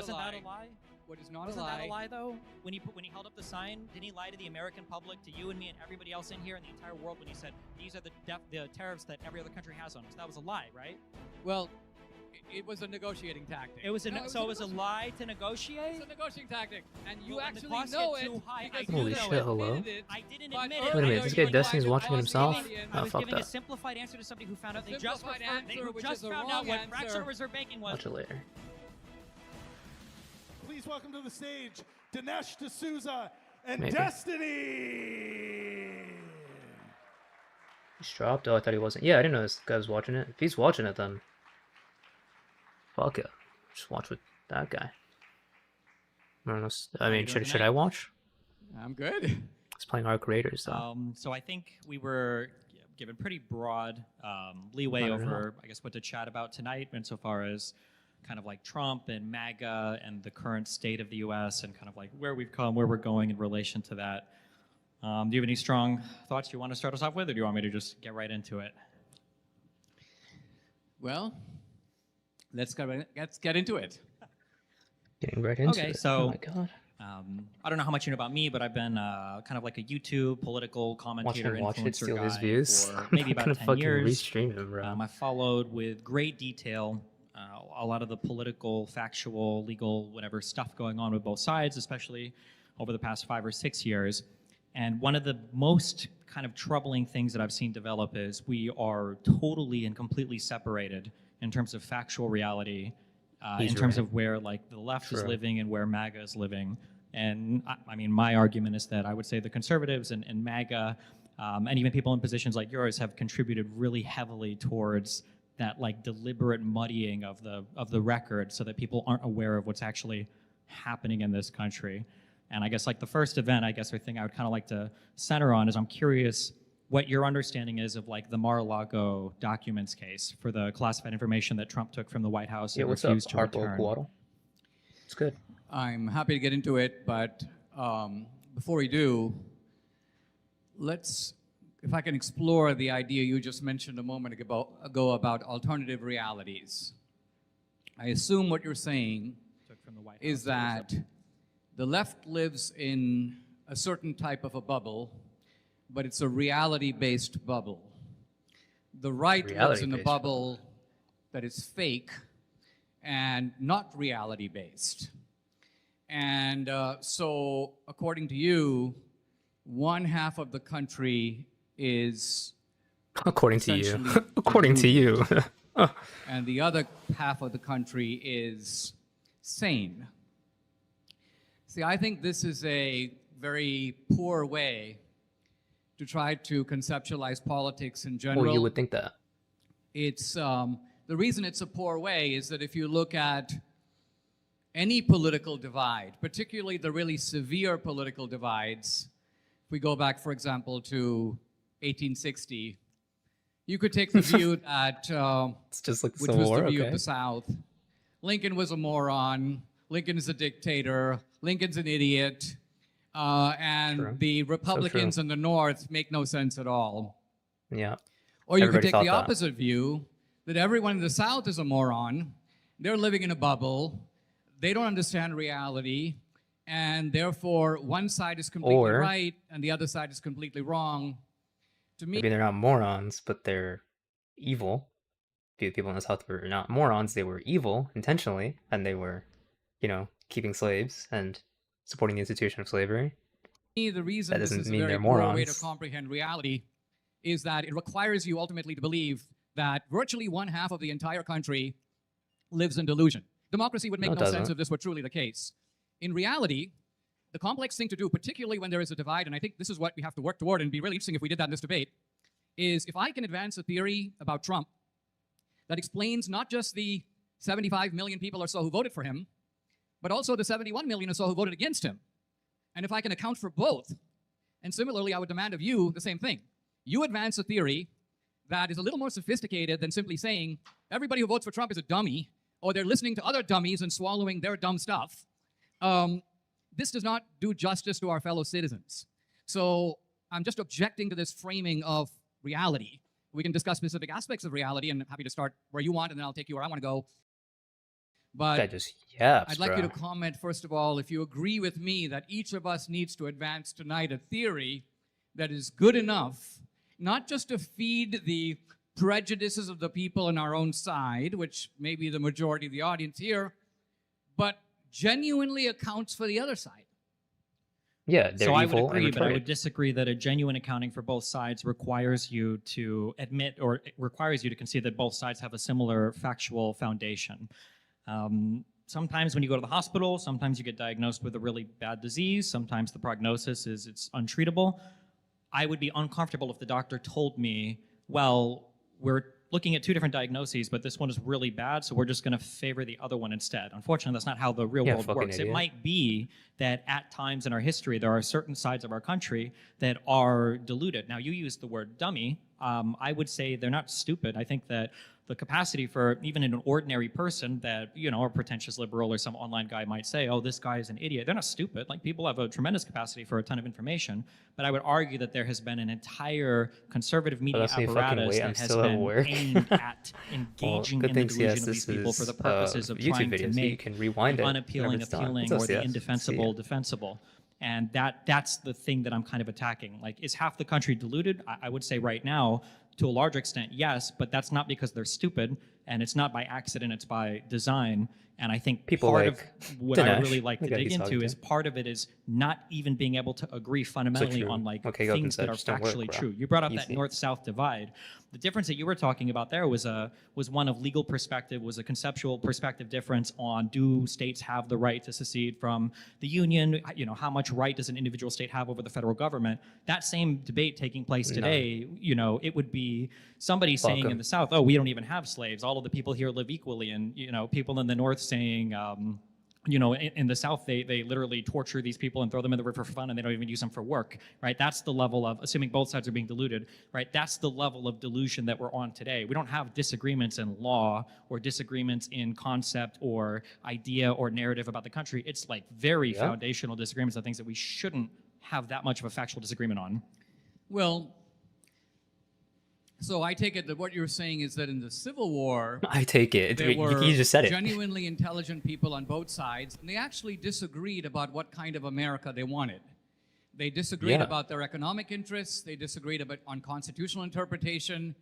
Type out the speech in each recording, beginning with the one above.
Wasn't that a lie? What is not Wasn't a lie? that a lie though? When he held up the sign, didn't he lie to the American public, to you and me and everybody else in here and the entire world when he said these are the tariffs that every other country has on us? That was a lie, right? Well, it was a negotiating tactic. It was a it was a lie to negotiate. It's a negotiating tactic, and you Well, when the actually costs know get it too high, because I Holy you shit, know hello. admitted it. I didn't But admit Wait a it. minute, this guy Destiny's watching it himself? I Oh, was fuck giving a that. simplified answer to somebody who found out they just Simplified they answer, who which just is the found wrong out what answer. fractional reserve banking was. Watch it later. Please welcome to the stage Dinesh D'Souza and Maybe. Destiny. He's dropped? Oh, I thought he wasn't. Yeah, I didn't know this guy was watching it. If he's watching it, then fuck it. Just watch with that guy. I don't know. I mean, should I watch? I'm good. He's playing our creators, though. So I think we were given pretty broad leeway I don't over, I guess, what to chat about tonight, insofar as kind of like Trump and MAGA and the current state of the U.S. and kind of like where we've come, where we're going in relation to that. Do you have any strong thoughts you want to start us off with, or do you want me to just get right into it? Well, let's get into it. Getting right into Okay, it. so- Oh my god. I don't know how much you know about me, but I've been kind of like a YouTube political commentator, Watch it, influencer steal guy his views. for maybe I'm about gonna 10 fucking years. restream him, bro. I followed with great detail a lot of the political, factual, legal, whatever stuff going on with both sides, especially over the past 5 or 6 years. And one of the most kind of troubling things that I've seen develop is we are totally and completely separated in terms of factual reality, He's in terms right. of where like the left is True. living and where MAGA is living. And I mean, my argument is that I would say the conservatives and MAGA, and even people in positions like yours, have contributed really heavily towards that like deliberate muddying of the record, so that people aren't aware of what's actually happening in this country. And I guess like the first event, I guess, or thing I would kind of like to center on is I'm curious what your understanding is of like the Mar-a-Lago documents case for the classified information that Trump took from the White House Yeah, and what's up, refused to Harpo return. Guadal? It's good. I'm happy to get into it, but before we do, if I can explore the idea you just mentioned a moment ago about alternative realities. I assume what you're saying Took from the White is House. that the left lives in a certain type of a bubble, but it's a reality-based bubble. The right lives in a Reality-based bubble that is fake and not reality-based. And so, according to you, one half of the country is, According to you. essentially According to you. and the other half of the country is sane. See, I think this is a very poor way to try to conceptualize politics in general. Well, you would think that. It's the reason it's a poor way is that if you look at any political divide, particularly the really severe political divides, if we go back, for example, to 1860, you could take the view that, It's just like the which Civil was War, the view of okay. the South, Lincoln was a moron, Lincoln is a dictator, Lincoln's an idiot, and True. the Republicans true. in the North make no sense at all. Yeah. Or you could Everybody take thought the that. opposite view, that everyone in the South is a moron, they're living in a bubble, they don't understand reality, and therefore one side is completely Or- right and the other side is completely wrong. To me, Maybe they're not morons, but they're evil. The people in the South were not morons, they were evil intentionally, and they were, keeping slaves and supporting the institution of slavery. the reason That this doesn't is a mean very they're poor way to morons. comprehend reality is that it requires you ultimately to believe that virtually one half of the entire country lives in delusion. Democracy would make No, it no sense doesn't. if this were truly the case. In reality, the complex thing to do, particularly when there is a divide, and I think this is what we have to work toward, and it'd be really interesting if we did that in this debate, is if I can advance a theory about Trump that explains not just the 75 million people or so who voted for him, but also the 71 million or so who voted against him. And if I can account for both, and similarly, I would demand of you the same thing. You advance a theory that is a little more sophisticated than simply saying everybody who votes for Trump is a dummy, or they're listening to other dummies and swallowing their dumb stuff. This does not do justice to our fellow citizens. So I'm just objecting to this framing of reality. We can discuss specific aspects of reality, and I'm happy to start where you want, and then I'll take you where I want to go. But Guy just yaps, I'd like you bro. to comment, first of all, if you agree with me that each of us needs to advance tonight a theory that is good enough, not just to feed the prejudices of the people on our own side, which may be the majority of the audience here, but genuinely accounts for the other side. Yeah, they're So I would evil agree, and but I retarded. would disagree that a genuine accounting for both sides requires you to admit or it requires you to concede that both sides have a similar factual foundation. Sometimes when you go to the hospital, sometimes you get diagnosed with a really bad disease. Sometimes the prognosis is it's untreatable. I would be uncomfortable if the doctor told me, well, we're looking at two different diagnoses, but this one is really bad, so we're just going to favor the other one instead. Unfortunately, that's not how the real Yeah, world fucking works. It idiot. might be that at times in our history, there are certain sides of our country that are deluded. Now, you used the word dummy. I would say they're not stupid. I think that the capacity for even an ordinary person that, you know, a pretentious liberal or some online guy might say, oh, this guy is an idiot. They're not stupid. Like, people have a tremendous capacity for a ton of information. But I would argue that there has been an entire conservative media that's me fucking apparatus wait, I'm that has still at been work. aimed at Well, engaging good in the thing delusion CS of these this people for is the purposes of YouTube trying to videos, so you make can rewind the it unappealing whenever it's done. appealing It's all or the CS. See indefensible ya. defensible. And that's the thing that I'm kind of attacking. Like, is half the country deluded? I would say right now, to a large extent, yes, but that's not because they're stupid, and it's not by accident, it's by design. And I think People part like of what I would Dinesh, really like the to guy dig he's talking into is to. part of it is not even being able to agree fundamentally true. on like Okay, go up things that are inside, just don't work, factually bro. true. You brought up that Easy. north-south divide. The difference that you were talking about there was one of legal perspective, was a conceptual perspective difference on, do states have the right to secede from the union? You know, how much right does an individual state have over the federal government? That same debate taking place today, you know, it would be somebody saying in Welcome. the South, oh, we don't even have slaves. All of the people here live equally. And, you know, people in the North saying, you know, in the South, they literally torture these people and throw them in the river for fun, and they don't even use them for work, right? That's the level of, assuming both sides are being deluded, right? That's the level of delusion that we're on today. We don't have disagreements in law or disagreements in concept or idea or narrative about the country. It's like very foundational disagreements on things that we shouldn't have that much of a factual disagreement on. Well, so I take it that what you're saying is that in the Civil War, I take it. there were You just said it. genuinely intelligent people on both sides, and they actually disagreed about what kind of America they wanted. They disagreed Yeah. about their economic interests. They disagreed about on constitutional interpretation.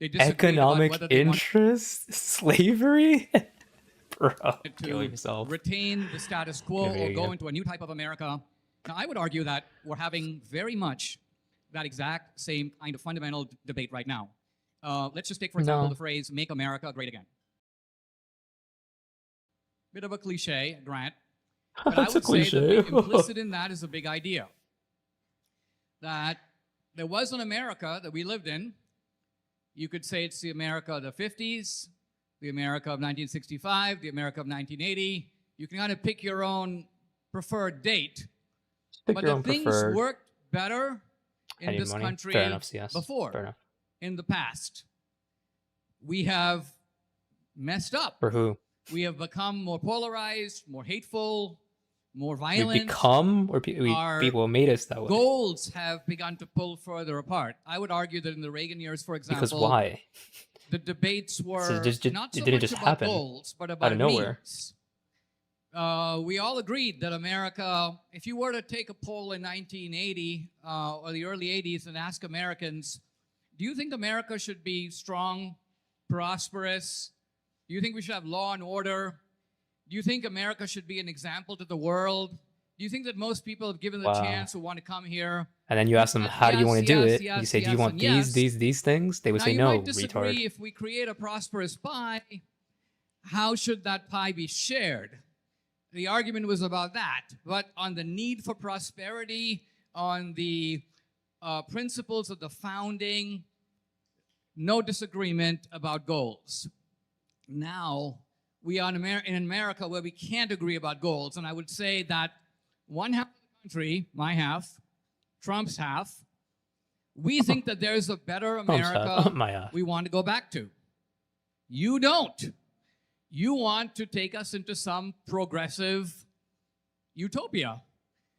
They disagreed Economic about whether they wanted interest? Slavery? Bro, kill to yourself. retain the status quo There or you go go. into a new type of America. Now, I would argue that we're having very much that exact same kind of fundamental debate right now. Let's just take, for example, No. the phrase, make America great again. Bit of a cliche, Grant. But I It's a would say that cliche. implicit in that is a big idea. That there was an America that we lived in. You could say it's the America of the 50s, the America of 1965, the America of 1980. You can kind of pick your own preferred date. Pick But your the own things preferred. worked better I in need this money. country Fair enough, CS. before, Fair enough. in the past. We have messed up. For who? We have become more polarized, more hateful, more We violent. become, or Our people made us that way? Goals have begun to pull further apart. I would argue that in the Reagan years, for example, Because why? the debates were just- not it so didn't much just about happen goals, but about of nowhere. means. We all agreed that America, if you were to take a poll in 1980 or the early 80s and ask Americans, do you think America should be strong, prosperous? Do you think we should have law and order? Do you think America should be an example to the world? Do you think that most people, have given the Wow. chance, who want to come here? And then you ask them, how do you Yes, want to do yes, it? yes, You say, do you yes, want and these, yes. these things? They would Now, say, you no, might disagree retard. if we create a prosperous pie, how should that pie be shared? The argument was about that. But on the need for prosperity, on the principles of the founding, no disagreement about goals. Now, we are in America where we can't agree about goals. And I would say that one half of the country, my half, Trump's half, we think that there's a better America My we want to go back to. You don't. You want to take us into some progressive utopia.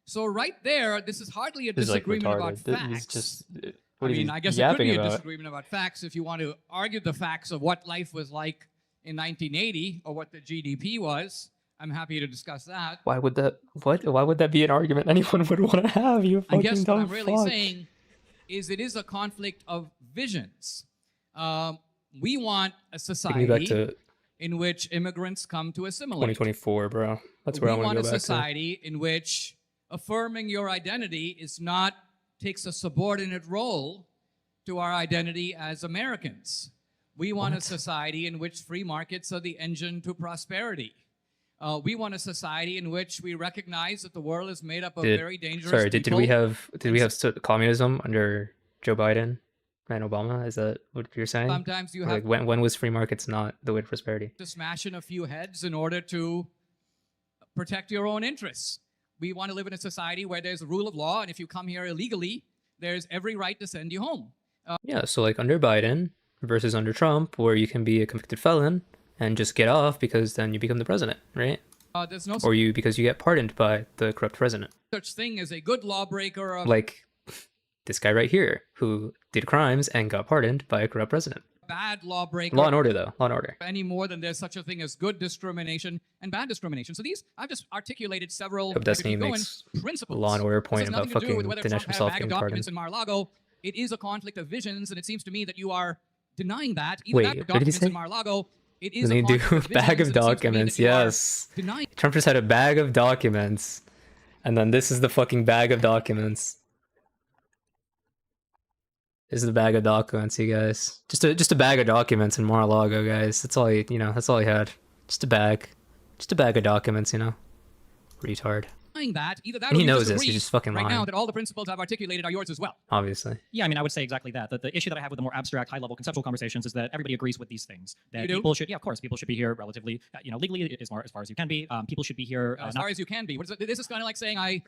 So right there, this is hardly a This is like disagreement about retarded. This facts. is just. I What is mean, he I guess it could yapping be a about? disagreement about facts if you want to argue the facts of what life was like in 1980 or what the GDP was. I'm happy to discuss that. Why would that? What? Why would that be an argument anyone would want to have? You I fucking guess what dumb I'm really fuck. saying is it is a conflict of visions. We want a Take me back society to in which immigrants come to assimilate. 2024, bro. That's where I We want want to a go back to. society in which affirming your identity takes a subordinate role to our identity as Americans. We want a What? society in which free markets are the engine to prosperity. We want a society in which we recognize that the world is made up of very dangerous Sorry, did people. we have communism under Joe Biden and Obama? Is that what you're saying? Sometimes you Or, have like when was free markets not the way to prosperity? to smash in a few heads in order to protect your own interests. We want to live in a society where there's a rule of law, and if you come here illegally, there's every right to send you home. Yeah, so like under Biden versus under Trump, where you can be a convicted felon and just get off because then you become the president, right? There's no Or because you get pardoned by the corrupt president. such thing as a good lawbreaker or Like this guy right here who did crimes and got pardoned by a corrupt president. a bad lawbreaker. Law and order though, law and order. Any more than there's such a thing as good discrimination and bad discrimination. So these, I've just articulated several Hope Destiny if you go makes in, principles. law and order This point has about nothing to do with fucking whether Dinesh Trump had a himself bag of getting documents pardoned. in Mar-a-Lago. It is a conflict of visions, and it seems to me that you are denying that. Either Wait, that or what did he documents say? in Mar-a-Lago. It is They a do conflict of bag visions, of and it seems to me documents, that you are yes. denying. Trump just had a bag of documents, and then this is the fucking bag of documents. This is the bag of documents, you guys. Just a bag of documents in Mar-a-Lago, guys. That's all that's all he had. Just a bag of documents, you know. Retard. That either that And or he you knows this, disagree he's just fucking right lying. now that all the principles I've articulated are yours as well. Obviously. Yeah, I mean, I would say exactly that. The issue that I have with the more abstract, high-level conceptual conversations is that everybody agrees with these things. That You do? people should, yeah, of course, people should be here relatively, legally as far as you can be. People should be here. As not- far as you can be. What is it? This is kind of like saying I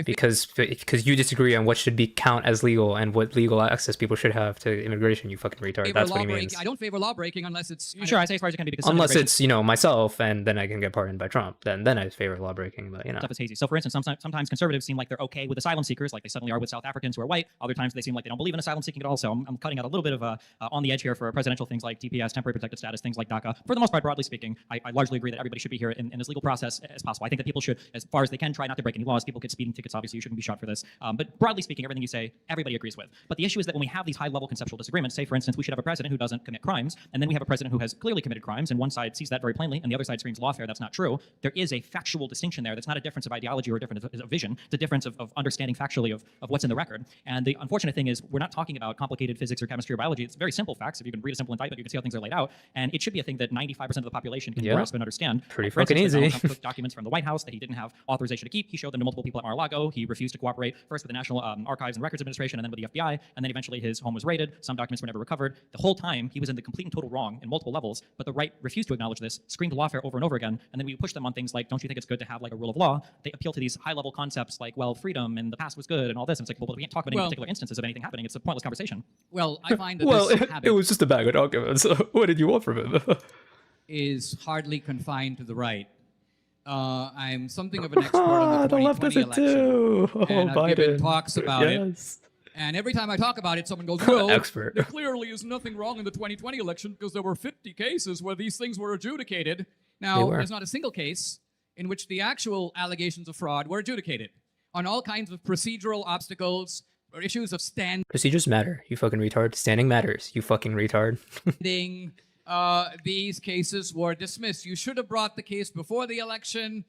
Because you disagree on what should be count as legal and what legal access people should have to immigration, you fucking retard. favor That's law what he breaking. means. I don't favor law breaking unless it's kind Sure, of- I say as far as you can be because some Unless immigration it's, myself and then I can get pardoned by Trump. Then I favor law breaking, but stuff is hazy. So, for instance, sometimes conservatives seem like they're okay with asylum seekers, like they suddenly are with South Africans who are white. Other times they seem like they don't believe in asylum seeking at all. So I'm cutting out a little bit of on the edge here for presidential things like TPS, temporary protected status, things like DACA. For the most part, broadly speaking, I largely agree that everybody should be here in as legal process as possible. I think that people should, as far as they can, try not to break any laws. People get speeding tickets. Obviously, you shouldn't be shot for this. But broadly speaking, everything you say, everybody agrees with. But the issue is that when we have these high-level conceptual disagreements, say, for instance, we should have a president who doesn't commit crimes, and then we have a president who has clearly committed crimes, and one side sees that very plainly, and the other side screams lawfare. That's not true. There is a factual distinction there. That's not a difference of ideology or a difference of vision. It's a difference of understanding factually of what's in the record. And the unfortunate thing is we're not talking about complicated physics or chemistry or biology. It's very simple facts. If you can read a simple indictment, you can see how things are laid out. And it should be a thing that 95% of the population can Yeah. grasp and understand. Pretty For instance, fucking Donald easy. Trump took documents from the White House that he didn't have authorization to keep. He showed them to multiple people at Mar-a-Lago. He refused to cooperate first with the National Archives and Records Administration and then with the FBI. And then eventually his home was raided. Some documents were never recovered. The whole time he was in the complete and total wrong in multiple levels. But the right refused to acknowledge this, screamed lawfare over and over again. And then we push them on things like, don't you think it's good to have like a rule of law? They appeal to these high-level concepts like, well, freedom and the past was good and all this. And it's like, well, we can't talk about any Well- particular instances of anything happening. It's a pointless conversation. Well, I find that Well, this it habit was just a bag of documents. What did you want from him? is hardly confined to the right. I'm something of an expert on the The left 2020 does it election. too. Oh, And I've Biden. given talks about it. Yes. And every time I talk about it, someone goes, no, Expert. there clearly is nothing wrong in the 2020 election because there were 50 cases where these things were adjudicated. They Now, were. there's not a single case in which the actual allegations of fraud were adjudicated on all kinds of procedural obstacles or issues of Procedures matter, you fucking retard. Standing matters, you fucking retard. standing. These cases were dismissed. You should have brought the case before the election.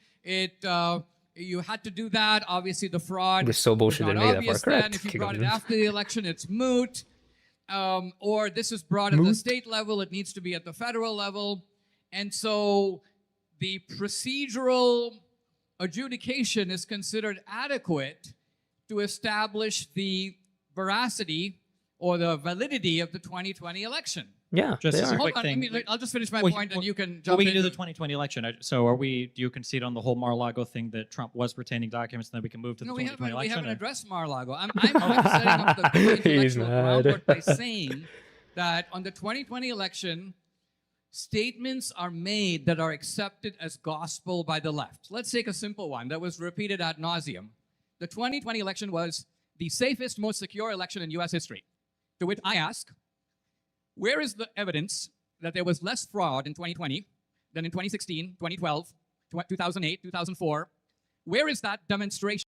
You had to do that. Obviously, the fraud We're so was bullshit not to make that obvious far. then. Correct. If you Kick brought it him. after the election, it's moot. Or this is brought at the Moot. state level. It needs to be at the federal level. And so the procedural adjudication is considered adequate to establish the veracity or the validity of the 2020 election. Yeah, Just they as a are. quick Hold on, thing. I'll just finish my Well, point and you can Well, jump we in. can do the 2020 election. So do you concede on the whole Mar-a-Lago thing that Trump was retaining documents and then we can move to No, the we 2020 haven't election? or- addressed Mar-a-Lago. I'm setting up the He's intellectual mad. groundwork by saying that on the 2020 election, statements are made that are accepted as gospel by the left. Let's take a simple one that was repeated ad nauseum. The 2020 election was the safest, most secure election in U.S. history. To which I ask, where is the evidence that there was less fraud in 2020 than in 2016, 2012, 2008, 2004. Where is that demonstration?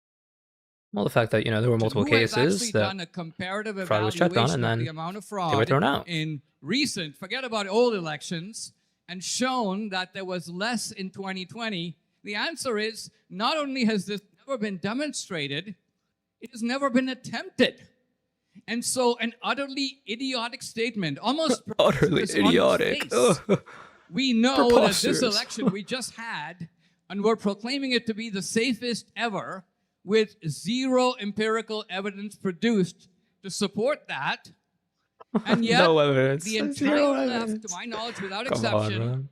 Well, the fact that, you know, there were multiple Who has cases actually that done a comparative fraud was checked on, evaluation and of then the amount of they were fraud thrown out. in recent, forget about old elections, and shown that there was less in 2020? The answer is, not only has this never been demonstrated, it has never been attempted. And so an utterly idiotic statement, almost utterly preposterous on its idiotic. face. Ugh. We know that this Preposterous. election we just had, and we're proclaiming it to be the safest ever, with zero empirical evidence produced to support that. And yet, No evidence. the entire Zero left, evidence. to my knowledge, without Come on, exception, man.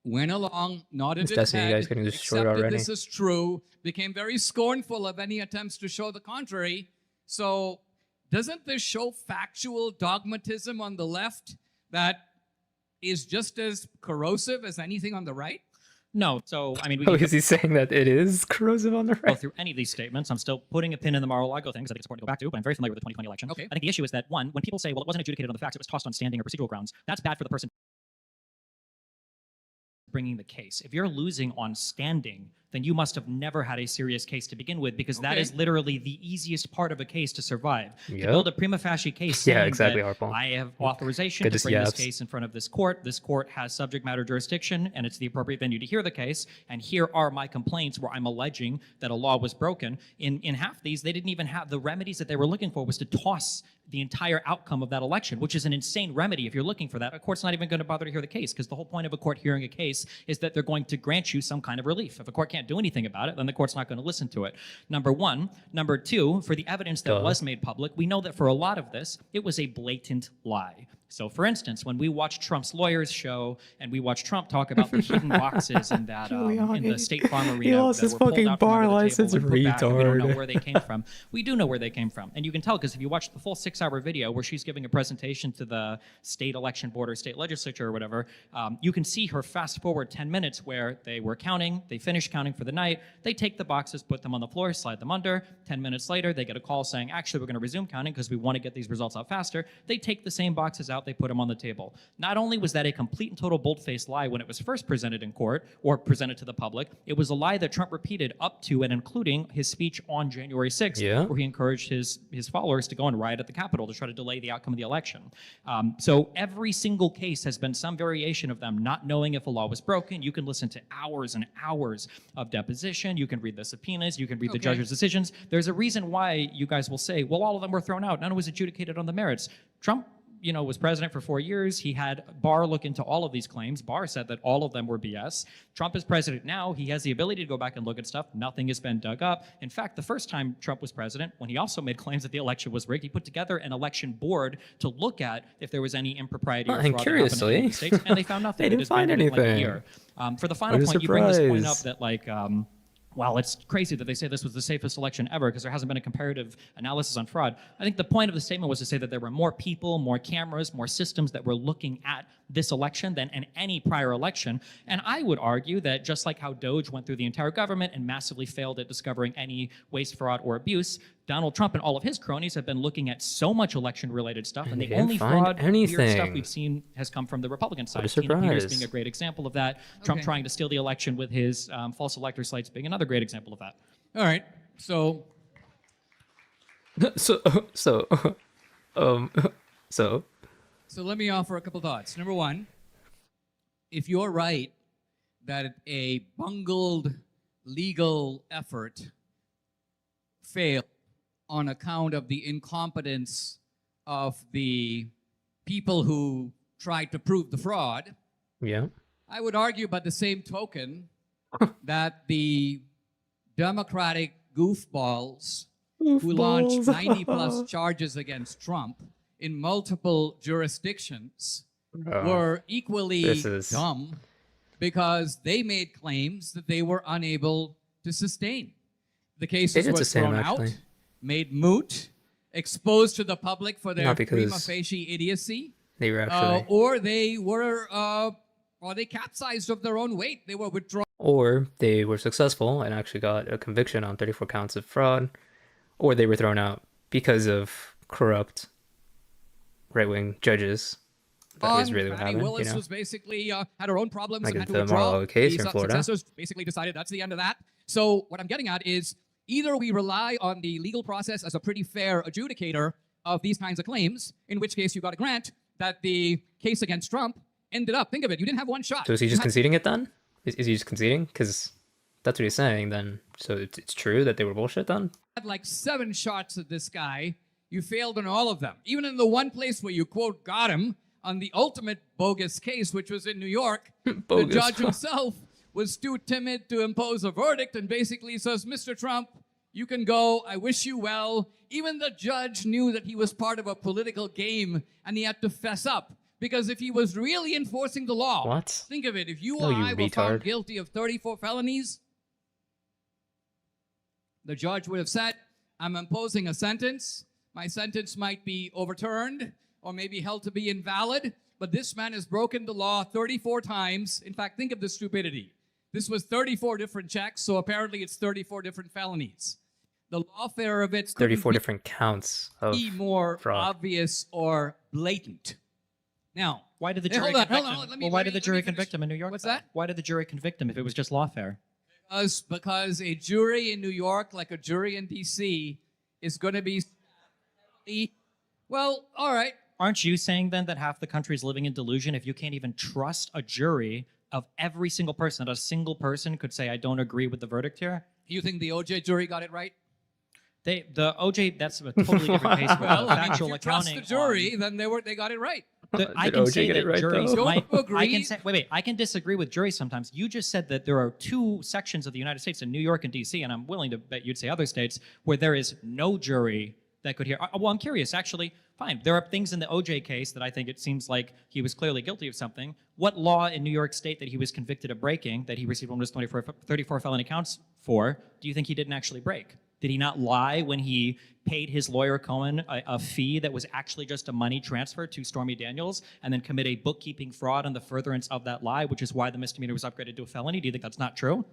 went along, nodded This its Destiny head, guy's getting destroyed accepted already. this is true, became very scornful of any attempts to show the contrary. So doesn't this show factual dogmatism on the left that is just as corrosive as anything on the right? No. So, I mean, we Oh, can is he saying that it is corrosive on the go right? through any of these statements. I'm still putting a pin in the Mar-a-Lago thing because I think it's important to go back to, but I'm very familiar with the 2020 election. Okay. I think the issue is that, one, when people say, well, it wasn't adjudicated on the facts, it was tossed on standing or procedural grounds, that's bad for the person bringing the case. If you're losing on standing, then you must have never had a serious case to begin with, because that Okay. is literally the easiest part of a case to survive. To Yep. build a prima facie case Yeah, saying exactly, that Harpo. I have authorization Good to to see bring this abs. case in front of this court has subject matter jurisdiction, and it's the appropriate venue to hear the case, and here are my complaints where I'm alleging that a law was broken. In half these, they didn't even have the remedies that they were looking for was to toss the entire outcome of that election, which is an insane remedy if you're looking for that. A court's not even going to bother to hear the case, because the whole point of a court hearing a case is that they're going to grant you some kind of relief. If a court can't do anything about it, then the court's not going to listen to it. Number one. Number two, for the evidence that was made public, we know that for a lot of this, it was a blatant lie. So, for instance, when we watch Trump's lawyers show and we watch Trump talk about the hidden boxes in that in the State Farm arena, He lost that his were pulled fucking out from bar under the license, table and put back, and we don't know retard. where they came from. We do know where they came from, and you can tell because if you watch the full 6-hour video where she's giving a presentation to the state election board or state legislature or whatever, you can see her fast forward 10 minutes where they were counting, they finished counting for the night, they take the boxes, put them on the floor, slide them under. 10 minutes later, they get a call saying, actually, we're going to resume counting because we want to get these results out faster. They take the same boxes out, they put them on the table. Not only was that a complete and total bold-faced lie when it was first presented in court or presented to the public, it was a lie that Trump repeated up to and including his speech on January 6th, where he encouraged his followers to go and riot at the Capitol to try to delay the outcome of the election. So every single case has been some variation of them not knowing if a law was broken. You can listen to hours and hours of deposition. You can read the subpoenas. You can read the judge's decisions. There's a reason why you guys will say, well, all of them were thrown out. None was adjudicated on the merits. Trump was president for 4 years. He had Barr look into all of these claims. Barr said that all of them were BS. Trump is president now. He has the ability to go back and look at stuff. Nothing has been dug up. In fact, the first time Trump was president, when he also made claims that the election was rigged, he put together an election board to look at if there was any impropriety or fraud that happened in the United States, and they found nothing. They didn't find disbanded it in like a anything. year. For the final What a point, you bring this point up surprise. that well, it's crazy that they say this was the safest election ever because there hasn't been a comparative analysis on fraud. I think the point of the statement was to say that there were more people, more cameras, more systems that were looking at this election than in any prior election. And I would argue that just like how Doge went through the entire government and massively failed at discovering any waste, fraud, or abuse, Donald Trump and all of his cronies have been looking at so much election-related stuff, and they the didn't only find fraud, weird stuff anything. we've seen has come from the Republican side. What a Tina Peters surprise. being a great example of that. Trump trying to steal the election with his false elector sites being another great example of that. All right. So So let me offer a couple thoughts. Number one, if you're right that a bungled legal effort failed on account of the incompetence of the people who tried to prove the fraud, yeah. I would argue by the same token that the Democratic goofballs who launched 90 plus charges against Trump in multiple jurisdictions were equally This is- dumb because they made claims that they were unable to sustain. The They cases did were sustain them, thrown out, actually. made moot, exposed to the public for their Not prima because facie idiocy, They were actually, or they were, or they capsized of their own weight. They were withdrawn. or they were successful and actually got a conviction on 34 counts of fraud, or they were thrown out because of corrupt right-wing judges That was really what Patty happened. Willis was basically had her own problems Like and had to the withdraw. Mar-a-Lago case The here in Florida. successors basically decided that's the end of that. So what I'm getting at is either we rely on the legal process as a pretty fair adjudicator of these kinds of claims, in which case you got to grant that the case against Trump ended up, think of it, you didn't have one shot. So is he You just had- conceding it then? Is he just conceding? Because that's what he's saying then. So it's true that they were bullshit then? had like 7 shots at this guy. You failed on all of them. Even in the one place where you, quote, got him on the ultimate bogus case, which was in New York, the Bogus. judge himself was too timid to impose a verdict and basically says, Mr. Trump, you can go. I wish you well. Even the judge knew that he was part of a political game and he had to fess up. Because if he was really enforcing the law, What? think of it, if you No, or you I were found retard. guilty of 34 felonies, the judge would have said, I'm imposing a sentence. My sentence might be overturned or maybe held to be invalid, but this man has broken the law 34 times. In fact, think of the stupidity. This was 34 different checks, so apparently it's 34 different felonies. The lawfare of it 34 couldn't different counts of be more fraud. obvious or blatant. Now, Why did the Hey, jury hold on, convict hold on, him? let me- Well, why let did me- the let jury me finish. convict him in New York? What's though? that? Why did the jury convict him if it was just lawfare? because a jury in New York, like a jury in D.C., is going to be... Well, all right. Aren't you saying then that half the country is living in delusion if you can't even trust a jury of every single person? That a single person could say, I don't agree with the verdict here? You think the OJ jury got it right? The OJ, that's a totally different case. Well, I mean, if factual you trust accounting. the jury, then they got it right. I Did can OJ say get that it right, juries though? might. Don't you I can agree? say, wait. I can disagree with juries sometimes. You just said that there are 2 sections of the United States in New York and D.C., and I'm willing to bet you'd say other states where there is no jury that could hear. Well, I'm curious, actually. Fine. There are things in the OJ case that I think it seems like he was clearly guilty of something. What law in New York State that he was convicted of breaking, that he received almost 34 felony counts for, do you think he didn't actually break? Did he not lie when he paid his lawyer Cohen a fee that was actually just a money transfer to Stormy Daniels and then commit a bookkeeping fraud on the furtherance of that lie, which is why the misdemeanor was upgraded to a felony? Do you think that's not true?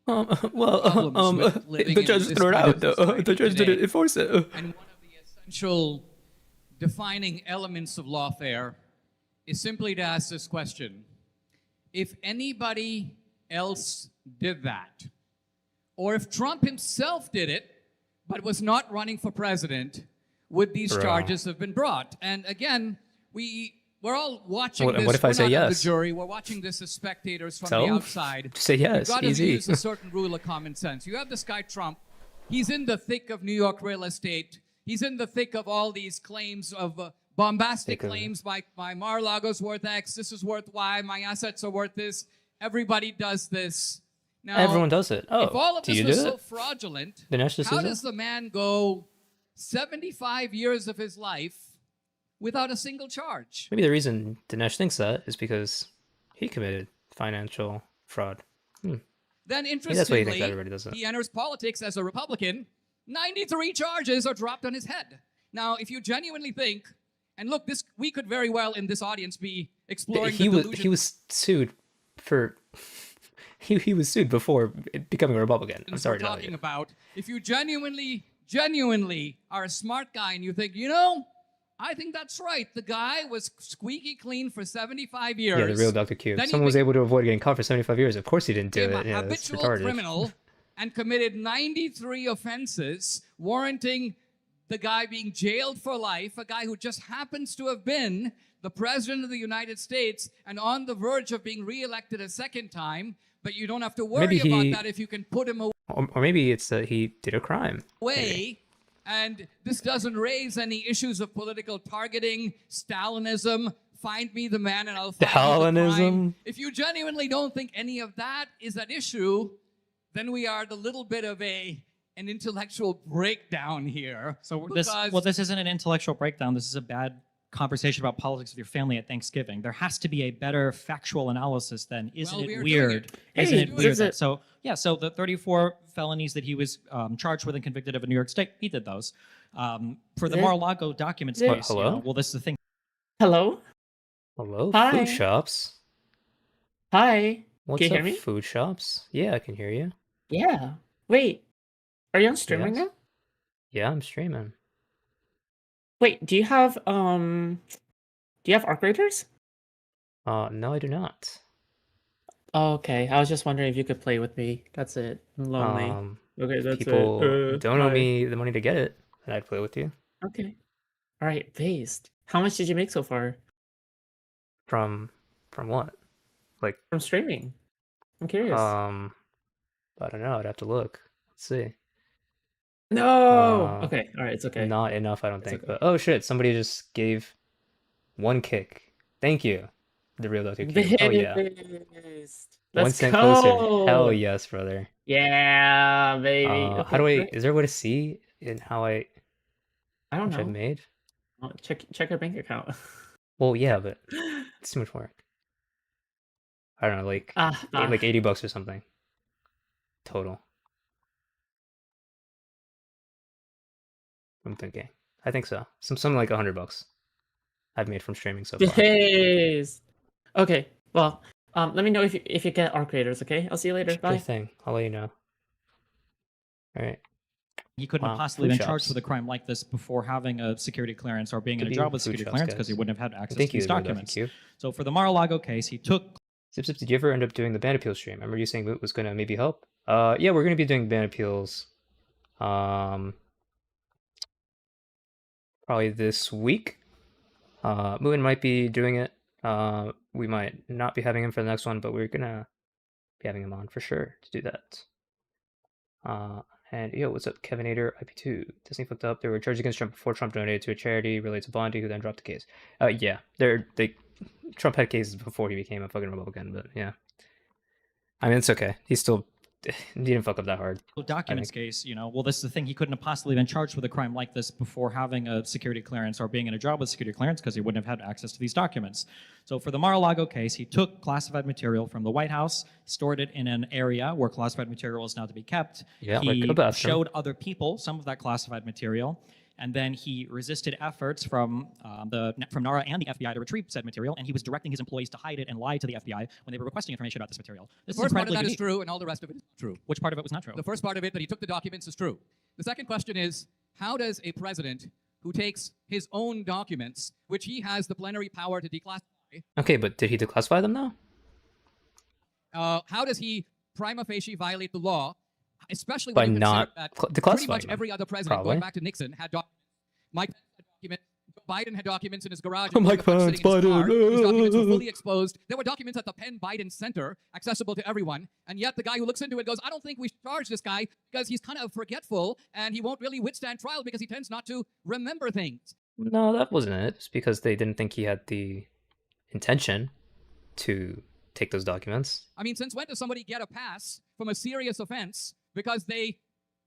Problems with living the in judge this threw it kind of out. The society judge today. didn't enforce it. And one of the essential defining elements of lawfare is simply to ask this question. If anybody else did that, or if Trump himself did it, but was not running for president, would these Bro. charges have been brought? And again, we're all watching What- this. what if I We're say not in yes? the jury. We're watching this as spectators from So? the outside. Just say yes, You've got to easy. use a certain rule of common sense. You have this guy Trump. He's in the thick of New York real estate. He's in the thick of all these claims of bombastic Thick of it. claims my Mar-a-Lago's worth X. This is worth Y. My assets are worth this. Everybody does this. Now, Everyone does it. Oh, if all of do this you was do so it? fraudulent, Dinesh how D'Souza? does the man go 75 years of his life without a single charge? Maybe the reason Dinesh thinks that is because he committed financial fraud. Then, that's why he thinks interestingly, everybody does it. he enters politics as a Republican. 93 charges are dropped on his head. Now, if you genuinely think, and look, we could very well in this audience be exploring He the was delusions he was sued for he was sued before becoming a Republican. I'm sorry we're to tell talking you. about. If you genuinely are a smart guy and you think, I think that's right. The guy was squeaky clean for 75 years. Yeah, the real Dr. Q. Then he Someone was able to avoid getting caught for 75 years. Of course he didn't do became it. a Yeah, that's habitual retarded. criminal and committed 93 offenses, warranting the guy being jailed for life, a guy who just happens to have been the president of the United States and on the verge of being reelected a second time, but you don't have to worry Maybe he- about that if you can put him Or maybe it's that he did a crime. away. And this doesn't raise any issues of political targeting, Stalinism, find me the man and I'll find you the crime. Stalinism? If you genuinely don't think any of that is at issue, then we are at a little bit of an intellectual breakdown here. So because this isn't an intellectual breakdown. This is a bad conversation about politics with your family at Thanksgiving. There has to be a better factual analysis than, isn't Well, we it are doing weird? it. Isn't Hey, it weird? is it- So the 34 felonies that he was charged with and convicted of in New York State, he did those. For the Yeah. Mar-a-Lago documents Yeah. case, Hello? well, this is the thing. Hello? Hello? Hi. Food shops? Hi. What's Can you up, hear me? food shops? Yeah, I can hear you. Yeah. Wait. Are you on stream right Yes. now? Yeah, I'm streaming. Wait, do you have Do you have arc raiders? No, I do not. Oh, okay. I was just wondering if you could play with me. That's it. I'm lonely. Okay, If that's people it. don't owe Bye. me the money to get it, then I'd play with you. Okay. All right, based. How much did you make so far From what? Like, from streaming? I'm curious. I don't know. I'd have to look. Let's see. No. Uh, Okay. All right. It's okay. Not enough, I don't It's think. okay. But oh shit, somebody just gave 1 kick. Thank you, the real Dr. Cube. Hell yeah. Based. 1 Let's cent closer. go. Hell yes, brother. Yeah, baby. How do Okay. I? Is there a way to see in how I don't much I've know. made? Check your bank account. Well, yeah, but it's too much work. I don't know, like like $80 or something total. I'm thinking. I think so. Something like $100 I've made from streaming so far. Yes. Okay. Well, let me know if you get arc raiders. Okay. I'll see you later. Sure Bye. thing. I'll let you know. All right. He couldn't have Wow, possibly food been charged shops. with a crime like this before having a security clearance or being in Could a be job with food security shops, clearance because he guys. wouldn't have had access Thank to you, these the real Dr. documents. Cube. So for the Mar-a-Lago case, he took Zip, did you ever end up doing the ban appeal stream? I remember you saying Moot was gonna maybe help. Yeah, we're gonna be doing ban appeals. Probably this week. Moon might be doing it. We might not be having him for the next one, but we're gonna be having him on for sure to do that. And yo, what's up, Kevinator IP2? Disney fucked up. They were charged against Trump before Trump donated to a charity related to Bondi, who then dropped the case. Yeah, Trump had cases before he became a fucking Republican, but yeah. I mean, it's okay. He didn't fuck up that hard. documents case, well, this is the thing. He couldn't have possibly been charged with a crime like this before having a security clearance or being in a job with security clearance because he wouldn't have had access to these documents. So for the Mar-a-Lago case, he took classified material from the White House, stored it in an area where classified material is now to be kept. Yeah, he like a bathroom. showed other people some of that classified material. And then he resisted efforts from NARA and the FBI to retrieve said material, and he was directing his employees to hide it and lie to the FBI when they were requesting information about this material. This The first part of that incredibly is true, and all the rest of it is true. Which part of it was not true? The first part of it, that he took the documents, is true. The second question is, how does a president who takes his own documents, which he has the plenary power to declassify... Okay, but did he declassify them though? How does he prima facie violate the law, especially By when you not consider that declassifying pretty much them, every other president, probably. going back to Nixon, had documents. Mike Pence had documents. Biden had documents in his garage. Mike Pence, These documents were Biden. fully exposed. There were documents at the Penn Biden Center, accessible to everyone, and yet the guy who looks into it goes, I don't think we should charge this guy because he's kind of forgetful and he won't really withstand trial because he tends not to remember things. No, that wasn't it. It's because they didn't think he had the intention to take those documents. I mean, since when does somebody get a pass from a serious offense because they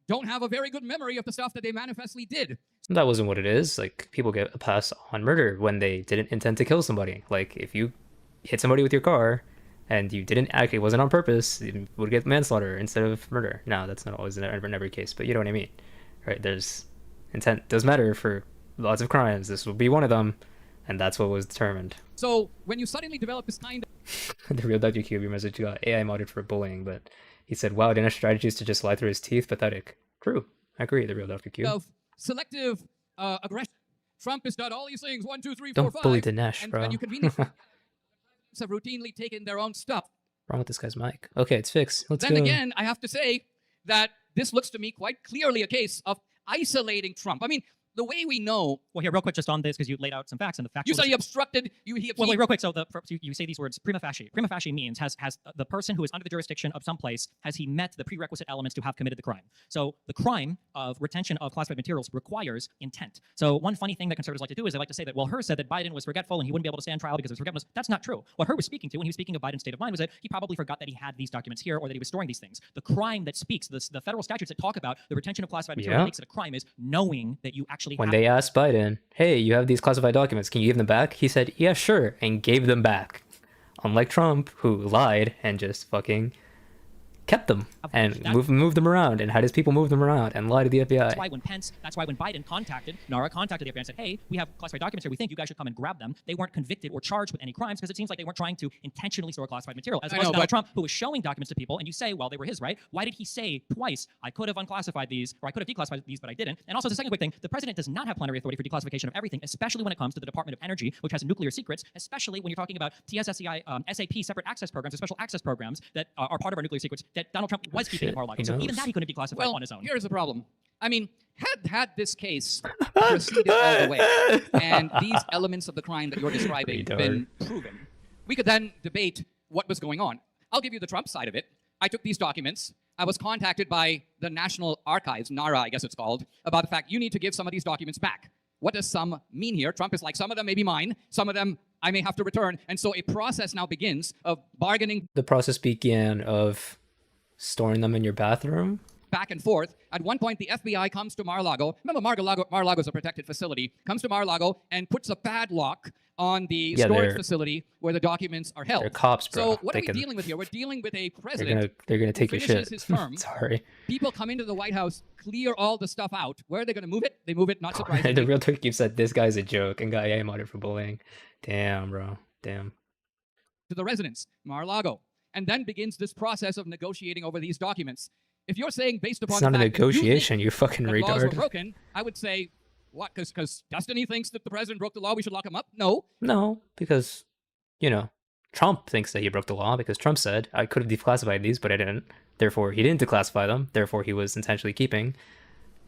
don't have a very good memory of the stuff that they manifestly did? That wasn't what it is. Like, people get a pass on murder when they didn't intend to kill somebody. Like, if you hit somebody with your car and you didn't act, it wasn't on purpose, you would get manslaughter instead of murder. No, that's not always in every case, but you know what I mean, right? There's intent does matter for lots of crimes. This would be one of them, and that's what was determined. So when you suddenly develop this kind of... The real Dr. Cube, your message got AI modded for bullying, but he said, wow, Dinesh strategy is to just lie through his teeth. Pathetic. True. I agree, the real Dr. Cube. of selective aggression. Trump has done all these things, 1, 2, 3, 4, Don't 5. bully Dinesh, bro. And you conveniently have routinely taken their own stuff. Wrong with this guy's mic. Okay, it's fixed. Let's Then go. again, I have to say that this looks to me quite clearly a case of isolating Trump. I mean, the way we know... Well, here, real quick, just on this, because you laid out some facts, and the facts... You say he obstructed... Well, wait, real quick. So you say these words, prima facie. Prima facie means has the person who is under the jurisdiction of some place, has he met the prerequisite elements to have committed the crime? So the crime of retention of classified materials requires intent. So one funny thing that conservatives like to do is they like to say that, well, Herr said that Biden was forgetful and he wouldn't be able to stand trial because of his forgetfulness. That's not true. What Herr was speaking to when he was speaking of Biden's state of mind was that he probably forgot that he had these documents here or that he was storing these things. The crime that speaks, the federal statutes that talk about the retention of classified material that makes it a crime is knowing that you actually When have they asked Biden, hey, you have these classified documents, can you give them back? He said, yeah, sure, and gave them back. Unlike Trump, who lied and just fucking kept them and moved them around and had his people move them around and lie to the FBI. That's why when Biden NARA contacted the FBI and said, hey, we have classified documents here. We think you guys should come and grab them. They weren't convicted or charged with any crimes because it seems like they weren't trying to intentionally store classified material. As opposed to Donald Trump, who was showing documents to people, and you say, well, they were his, right? Why did he say twice, I could have unclassified these, or I could have declassified these, but I didn't? And also, the second quick thing, the president does not have plenary authority for declassification of everything, especially when it comes to the Department of Energy, which has nuclear secrets, especially when you're talking about TSSCI, SAP, separate access programs, or special access programs that are part of our nuclear secrets that Donald Trump was keeping at Mar-a-Lago. So even that he couldn't declassify on his own. Here's the problem. I mean, had this case proceeded all the way, and these elements of the crime that you're describing been proven, we could then debate what was going on. I'll give you the Trump side of it. I took these documents. I was contacted by the National Archives, NARA, I guess it's called, about the fact you need to give some of these documents back. What does some mean here? Trump is like, some of them may be mine, some of them I may have to return. And so a process now begins of bargaining. The process began of storing them in your bathroom? Back and forth. At one point, the FBI comes to Mar-a-Lago. Remember, Mar-a-Lago is a protected facility. Comes to Mar-a-Lago and puts a padlock on the storage facility where the documents are held. They're cops, bro. So what are we dealing with here? We're dealing with a president. They're gonna take your shit. His term. Sorry. People come into the White House, clear all the stuff out. Where are they going to move it? They move it, not surprisingly. The real Turkey said this guy's a joke and got AIM on for bullying. Damn, bro. Damn. To the residents, Mar-a-Lago, and then begins this process of negotiating over these documents. If you're saying based upon it's not a negotiation, you fucking retard. Laws were broken, I would say, what? Because Destiny thinks that the president broke the law, we should lock him up? No. No, because, you know, Trump thinks that he broke the law because Trump said, I could have declassified these, but I didn't. Therefore, he didn't declassify them. Therefore, he was intentionally keeping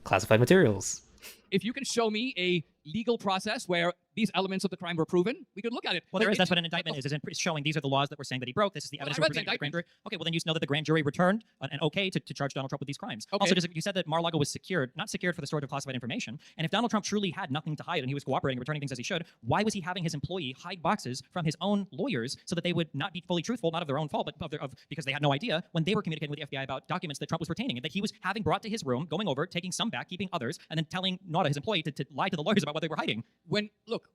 classified materials. If you can show me a legal process where these elements of the crime were proven, we could look at it. Well, there is. That's what an indictment is. It's showing these are the laws that we're saying that he broke. This is the evidence we're presenting to the grand jury. Okay, well, then you know that the grand jury returned an okay to charge Donald Trump with these crimes. Okay. Also, you said that Mar-a-Lago was secured, not secured for the storage of classified information. And if Donald Trump truly had nothing to hide and he was cooperating and returning things as he should, why was he having his employee hide boxes from his own lawyers so that they would not be fully truthful, not of their own fault, but because they had no idea when they were communicating with the FBI about documents that Trump was retaining and that he was having brought to his room, going over, taking some back, keeping others, and then telling Nora, his employee, to lie to the lawyers about what they were hiding.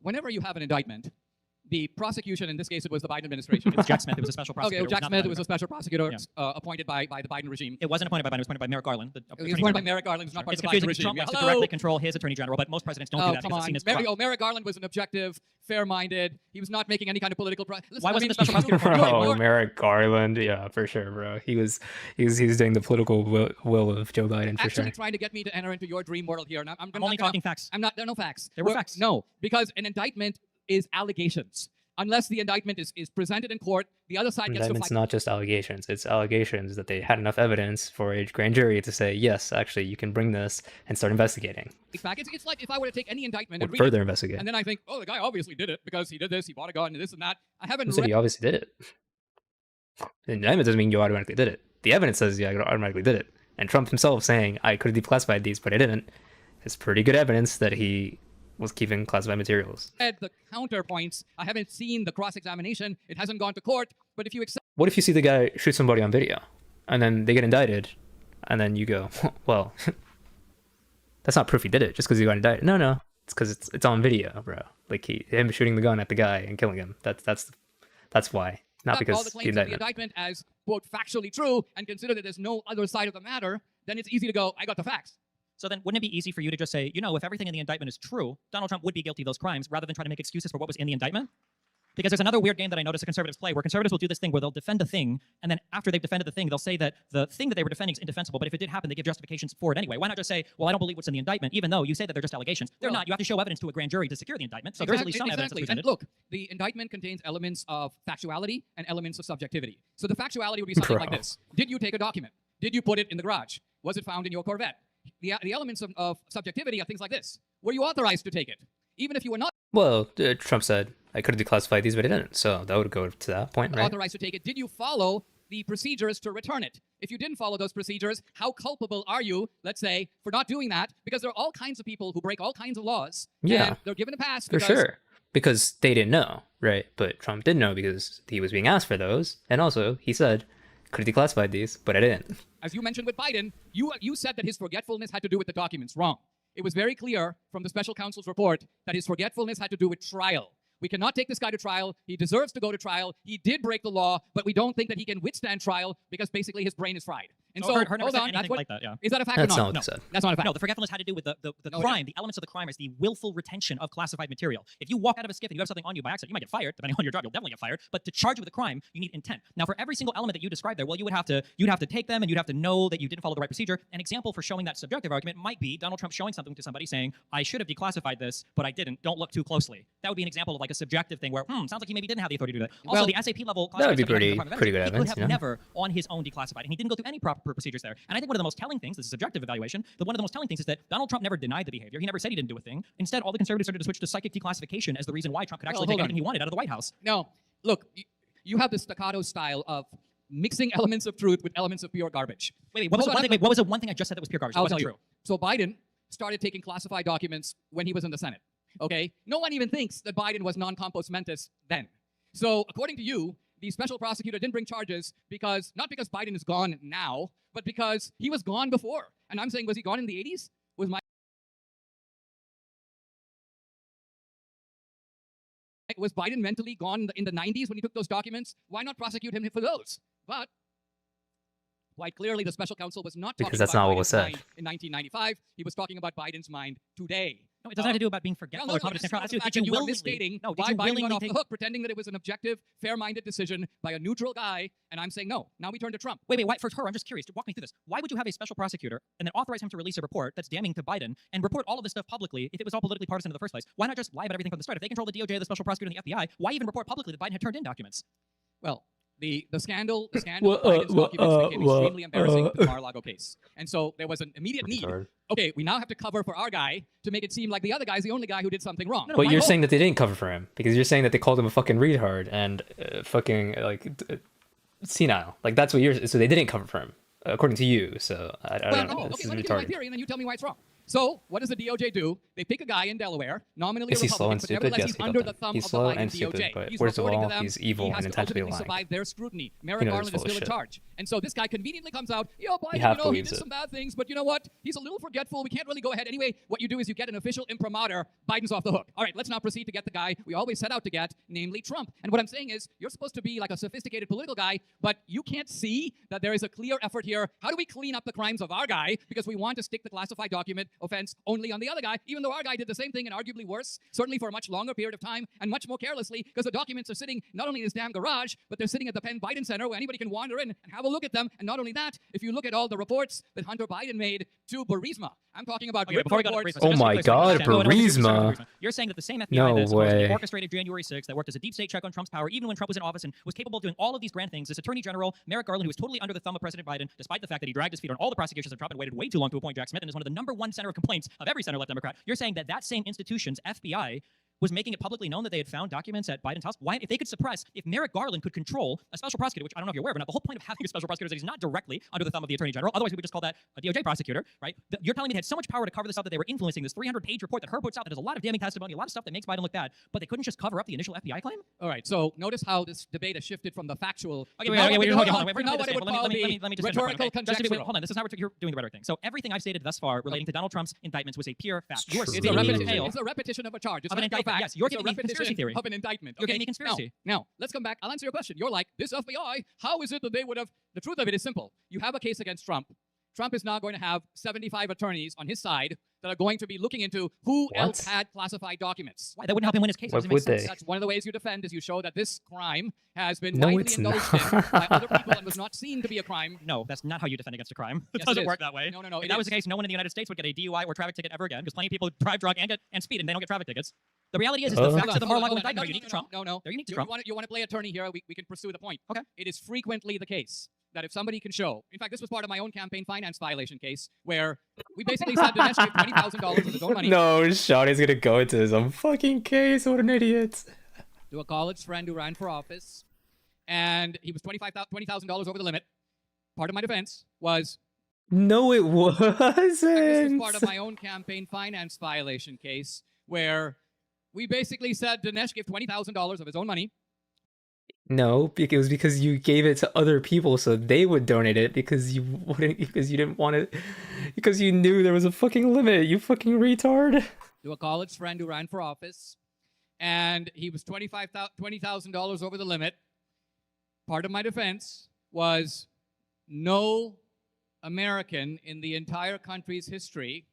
Whenever you have an indictment, the prosecution, in this case, it was the Biden administration. It was Jack Smith. It was a special prosecutor. Okay, Jack Smith was a special prosecutor appointed by the Biden regime. It wasn't appointed by Biden. It was appointed by Merrick Garland. It was appointed by Merrick Garland. It's not part of the Biden regime. Trump wants to directly control his attorney general, but most presidents don't do that. Come on. Merrick Garland was an objective, fair-minded. He was not making any kind of political. Why wasn't the special prosecutor? Bro, Merrick Garland, yeah, for sure, bro. He was doing the political will of Joe Biden for sure. Actually, trying to get me to enter into your dream world here. And I'm only talking facts. I'm not. There are no facts. There were facts. No, because an indictment is allegations. Unless the indictment is presented in court, the other side gets to fight. Indictment's not just allegations. It's allegations that they had enough evidence for a grand jury to say, yes, actually, you can bring this and start investigating. It's like if I were to take any indictment and read further it, investigate. And then I think, oh, the guy obviously did it because he did this, he bought a gun, and this and that. I haven't said he obviously did it. The indictment doesn't mean you automatically did it. The evidence says you automatically did it. And Trump himself saying, I could have declassified these, but I didn't, is pretty good evidence that he was keeping classified materials. The counterpoints, I haven't seen the cross-examination. It hasn't gone to court. But if you accept... What if you see the guy shoot somebody on video, and then they get indicted, and then you go, well, that's not proof he did it just because he got indicted. No, it's because it's on video, bro. Like him shooting the gun at the guy and killing him. That's why. Not because all the claims of the indictment as, quote, factually true, and consider that there's no other side of the matter, then it's easy to go, I got the facts. So then wouldn't it be easy for you to just say, if everything in the indictment is true, Donald Trump would be guilty of those crimes rather than try to make excuses for what was in the indictment? Because there's another weird game that I notice the conservatives play where conservatives will do this thing where they'll defend a thing, and then after they've defended the thing, they'll say that the thing that they were defending is indefensible, but if it did happen, they give justifications for it anyway. Why not just say, well, I don't believe what's in the indictment, even though you say that they're just allegations. They're not. You have to show evidence to a grand jury to secure the indictment, so there's at least some evidence presented. And look, the indictment contains elements of factuality and elements of subjectivity. So the factuality would be something like this. Did you take a document? Did you put it in the garage? Was it found in your Corvette? The elements of subjectivity are things like this. Were you authorized to take it? Even if you were not... Well, Trump said, I could have declassified these, but I didn't. So that would go to that point, right? Authorized to take it. Did you follow the procedures to return it? If you didn't follow those procedures, how culpable are you, let's say, for not doing that? Because there are all kinds of people who break all kinds of laws. Yeah. And they're given a pass. For sure. Because they didn't know, right? But Trump did know because he was being asked for those. And also, he said, could have declassified these, but I didn't. As you mentioned with Biden, you said that his forgetfulness had to do with the documents. Wrong. It was very clear from the special counsel's report that his forgetfulness had to do with trial. We cannot take this guy to trial. He deserves to go to trial. He did break the law, but we don't think that he can withstand trial because basically his brain is fried. And so, her never hold said on, anything that's what, like that, yeah. is that a fact That's or not not? what they said. That's not a fact. No, the forgetfulness had to do with the No, crime. The elements of the crime is the willful retention of classified material. If you walk out of a skiff and you have something on you by accident, you might get fired. Depending on your job, you'll definitely get fired. But to charge you with a crime, you need intent. Now, for every single element that you described there, well, you'd have to take them and you'd have to know that you didn't follow the right procedure. An example for showing that subjective argument might be Donald Trump showing something to somebody saying, I should have declassified this, but I didn't. Don't look too closely. That would be an example of like a subjective thing where, sounds like he maybe didn't have the authority to do that. Also, Well, the SAP level that would be classified pretty good he evidence, could have you know? never on his own declassified, and he didn't go through any proper procedures there. And I think one of the most telling things, this is subjective evaluation, but one of the most telling things is that Donald Trump never denied the behavior. He never said he didn't do a thing. Instead, all the conservatives started to switch to psychic declassification as the reason why Trump could actually Well, take hold on. anything he wanted out of the White House. No, look, you have this staccato style of mixing elements of truth with elements of pure garbage. Wait, what was, Hold the on, one thing, what was the one thing I just said that was pure garbage? That I'll wasn't tell you. true. So Biden started taking classified documents when he was in the Senate. Okay? No one even thinks that Biden was non-compos mentis then. So according to you, the special prosecutor didn't bring charges not because Biden is gone now, but because he was gone before. And I'm saying, was he gone in the 80s? Was Biden mentally gone in the 90s when he took those documents? Why not prosecute him for those? But quite clearly, the special counsel was not talking Because that's about not what was Biden's said. mind in 1995. He was talking about Biden's mind today. No, it doesn't have to do about being forgetful No, or no, confident. that's not the Did fact you that you are willingly, misstating no, did why you Biden got willingly off the take, hook, pretending that it was an objective, fair-minded decision by a neutral guy, and I'm saying no. Now we turn to Trump. wait, for her, I'm just curious. Walk me through this. Why would you have a special prosecutor and then authorize him to release a report that's damning to Biden and report all of this stuff publicly if it was all politically partisan in the first place? Why not just lie about everything from the start? If they control the DOJ, the special prosecutor, and the FBI, why even report publicly that Biden had turned in documents? Well, the scandal of Biden's documents became extremely embarrassing with the Mar-a-Lago case. And so there was an immediate need. Okay, we now have to cover for our guy to make it seem like the other guy is the only guy who did something wrong. But you're saying that they didn't cover for him because you're saying that they called him a fucking retard and senile. Like that's what you're. So they didn't cover for him, according to you. So I don't know. This Okay, is let me give you my retarded. theory, and then you tell me why it's wrong. So, what does the DOJ do? They pick a guy in Delaware, nominally Is a he slow Republican, and but stupid? nevertheless Yes, he's he under got the that. thumb He's of the slow Biden and DOJ. stupid, but He's worst of reporting all, to them. he's evil He has and to intentionally ultimately lying. survive their scrutiny. He Merrick knows Garland is he's full still of in shit. charge. And so this guy conveniently comes out, Biden, half he believes did it. some bad things, but you know what? He's a little forgetful. We can't really go ahead. Anyway, what you do is you get an official imprimatur. Biden's off the hook. All right, let's now proceed to get the guy we always set out to get, namely Trump. And what I'm saying is, you're supposed to be like a sophisticated political guy, but you can't see that there is a clear effort here. How do we clean up the crimes of our guy? Because we want to stick the classified document offense only on the other guy, even though our guy did the same thing and arguably worse, certainly for a much longer period of time and much more carelessly, because the documents are sitting not only in his damn garage, but they're sitting at the Penn Biden Center where anybody can wander in and have a look at them. And not only that, if you look at all the reports that Hunter Biden made to Burisma, I'm talking about Okay, before we go to reports. Burisma, so Oh just to my be clear, God, so no, Burisma. You're saying that the same FBI No that supposedly way. orchestrated January 6th, that worked as a deep state check on Trump's power, even when Trump was in office and was capable of doing all of these grand things, this Attorney General, Merrick Garland, who was totally under the thumb of President Biden, despite the fact that he dragged his feet on all the prosecutions of Trump and waited way too long to appoint Jack Smith and is one of the #1 center of complaints of every center-left Democrat. You're saying that that same institution's FBI was making it publicly known that they had found documents at Biden's house. Why, if they could suppress, if Merrick Garland could control a special prosecutor, which I don't know if you're aware of or not, the whole point of having a special prosecutor is that he's not directly under the thumb of the Attorney General. Otherwise, we would just call that a DOJ prosecutor, right? You're telling me they had so much power to cover this up that they were influencing this 300-page report that Herb puts out that has a lot of damning testimony, a lot of stuff that makes Biden look bad, but they couldn't just cover up the initial FBI claim? All right, so notice how this debate has shifted from the factual. Okay, wait, hold on. We're now gonna what do I this would again. call Let me just finish my point, rhetorical okay? Just to be- conjectural. hold on, this is how you're doing the rhetoric thing. So everything I've stated thus far relating to Donald Trump's indictments was a pure fact. You are True. It's a spinning repetition. the tale It's a repetition of a charge. It's of an not a indictment. fact. Yes, you're It's a giving me conspiracy repetition theory. of an indictment. You're giving me conspiracy. Now, let's come back. I'll answer your question. You're like, this FBI, how is it that they would have... The truth of it is simple. You have a case against Trump. Trump is now going to have 75 attorneys on his side that are going to be looking into who else had classified documents. Why? That wouldn't help him win his case. What Doesn't make would sense. they? That's one of the ways you defend is you show that this crime has been No, widely it's indulged in not. by other people and was not seen to be a crime. No, that's not how you defend against a crime. It Yes, it doesn't is. work that way. No, If it that was is. the case, no one in the United States would get a DUI or traffic ticket ever again, because plenty of people drive drunk and speed and they don't get traffic tickets. The reality is the Hold facts of the Hold on, Mar-a-Lago hold on. indictment are unique to Trump. No. They're unique to You Trump. want to play attorney here? We can pursue the point. Okay. It is frequently the case that if somebody can show, in fact, this was part of my own campaign finance violation case, where we basically said Dinesh gave $20,000 of his own money No, Shawty's gonna go into his own fucking case. What an idiot. to a college friend who ran for office, and he was $20,000 over the limit. Part of my defense was No, it this was wasn't. part of my own campaign finance violation case, where we basically said Dinesh gave $20,000 of his own money. No, it was because you gave it to other people so they would donate it because you didn't want it because you knew there was a fucking limit. You fucking retard. To a college friend who ran for office, and he was $20,000 over the limit. Part of my defense was no American in the entire country's history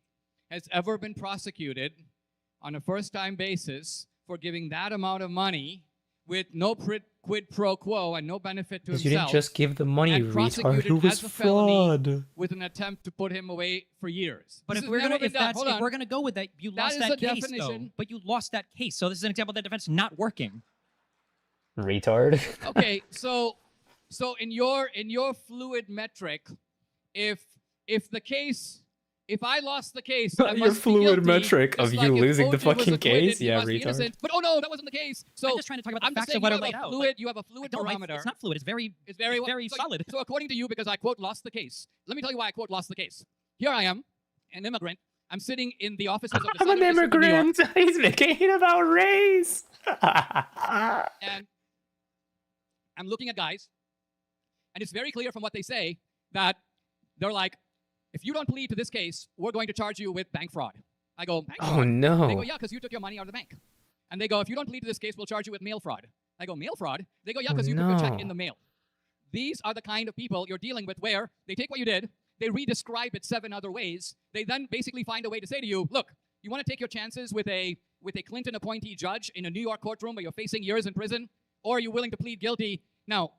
has ever been prosecuted on a first-time basis for giving that amount of money with no quid pro quo and no benefit to Because himself. you didn't just give the money, and retard. prosecuted Who was as a felony fraud? with an attempt to put him away for years. But This if has we're never gonna been if done. that's Hold if on. we're gonna go with that, you That lost is that a case definition. though. But you lost that case. So this is an example of that defense not working. Retard. Okay, so in your fluid metric, if I lost the case, I Your must be fluid guilty, metric just of like you if losing the OJ was fucking acquitted, case? he Yeah, must be retard. innocent. But oh no, that wasn't the case. So I'm just trying to talk about the I'm just facts saying of what you are have laid a out. fluid. You have a I fluid don't like barometer. it's not fluid. It's very It's very solid. So according to you, because I quote lost the case. Let me tell you why I quote lost the case. Here I am, an immigrant. I'm sitting in the offices of the I'm an Southern District of New York, immigrant. He's making it about race. and I'm looking at guys, and it's very clear from what they say that they're like, if you don't plead to this case, we're going to charge you with bank fraud. I go, bank fraud? Oh They no. go, yeah, because you took your money out of the bank. And they go, if you don't plead to this case, we'll charge you with mail fraud. I go, mail fraud? They go, yeah, because you took your check in no. the mail. These are the kind of people you're dealing with where they take what you did, they redescribe it 7 other ways. They then basically find a way to say to you, look, you want to take your chances with a Clinton appointee judge in a New York courtroom where you're facing years in prison, or are you willing to plead guilty? Now,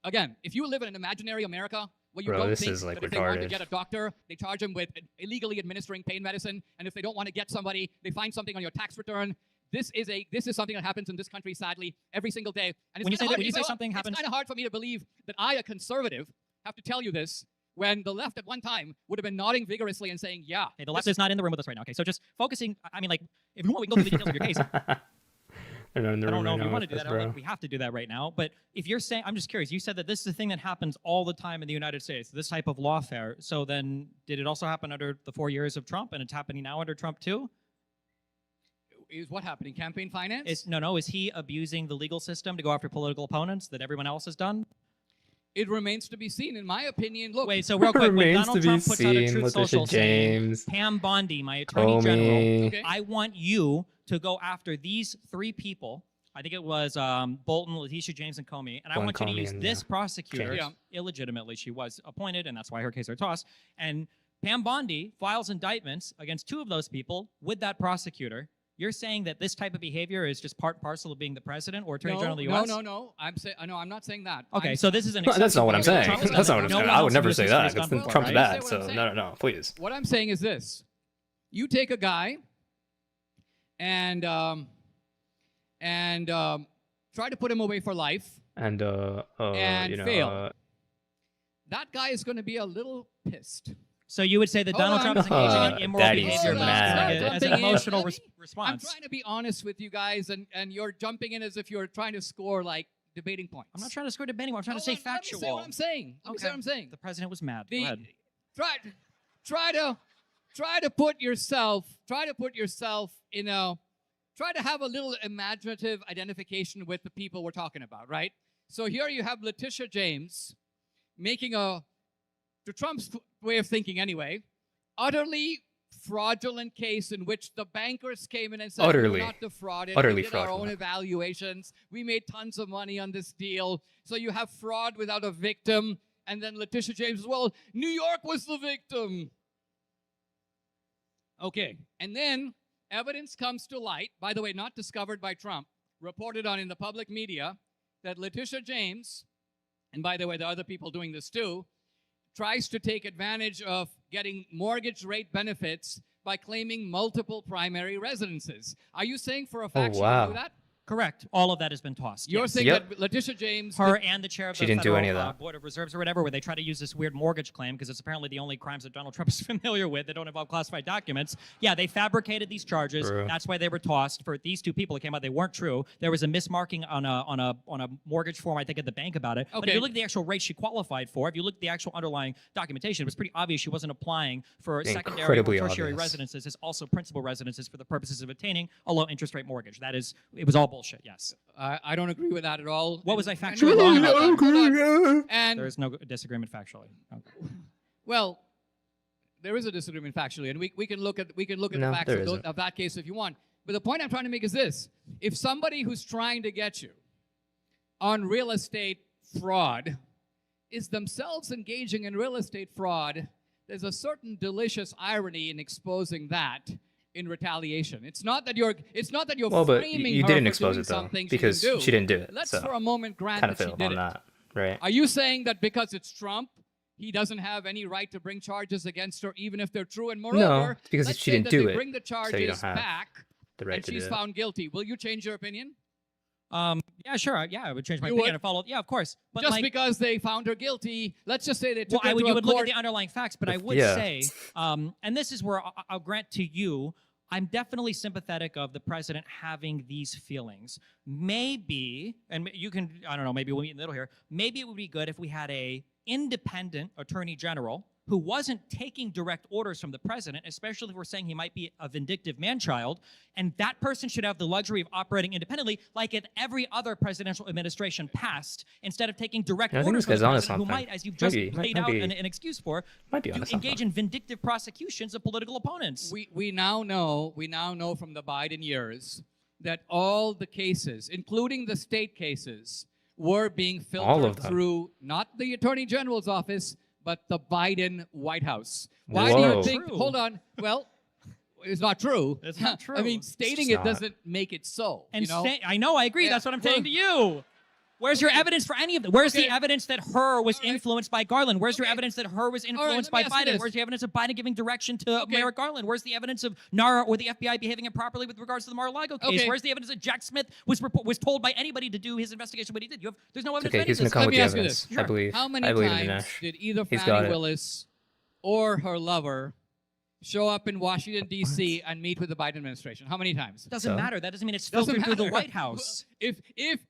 again, if you live in an imaginary America where you Bro, don't this think is, like, that if they want to retarded. get a doctor, they charge them with illegally administering pain medicine, and if they don't want to get somebody, they find something on your tax return. This is something that happens in this country, sadly, every single day. And it's When you say kinda that- when you hard- say something happens- it's kind of hard for me to believe that I, a conservative, have to tell you this when the left at one time would have been nodding vigorously and saying, yeah. Okay, the left is not in the room with us right now. Okay, so just focusing. I mean, like, if you want, we can go through the details of your case. They're not in the I don't room know right if you now want to with do us, that. I don't bro. think we have to do that right now. But if you're saying, I'm just curious. You said that this is a thing that happens all the time in the United States. This type of lawfare. So then, did it also happen under the 4 years of Trump, and it's happening now under Trump too? Is what happening? Campaign finance? Is he abusing the legal system to go after political opponents that everyone else has done? It remains to be seen, in my opinion. Look, Wait, so real quick, when Remains Donald to be Trump puts out a seen. Truth Letitia Social saying, James, Pam Bondi, my attorney general, Comey. okay. I want you to go after these 3 people. I think it was Bolton, Letitia James, and Comey. And I Bolton, want you to Comey, use and, this yeah, prosecutor James. illegitimately. She was appointed, and that's why her case are tossed. And Pam Bondi files indictments against 2 of those people with that prosecutor. You're saying that this type of behavior is just part and parcel of being the president or attorney general of the U.S.? No. I'm not saying that. Okay, so this is an. No, that's not what I'm exception saying. because Trump has That's done not what it. I'm No saying. one I else would in never US say history that has because done then before, Trump's right? bad. Say what So I'm saying. no, please. What I'm saying is this: you take a guy and try to put him away for life. And And you know, fail. That guy is going to be a little pissed. So you would say that Hold Donald on. Trump is engaging in immoral Daddy's behavior, but mad. it's doing it as an Jumping in. emotional I'm response. trying to be honest with you guys, and you're jumping in as if you're trying to score like debating points. I'm not trying to score debating. I'm trying to say Hold on, factual. Let me say what I'm saying. Let me say what I'm saying. The president was mad. Go The- ahead. try to put yourself in a try to have a little imaginative identification with the people we're talking about, right? So here you have Letitia James making to Trump's way of thinking anyway, utterly fraudulent case in which the bankers came in and said, Utterly. we're not defrauded. Utterly We did our own fraudulent. evaluations. We made tons of money on this deal. So you have fraud without a victim. And then Letitia James as well, New York was the victim. Okay. And then evidence comes to light, by the way, not discovered by Trump, reported on in the public media, that Letitia James, and by the way, there are other people doing this too, tries to take advantage of getting mortgage rate benefits by claiming multiple primary residences. Are you saying for a fact she wow. would do that? Correct. All of that has been tossed. You're yes. saying Yep. that Letitia James... Her and the chair of She the didn't do Federal any of that. Board of Reserves or whatever, where they try to use this weird mortgage claim because it's apparently the only crimes that Donald Trump is familiar with that don't involve classified documents. Yeah, they fabricated these charges. True. That's why they were tossed. For these 2 people, it came out they weren't true. There was a mismarking on a mortgage form, I think, at the bank about it. But if Okay. you look at the actual rate she qualified for, if you look at the actual underlying documentation, it was pretty obvious she wasn't applying for secondary or Incredibly tertiary obvious. residences as also principal residences for the purposes of obtaining a low interest rate mortgage. It was all bullshit. Yes. I don't agree with that at all. What was I And- factually and- wrong hold about on, that? hold on. And There is no disagreement factually. Okay. well, there is a disagreement factually, and we can look at No, the facts there of, isn't. of that case if you want. But the point I'm trying to make is this. If somebody who's trying to get you on real estate fraud is themselves engaging in real estate fraud, there's a certain delicious irony in exposing that in retaliation. It's not that you're Well, but framing you her didn't for expose doing it though, something because she didn't do. it. Let's So for a moment grant kind of that she failed did on it. that, right? Are you saying that because it's Trump, he doesn't have any right to bring charges against her, even if they're true? And moreover, No, it's because let's she say didn't that do they it, bring the so you charges don't have back, the right and to she's do it. found guilty. Will you change your opinion? Yeah, sure. Yeah, I would change my You opinion would? and follow. Yeah, of course. But Just like, because they found her guilty, let's just say they well, took her to you a would look at court. the underlying facts, but I would Yeah. say, and this is where I'll grant to you, I'm definitely sympathetic of the president having these feelings. Maybe, and you can, I don't know, maybe we'll meet in the middle here. Maybe it would be good if we had a independent attorney general who wasn't taking direct orders from the president, especially if we're saying he might be a vindictive man-child, and that person should have the luxury of operating independently, like in every other presidential administration past, instead of taking direct I think orders this from the guy's onto president, who something. might, as you've just Maybe- laid might out be- an excuse for, Might be to onto something. engage in vindictive prosecutions of political opponents. We now know from the Biden years that all the cases, including the state cases, were being All of filtered them. through not the Attorney General's office, but the Biden White House. Why do Whoa. you think? True. Hold on. Well, it's not true. It's not I true. mean, It's stating just it not. doesn't make it so. And you know? I know, I agree. Yeah. That's what I'm saying to you. Where's your evidence for any of it? Where's Okay. the evidence that her was All right. influenced by Garland? Where's your Okay. evidence that her was right, influenced let me by ask you Biden? this. Where's the evidence of Biden giving direction to Okay. Merrick Garland? Where's the evidence of NARA or the FBI behaving improperly with regards to the Mar-a-Lago case? Okay. Where's the evidence that Jack Smith was told by anybody to do his investigation, but he did? There's no evidence Okay, of any he's of gonna this. come Let with me the ask you evidence. this. I believe. How many I believe in times Dinesh. did either He's got Fannie it. Willis or her lover show up in Washington, D.C. and meet with the Biden administration? How many times? Doesn't So? matter. That doesn't mean it's Doesn't filtered through the matter. White House. If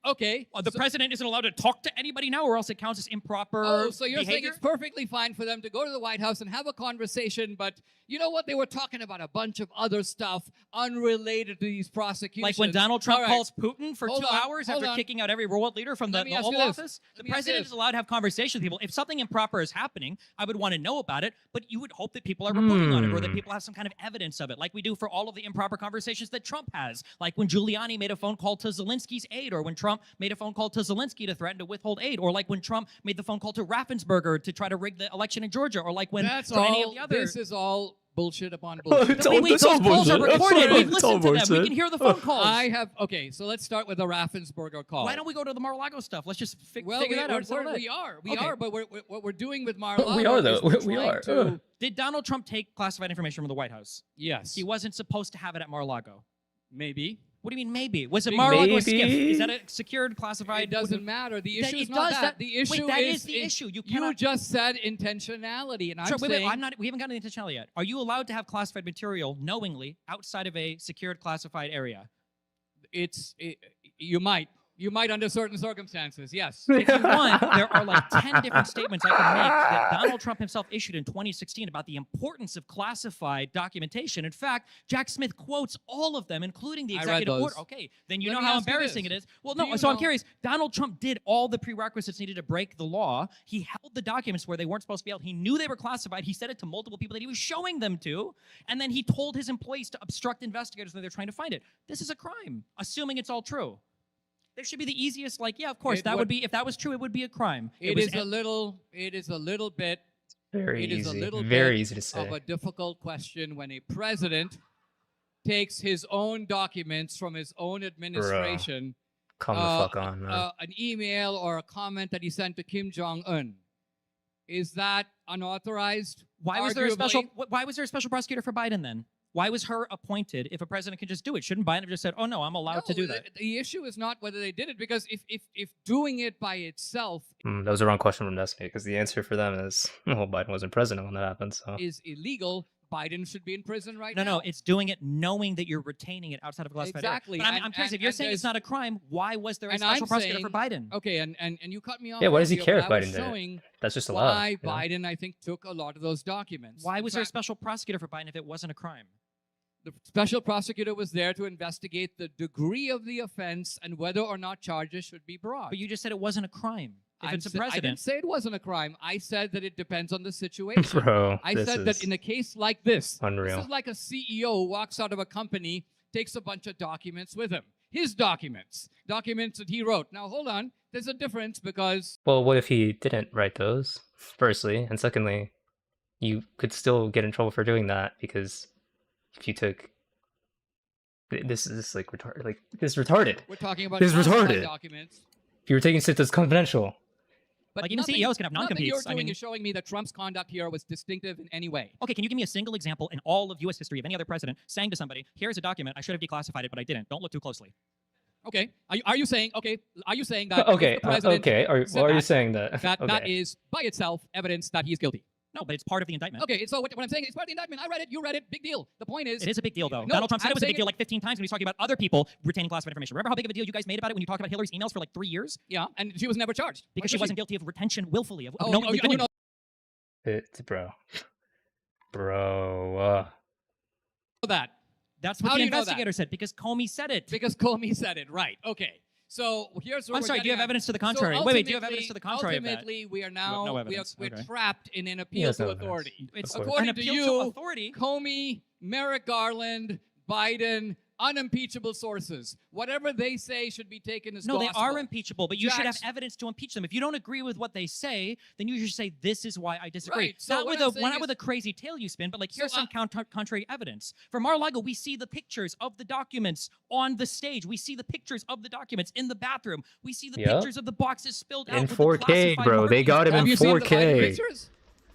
okay, The so- president isn't allowed to talk to anybody now, or else it counts as improper Oh, so you're saying behavior? it's perfectly fine for them to go to the White House and have a conversation, but you know what? They were talking about a bunch of other stuff unrelated to these prosecutions. Like when Donald Trump All right. calls Putin for Hold 2 on, hours hold after on. kicking out every world leader from the Let me ask Oval you this. Office, the Let me ask you president this. is allowed to have conversations with people. If something improper is happening, I would want to know about it, but you would hope that people are reporting on it or that people have some kind of evidence of it, like we do for all of the improper conversations that Trump has, like when Giuliani made a phone call to Zelensky's aide, or when Trump made a phone call to Zelensky to threaten to withhold aid, or like when Trump made the phone call to Raffensperger to try to rig the election in Georgia, or like when That's for all. any of the other... This is all bullshit upon bullshit. It's all- Wait, it's all those calls are bullshit. recorded. We've It's all listened to them. We bullshit. can hear the phone calls. Okay, so let's start with the Raffensperger call. Why don't we go to the Mar-a-Lago stuff? Let's just Well, figure that out. and settle we that. are, Okay. but what we're doing with Mar-a-Lago We are, though. is we're We trying are. to- Did Donald Trump take classified information from the White House? Yes, He wasn't supposed to have it at Mar-a-Lago. maybe. What do you mean maybe? Was it Maybe. Mar-a-Lago a skiff? Maybe. Is that a secured classified? It doesn't matter. The That- issue it is not does that. The issue that is is the issue. You You cannot. just said intentionality, and I'm Sure, saying I'm not. We haven't gotten to the intentionality yet. Are you allowed to have classified material knowingly outside of a secured classified area? you might under certain circumstances. Yes. If you want, there are like 10 different statements I can make that Donald Trump himself issued in 2016 about the importance of classified documentation. In fact, Jack Smith quotes all of them, including the I read executive those. order. Okay, then you Let know me how ask you embarrassing this. it is. Well, Do no, you so I'm know- curious. Donald Trump did all the prerequisites needed to break the law. He held the documents where they weren't supposed to be held. He knew they were classified. He said it to multiple people that he was showing them to. And then he told his employees to obstruct investigators when they're trying to find it. This is a crime, assuming it's all true. There should be the easiest, like, yeah, of course, It that would- would be, if that was true, it would be a crime. It was is a little bit Very It is a easy. little Very bit easy to say. of a difficult question when a president takes his own documents from his own administration, Come the fuck on, man. an email or a comment that he sent to Kim Jong-un. Is that unauthorized? Why was there a special? Arguably? Why was there a special prosecutor for Biden then? Why was her appointed if a president can just do it? Shouldn't Biden have just said, "Oh no, I'm allowed to do No, that"? The issue is not whether they did it, because if doing it by itself That was the wrong question from Destiny, because the answer for them is, well, Biden wasn't president when that happened, so. is illegal, Biden should be in prison right No, now. no, it's doing it knowing that you're retaining it outside of a classified area. Exactly, But I'm and- curious, if you're and saying it's there's- not a crime, why was there a and special I'm prosecutor for saying- Biden? Okay, and you cut me off. Yeah, why does he earlier, care but if I was Biden did it? showing That's just allowed. why you know? Biden, I think, took a lot of those documents. Why In was there a fact, special prosecutor for Biden if it wasn't a crime? The special prosecutor was there to investigate the degree of the offense and whether or not charges should be brought. But you just said it wasn't a crime. If it's a I didn't president, say it wasn't a crime. I said that it depends on the situation. Bro, I this said is that in a case like this, unreal. this is like a CEO who walks out of a company takes a bunch of documents with him. His documents that he wrote. Now, hold on. There's a difference because... Well, what if he didn't write those, firstly? And secondly, you could still get in trouble for doing that because if you took... This is like retarded. Like, this is retarded. We're talking about This is classified retarded. documents. If you were taking shit that's confidential. But Like, even nothing- CEOs can have nothing you're non-competes. I doing mean- is showing me that Trump's conduct here was distinctive in any way. Okay, can you give me a single example in all of U.S. history of any other president saying to somebody, here's a document, I should have declassified it, but I didn't. Don't look too closely. Okay. Are you saying that if Okay, the president okay. Are said you that, saying that? that Okay. that is by itself evidence that he's guilty? No, but it's part of the indictment. Okay, so what I'm saying is it's part of the indictment. I read it, you read it, big deal. The point is... It is a big deal, though. No, Donald Trump said I'm it was a big saying deal like 15 times when he was talking about other people retaining classified information. Remember how big of a deal you guys made about it when you talked about Hillary's emails for like 3 years? Yeah, and she was never charged. Because she wasn't guilty of retention willfully, of Oh, knowingly doing no. it. Bro. that. That's what How the do you know that? investigator said, because Comey said it. Because Comey said it, right. Okay. So here's what I'm we're sorry, do you have getting at. evidence to the So contrary? Wait, do you have evidence to the contrary of that? Ultimately, we are now No evidence, we're okay. trapped in an He appeal has to no evidence. authority. It's Of course. According an to appeal you, to authority. Comey, Merrick Garland, Biden, unimpeachable sources. Whatever they say should be taken as No, they gospel. are impeachable, but you should have Jackson- evidence to impeach them. If you don't agree with what they say, then you should say, this is why I disagree. Right, so Not what with I'm a saying not is- with a crazy tale you spin, but like, So, here's some contrary evidence. For Mar-a-Lago, we see the pictures of the documents on the stage. We see the pictures of the documents in the bathroom. We see the Yep. pictures of the boxes spilled out In with the 4K, classified bro. They markings. got him Have in you seen the Biden 4K. pictures?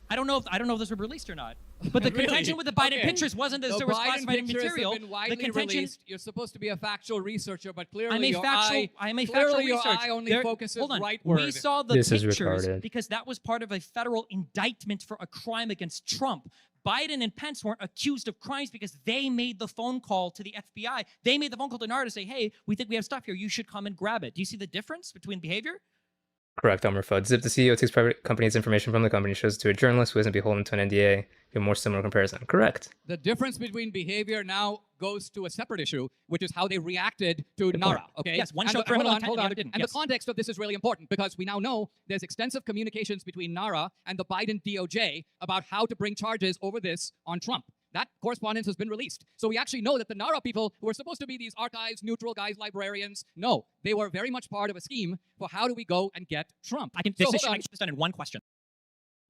I don't know if those were released or not. But the Really? contention with the Biden Okay. pictures wasn't that The there was Biden classified pictures material. have been widely The contention released. You're supposed to be a factual researcher, but clearly I'm a your factual. eye, I am a clearly factual your research. eye only There- focuses hold on. rightward. We saw the This is pictures retarded. because that was part of a federal indictment for a crime against Trump. Biden and Pence weren't accused of crimes because they made the phone call to the FBI. They made the phone call to NARA to say, "Hey, we think we have stuff here. You should come and grab it." Do you see the difference between behavior? Correct, Elmer Fudd. Zip, the CEO takes private company's information from the company, shows it to a journalist who isn't beholden to an NDA. A more similar comparison. Correct. The difference between behavior now goes to a separate issue, which is how they reacted to NARA. Okay. Yes, one And showed the- criminal hold on, intent, hold the on. other didn't. And Yes. the context of this is really important because we now know there's extensive communications between NARA and the Biden DOJ about how to bring charges over this on Trump. That correspondence has been released. So we actually know that the NARA people, who are supposed to be these archives, neutral guys, librarians, no, they were very much part of a scheme for how do we go and get Trump. I can So this hold issue on. I can get this done in one question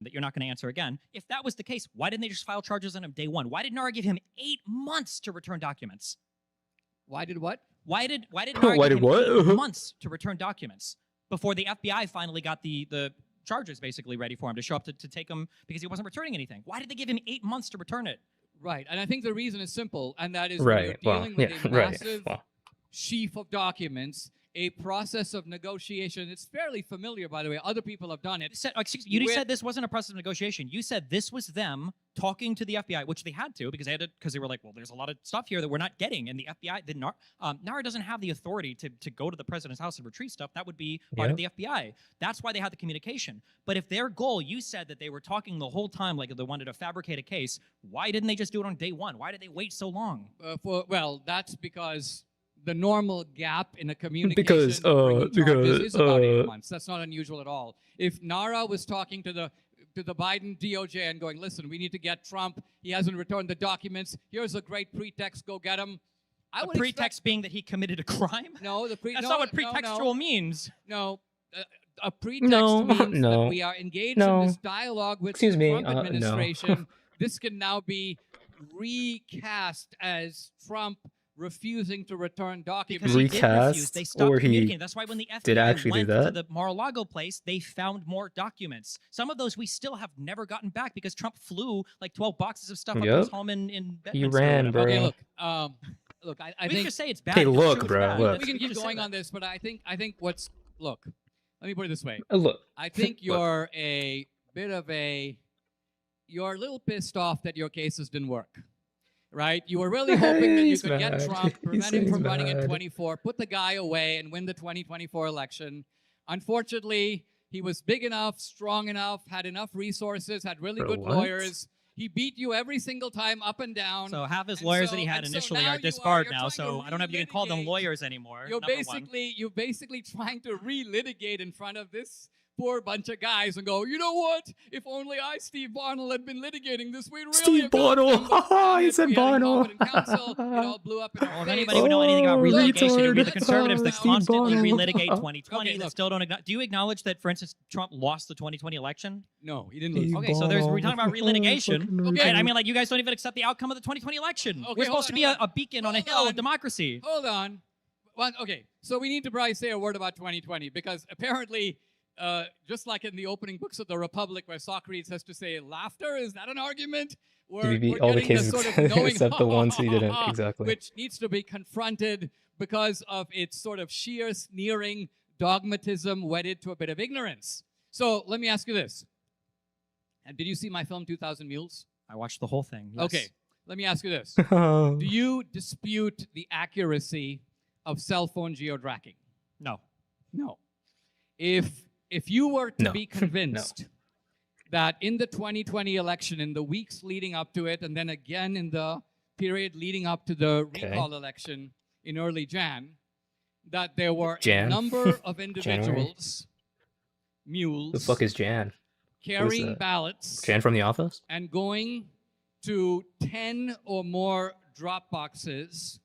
that you're not going to answer again. If that was the case, why didn't they just file charges on him day one? Why did NARA give him 8 months to return documents? Why did what? Why did NARA Why give did him what? 8 months to return documents before the FBI finally got the charges basically ready for him to show up to take him because he wasn't returning anything? Why did they give him 8 months to return it? Right. And I think the reason is simple, and that is Right. when Well, you're dealing yeah. with a Right. massive Well, sheaf of documents, a process of negotiation. It's fairly familiar, by the way. Other people have done You it. said, you With- said this wasn't a process of negotiation. You said this was them talking to the FBI, which they had to because they were like, well, there's a lot of stuff here that we're not getting, and the FBI, NARA doesn't have the authority to go to the president's house and retrieve stuff. That would be part of the FBI. That's why they had the communication. But if their goal, you said that they were talking the whole time like they wanted to fabricate a case, why didn't they just do it on day one? Why did they wait so long? Well, that's because the normal gap in a communication Because, bringing charges is about 8 uh, months. That's not unusual at all. If NARA was talking to the Biden DOJ and going, listen, we need to get Trump. He hasn't returned the documents. Here's a great pretext. Go get him. I The would pretext being that he committed a crime? No, That's no, not what no, pretextual means. No, a pretext No, means no, that we are engaged no. in this dialogue with Excuse the me, Trump no. administration. This can now be recast as Trump refusing to return documents. Because he did refuse. Recast, They stopped or he communicating. That's why when the FBI did actually do went that? to the Mar-a-Lago place, they found more documents. Some of those we still have never gotten back because Trump flew like 12 boxes of stuff up to his Yep. home in He Bedminster or ran, whatever. bro. Okay, look, I We can think just say it's bad. Hey, It's look, true, it's bro, bad. look. we can keep just say going that. on this, but I think what's look. Let me put it this way. Look. I think Look. you're a bit of you're a little pissed off that your cases didn't work. Right? You were really hoping that you He's could get mad. Trump, prevent him He's from running in mad. 24, put the guy away, and win the 2024 election. Unfortunately, he was big enough, strong enough, had enough resources, had really Bro, good what? lawyers. He beat you every single time up and down. So half his And lawyers so- that he had and so initially now are you're disbarred now, trying so to I don't know if you can call them relitigate. lawyers anymore. You're number one. basically trying to relitigate in front of this poor bunch of guys and go, you know what? If only I, Steve Barnell, had been litigating this, we'd really Steve have got Barnell. them, but Haha, he damn it, said we had Barnell. incompetent counsel. It all blew up in our Well, if face. anybody would know anything about Oh, relitigation, it would be the retard. conservatives that Steve constantly Barnell. relitigate 2020 Okay, that look. still don't do you acknowledge that, for instance, Trump lost the 2020 election? No, he didn't lose. Okay, so we're talking about relitigation. Okay. Right? I mean, like, you guys don't even accept the outcome of the 2020 election. Okay, We're supposed to be hold on. a beacon on a Hold hill on. of democracy. Hold on. Well, okay, so we need to probably say a word about 2020 because apparently, just like in the opening books of the Republic, where Socrates has to say laughter, is that an argument? We're all the getting cases sort of knowing except the ones he didn't, exactly. which needs to be confronted because of its sort of sheer sneering dogmatism wedded to a bit of ignorance. So let me ask you this. And did you see my film 2000 Mules? I watched the whole thing. Yes. Okay, let me ask you this. Do you dispute the accuracy of cell phone geo-tracking? No. No. If you were to No. be convinced that in the 2020 election, in the weeks leading up to it, and then again in the period leading up to the Okay. recall election in early Jan, that there were a Jan? number of individuals, the mules, fuck is Jan? carrying that? ballots Jan from The Office? and going to 10 or more drop boxes,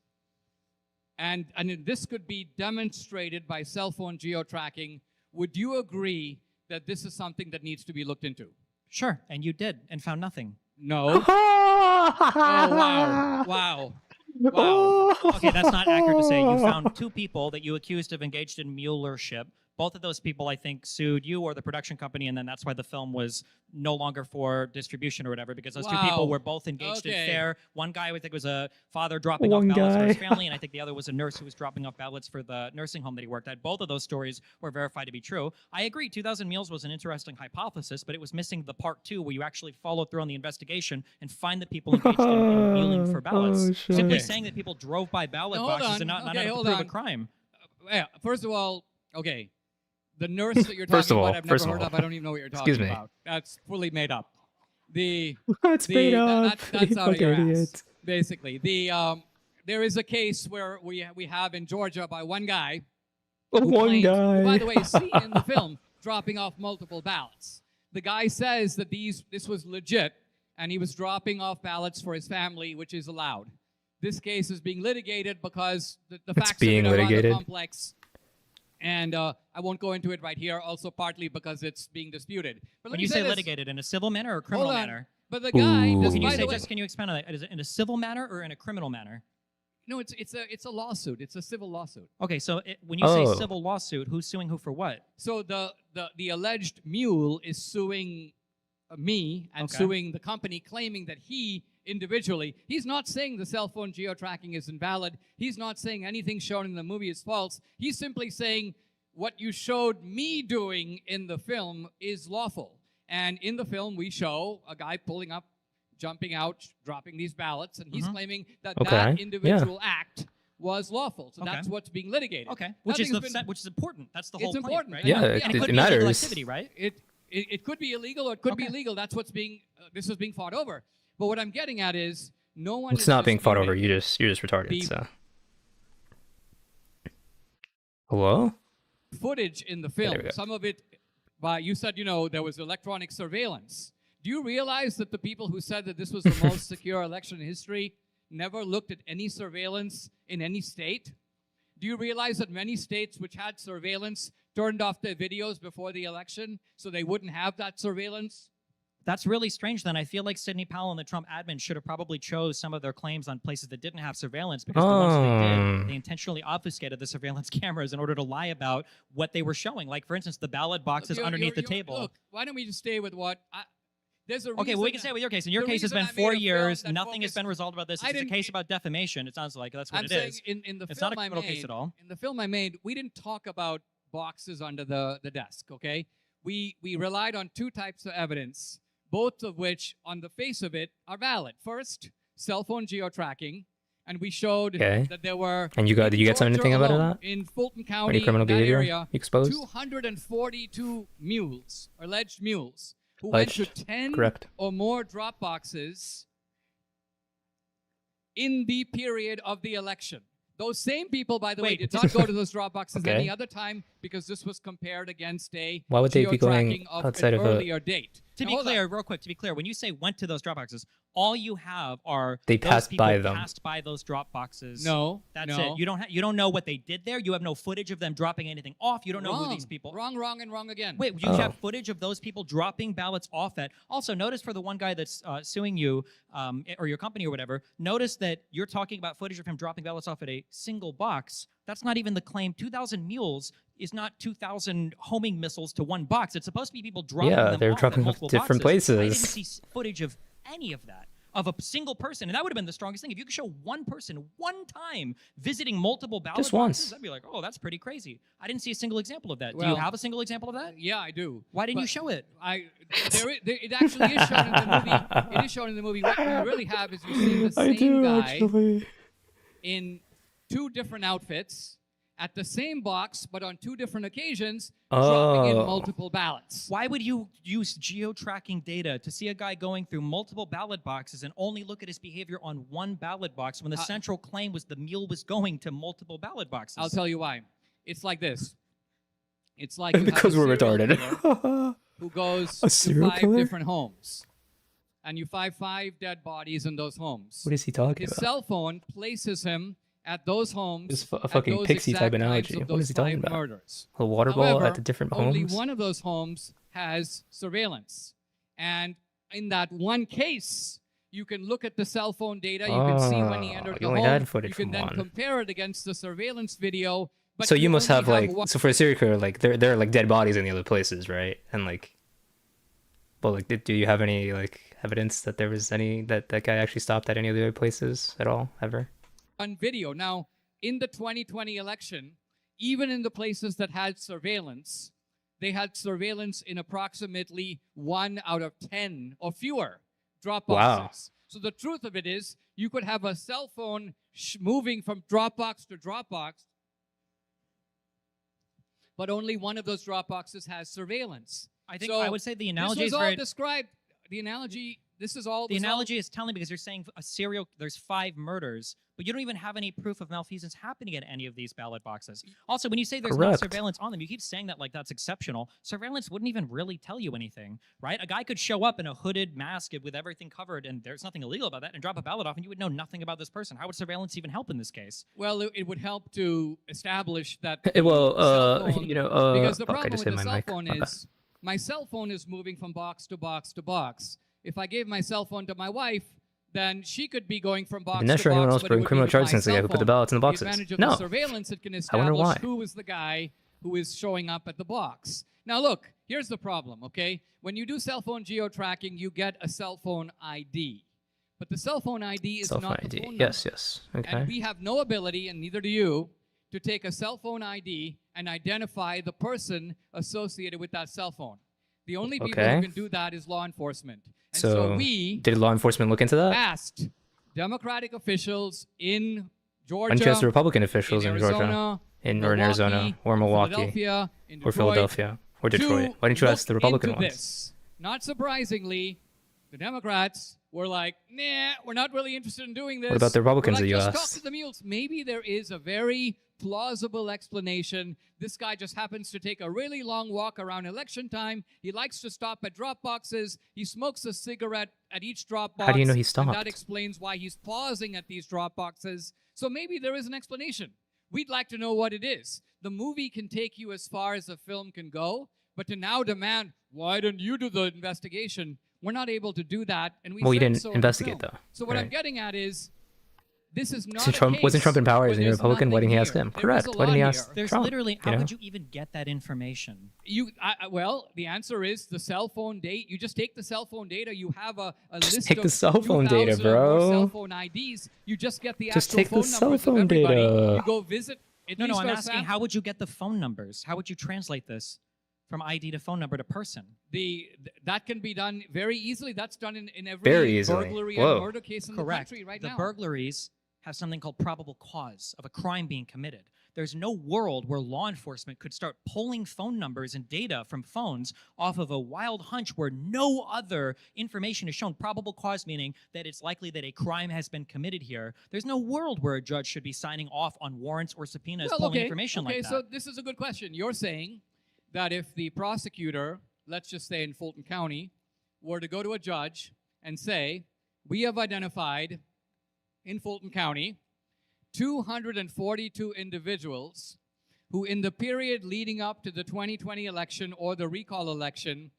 and this could be demonstrated by cell phone geo-tracking, would you agree that this is something that needs to be looked into? Sure, and you did, and found nothing. No. Oh, wow. Wow. Wow. Okay, that's not accurate to say. You found two people that you accused of engaged in mulership. Both of those people, I think, sued you or the production company, and then that's why the film was no longer for distribution or whatever, because those two people Wow. were both engaged in Okay. fair. One guy, I think, was a father dropping One off ballots for his guy. family, and I think the other was a nurse who was dropping off ballots for the nursing home that he worked at. Both of those stories were verified to be true. I agree, 2000 Meals was an interesting hypothesis, but it was missing the part two where you actually follow through on the investigation and find the people engaged in muling for ballots. Oh, shit. Simply Okay. saying that people drove by ballot No, hold boxes on. and not Okay, enough to hold prove a on. crime. Yeah, first of all, okay. The nurse that you're First talking of all, about, I've never first of heard all. of. I don't even know what you're talking Excuse me. about. That's fully made up. The That's the, made that- up. that's You out of fucking your ass, idiot. basically. There is a case where we have in Georgia by one guy, who One claims- guy. who, by the way, is seen in the film dropping off multiple ballots. The guy says that this was legit, and he was dropping off ballots for his family, which is allowed. This case is being litigated because the It's facts being of it are rather litigated? complex. And I won't go into it right here, also partly because it's being disputed. But let When me you say this. litigated, in a civil manner or a criminal Hold on. manner? But the guy, Ooh. just Can you by say the way, just? Can you expand on that? Is it in a civil manner or in a criminal manner? no, it's a lawsuit. It's a civil lawsuit. Okay, so when you say Oh. civil lawsuit, who's suing who for what? So the alleged mule is suing me and Okay. suing the company, claiming that he individually, he's not saying the cell phone geo-tracking is invalid. He's not saying anything shown in the movie is false. He's simply saying what you showed me doing in the film is lawful. And in the film, we show a guy pulling up, jumping out, dropping these ballots, and he's claiming that Okay, that yeah. individual act was lawful. So Okay. that's what's being litigated. Okay, which is Nothing's been- which is important. That's the It's whole important. point, right? Yeah, And it, And could it it could be illegal matters. activity, right? It could be illegal or it could be Okay. legal. That's what's being this is being fought over. But what I'm getting at is no one. It's is not being fought over. disputing- You're just retarded. the- So. Hello? footage in the There film. we go. Some of it, you said, there was electronic surveillance. Do you realize that the people who said that this was the most secure election in history never looked at any surveillance in any state? Do you realize that many states which had surveillance turned off their videos before the election so they wouldn't have that surveillance? That's really strange. Then I feel like Sidney Powell and the Trump admin should have probably chose some of their claims on places that didn't have surveillance because the ones they Oh. did, they intentionally obfuscated the surveillance cameras in order to lie about what they were showing. Like, for instance, the ballot boxes You're- underneath you're- the table. Look, why don't we just stay with what? There's a reason. Okay, well, we can stay with your case. And your the case has reason been I made 4 a film years. that Nothing has focused- been resolved about this. I It's a didn't- case about defamation. It sounds like that's what I'm it saying is. in the It's film not a I criminal made, case at all. In the film I made, we didn't talk about boxes under the desk, okay? We relied on two types of evidence, both of which, on the face of it, are valid. First, cell phone geo-tracking, and we showed Okay. that there were... And you got? in Did you get Georgia anything out of alone, that? In Fulton County, criminal that behavior area, exposed? 242 mules, alleged mules, who went to Alleged, 10 correct. or more drop boxes in the period of the election. Those same people, by the way, Wait. did not go to those drop boxes Okay. any other time because this was compared against a Why would they be going geo-tracking of outside an of a- earlier date. To Now, be hold on. clear, real quick, to be clear, when you say went to those drop boxes, all you have are They those passed people by them. passed by those drop boxes. No, That's no. it. You don't know what they did there. You have no footage of them dropping anything off. You don't know who these people. Wrong, and wrong again. Wait, you Oh. have footage of those people dropping ballots off at. Also, notice for the one guy that's suing you or your company or whatever, notice that you're talking about footage of him dropping ballots off at a single box. That's not even the claim. 2,000 mules is not 2,000 homing missiles to one box. It's supposed to be people dropping Yeah, them they're off dropping at them multiple different boxes. I places. didn't see footage of any of that. Of a single person, and that would have been the strongest thing. If you could show one person one time visiting multiple ballot Just boxes, once. I'd be like, oh, that's pretty crazy. I didn't see a single example of that. Do Well- you have a single example of that? Yeah, I do. Why didn't you But show it? It actually is shown in the movie. It is shown in the movie. What you really have is you see the same guy in two different outfits at the same box, but on two different occasions, dropping in Oh. multiple ballots. Why would you use geo-tracking data to see a guy going through multiple ballot boxes and only look at his behavior on one ballot box when the central claim was the mule was going to multiple ballot boxes? I'll tell you why. It's like this. It's like you Because have a we're serial retarded. killer who goes A to serial 5 killer? different homes, and you find 5 dead bodies in those homes. What is he talking His about? cell phone places him at those homes. It's a at fucking those pixie type exact times analogy. of What those is he talking 5 about? Murders. A water ball However, at the different only homes? one of those homes has surveillance, and in that one case, you can look at the cell phone data. You can see when he Oh, entered you the only home. had footage You can from then one. compare it against the surveillance video. But So you must only have like one- so for a serial killer, like there are like dead bodies in the other places, right? And like, well, like, do you have any like evidence that there was any that guy actually stopped at any of the other places at all ever? on video. Now, in the 2020 election, even in the places that had surveillance, they had surveillance in approximately 1 out of 10 or fewer drop Wow. boxes. So the truth of it is, you could have a cell phone moving from Dropbox to Dropbox, but only one of those drop boxes has surveillance. I think So I would say the This analogy was is all very. described. The analogy. This is all. The was all- analogy is telling because you're saying there's 5 murders, but you don't even have any proof of malfeasance happening at any of these ballot boxes. Also, when you say there's no Correct. surveillance on them, you keep saying that like that's exceptional. Surveillance wouldn't even really tell you anything, right? A guy could show up in a hooded mask with everything covered, and there's nothing illegal about that, and drop a ballot off, and you would know nothing about this person. How would surveillance even help in this case? Well, it would help to establish that. Well, cell phone- you know, because the fuck, I problem just with hit the my cell mic. phone My bad. is my cell phone is moving from box to box to box. If I gave my cell phone to my wife, then she could be going from box Dinesh to or anyone box. else but it bring would criminal be with my charges against the guy cell who put the phone. ballots in the boxes. advantage of No. the surveillance, it can I wonder establish why. who is the guy who is showing up at the box. Now, look, here's the problem, okay? When you do cell phone geo-tracking, you get a cell phone ID. But the cell phone ID is Cell phone not the ID. phone number. Yes, yes. Okay. And we have no ability, and neither do you, to take a cell phone ID and identify the person associated with that cell phone. The only people Okay. who can do that is law enforcement. And So, we did law enforcement look into that? asked Democratic officials in Why didn't you ask the Georgia, Republican officials in Georgia, Arizona, or in Arizona, or Milwaukee, Philadelphia, in or Detroit, Philadelphia, or Detroit? to Why didn't you ask the look Republican into ones? this. Not surprisingly, the Democrats were like, nah, we're not really interested in doing this. What about the Republicans We're like, that you just asked? talk to the mules. Maybe there is a very plausible explanation. This guy just happens to take a really long walk around election time. He likes to stop at drop boxes. He smokes a cigarette at each drop box. How do you know he And stopped? that explains why he's pausing at these drop boxes. So maybe there is an explanation. We'd like to know what it is. The movie can take you as far as a film can go, but to now demand, why didn't you do the investigation? We're not able to do that, and we Well, you said didn't so in the investigate, film. though, So what I'm right? getting at is, this is not So a Trump, wasn't case Trump in power where as a there's Republican? Why nothing didn't he ask here. him? There is Correct. a Why didn't he lot ask here. There's Trump? literally, you how know? would you even get that information? Well, the answer is the cell phone date. You just take the cell phone data. You have a Just list take of the cell phone data, 2,000 or more bro. cell phone IDs. You just get the Just actual take the phone cell numbers phone of everybody. data. You go visit. At No, least I'm our asking, sample- how would you get the phone numbers? How would you translate this from ID to phone number to person? That can be done very easily. That's done in every Very easily. burglary Whoa. and murder case in Correct. the country right The now. burglaries have something called probable cause of a crime being committed. There's no world where law enforcement could start pulling phone numbers and data from phones off of a wild hunch where no other information is shown. Probable cause meaning that it's likely that a crime has been committed here. There's no world where a judge should be signing off on warrants or subpoenas pulling information like that. Okay, so this is a good question. You're saying that if the prosecutor, let's just say in Fulton County, were to go to a judge and say, we have identified in Fulton County 242 individuals who in the period leading up to the 2020 election or the recall election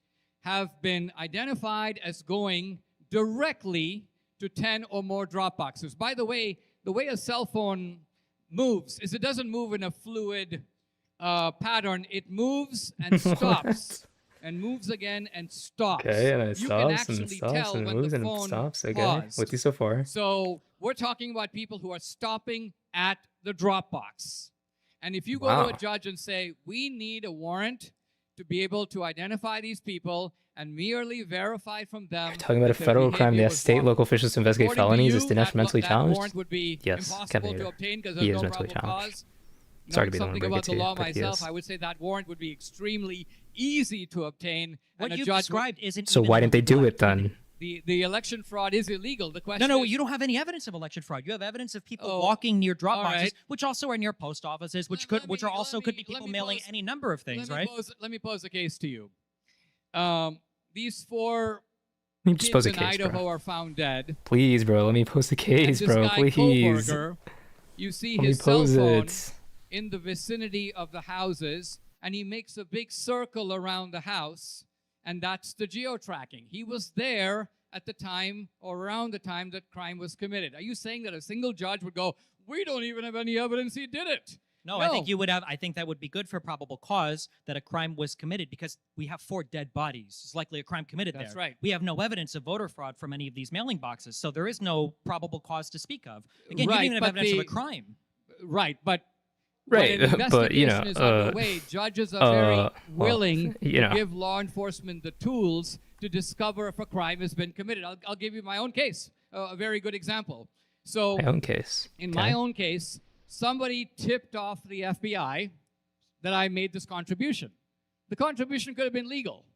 have been identified as going directly to 10 or more drop boxes. By the way a cell phone moves is it doesn't move in a fluid pattern. It moves and stops. And moves again and stops. Okay, and it you stops can and actually stops tell and when moves the and phone stops. Okay, paused. with you so far. So we're talking about people who are stopping at the drop box. And if you go to Wow. a judge and say, we need a warrant to be able to identify these people and merely verify from them. You're talking about a that their federal crime. behavior They have was state lawful. local officials to investigate According to felonies. you, Is Dinesh mentally that challenged? warrant would be Yes, impossible Kevin, to obtain because he there's is no mentally probable challenged. cause. Sorry Knowing to be the one to something break about it the to you, law but he myself, is. I would say that warrant would be extremely easy to obtain. What and a you've judge described isn't So even why didn't they do illegal it then? the election fraud is illegal. The question No, is, you don't have any evidence of election fraud. You have evidence of people Oh, walking near drop all boxes, right. which also are near post offices, which Let could, which me- are also let could me- be let people me mailing pose- any number of things, right? Let me pose a case to you. These four Let me just kids pose a in case, Idaho bro. are found dead. Please, bro. Let me post a And case, this bro. guy Please. Koberger, you see Let me his cell pose phone it. in the vicinity of the houses, and he makes a big circle around the house, and that's the geo-tracking. He was there at the time or around the time that crime was committed. Are you saying that a single judge would go, we don't even have any evidence he did it? No, I think you would have. I think that would be good for probable cause that a crime was committed because we have 4 dead bodies. It's likely a crime committed That's there. right. We have no evidence of voter fraud from any of these mailing boxes, so there is no probable cause to speak of. Again, Right, you didn't even have but evidence of a the- crime. Right, but Right, when an but, you know, investigation is underway, judges are very well, willing you to know. give law enforcement the tools to discover if a crime has been committed. I'll give you my own case, a very good example. So My own case. in Okay. my own case, somebody tipped off the FBI that I made this contribution. The contribution could have been legal.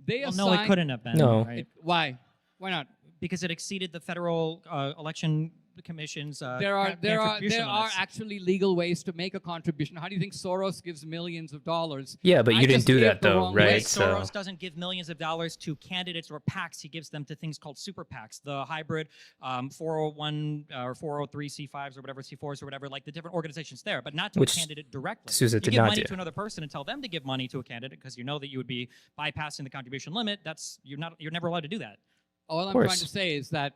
They Well, assigned, no, it couldn't have been. No. right? Why? Why not? Because it exceeded the federal election commission's. There are contribution limits. actually legal ways to make a contribution. How do you think Soros gives millions of dollars? Yeah, but I you didn't just do gave that the though, wrong way. right? Right, So Soros doesn't give millions of dollars to candidates or PACs. He gives them to things called super PACs, the hybrid 401 or 403 C5s or whatever, C4s or whatever, like the different organizations there, but not to Which a candidate directly. Sousa you did give not money do. to another person and tell them to give money to a candidate because you know that you would be bypassing the contribution limit. You're never allowed to do that. All I'm course. trying to say is that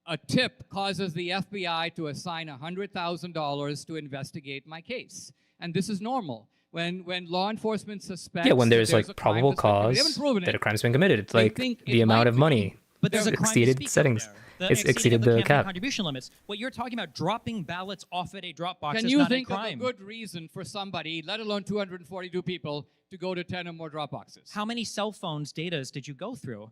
a tip causes the FBI to assign $100,000 to investigate my case. And this is normal. When law enforcement suspects yeah, when that there's a like crime probable that's been committed, cause they haven't proven that it. a crime's been committed, it's They like think the it amount might of be. money. But there's a crime to exceeded speak of settings. there. The It's exceeding exceeded of the campaign cap. contribution limits. What you're talking about, dropping ballots off at a drop box Can is you not a think of a crime. good reason for somebody, let alone 242 people, to go to 10 or more drop boxes? How many cell phones datas did you go through?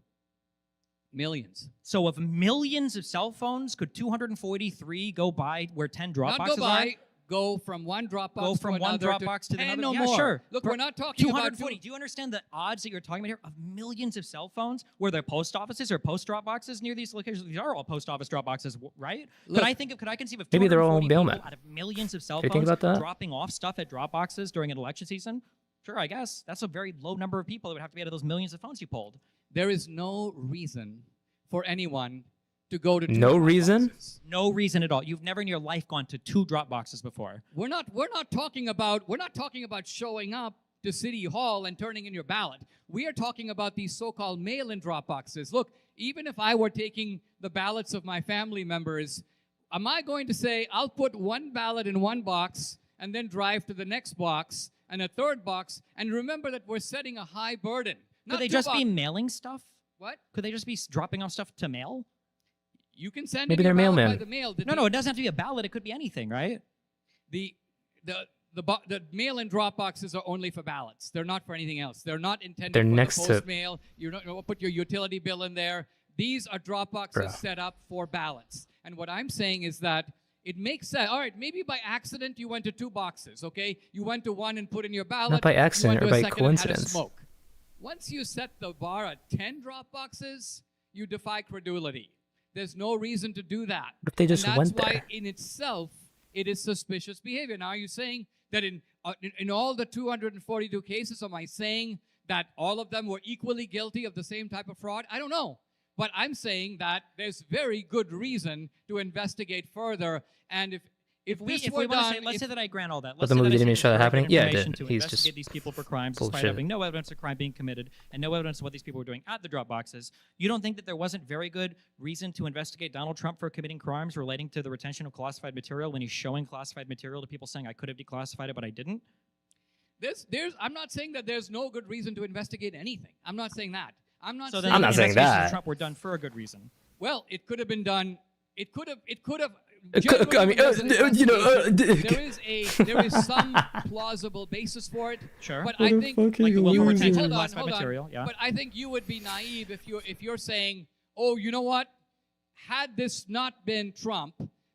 Millions. So of millions of cell phones, could 243 go by where 10 drop Not boxes go by, go from one drop box Go to from one another drop to box to the 10 other? or Yeah, more. sure. Look, For we're not talking about 240. Do you understand the odds that you're talking about here of millions of cell phones where they're post offices or post drop boxes near these locations? These are all post office drop boxes, right? Look, could I conceive of maybe they're all 240 mailmen. people out of millions of cell Do you think phones about that? dropping off stuff at drop boxes during an election season? Sure, I guess. That's a very low number of people that would have to be out of those millions of phones you pulled. There is no reason for anyone to go to two No drop reason? boxes. No reason at all. You've never in your life gone to 2 drop boxes before. We're not talking about showing up to City Hall and turning in your ballot. We are talking about these so-called mail-in drop boxes. Look, even if I were taking the ballots of my family members, am I going to say I'll put one ballot in one box and then drive to the next box and a third box, and remember that we're setting a high burden. Could Not they two just be box- mailing stuff? What? Could they just be dropping off stuff to mail? You can send Maybe in your they're ballot by mailmen. the mail. No, it doesn't have to be a ballot. It could be anything, right? The mail-in drop boxes are only for ballots. They're not for anything else. They're not intended They're for next the to- post mail. You don't put your utility bill in there. These are drop boxes Bruh. set up for ballots. And what I'm saying is that it makes sense. All right, maybe by accident you went to 2 boxes, okay? You went to one and put in your ballot. Not by you accident went to or a by second and had a coincidence. smoke. Once you set the bar at 10 drop boxes, you defy credulity. There's no reason to do that. But they just and went that's why there. in itself it is suspicious behavior. Now, are you saying that in all the 242 cases, am I saying that all of them were equally guilty of the same type of fraud? I don't know. But I'm saying that there's very good reason to investigate further. And if we this want were to done, say, let's say that I grant all that. But Let's the say movie that I didn't say show that there's happening? good Yeah, it information did. to He's investigate just these people for crimes despite bullshit. having no evidence of crime being committed and no evidence of what these people were doing at the drop boxes. You don't think that there wasn't very good reason to investigate Donald Trump for committing crimes relating to the retention of classified material when he's showing classified material to people saying I could have declassified it but I didn't? I'm not saying that there's no good reason to investigate anything. I'm not saying that. I'm not So saying then I'm not the saying investigations of that. Trump were done for a good reason. Well, it could have been done. It could have. I mean, There is some plausible basis for it. Sure. But What I a think fucking Well, for loser. retention hold of on, classified hold on. material, yeah. But I think you would be naive if you're saying, oh, you know what? Had this not been Trump,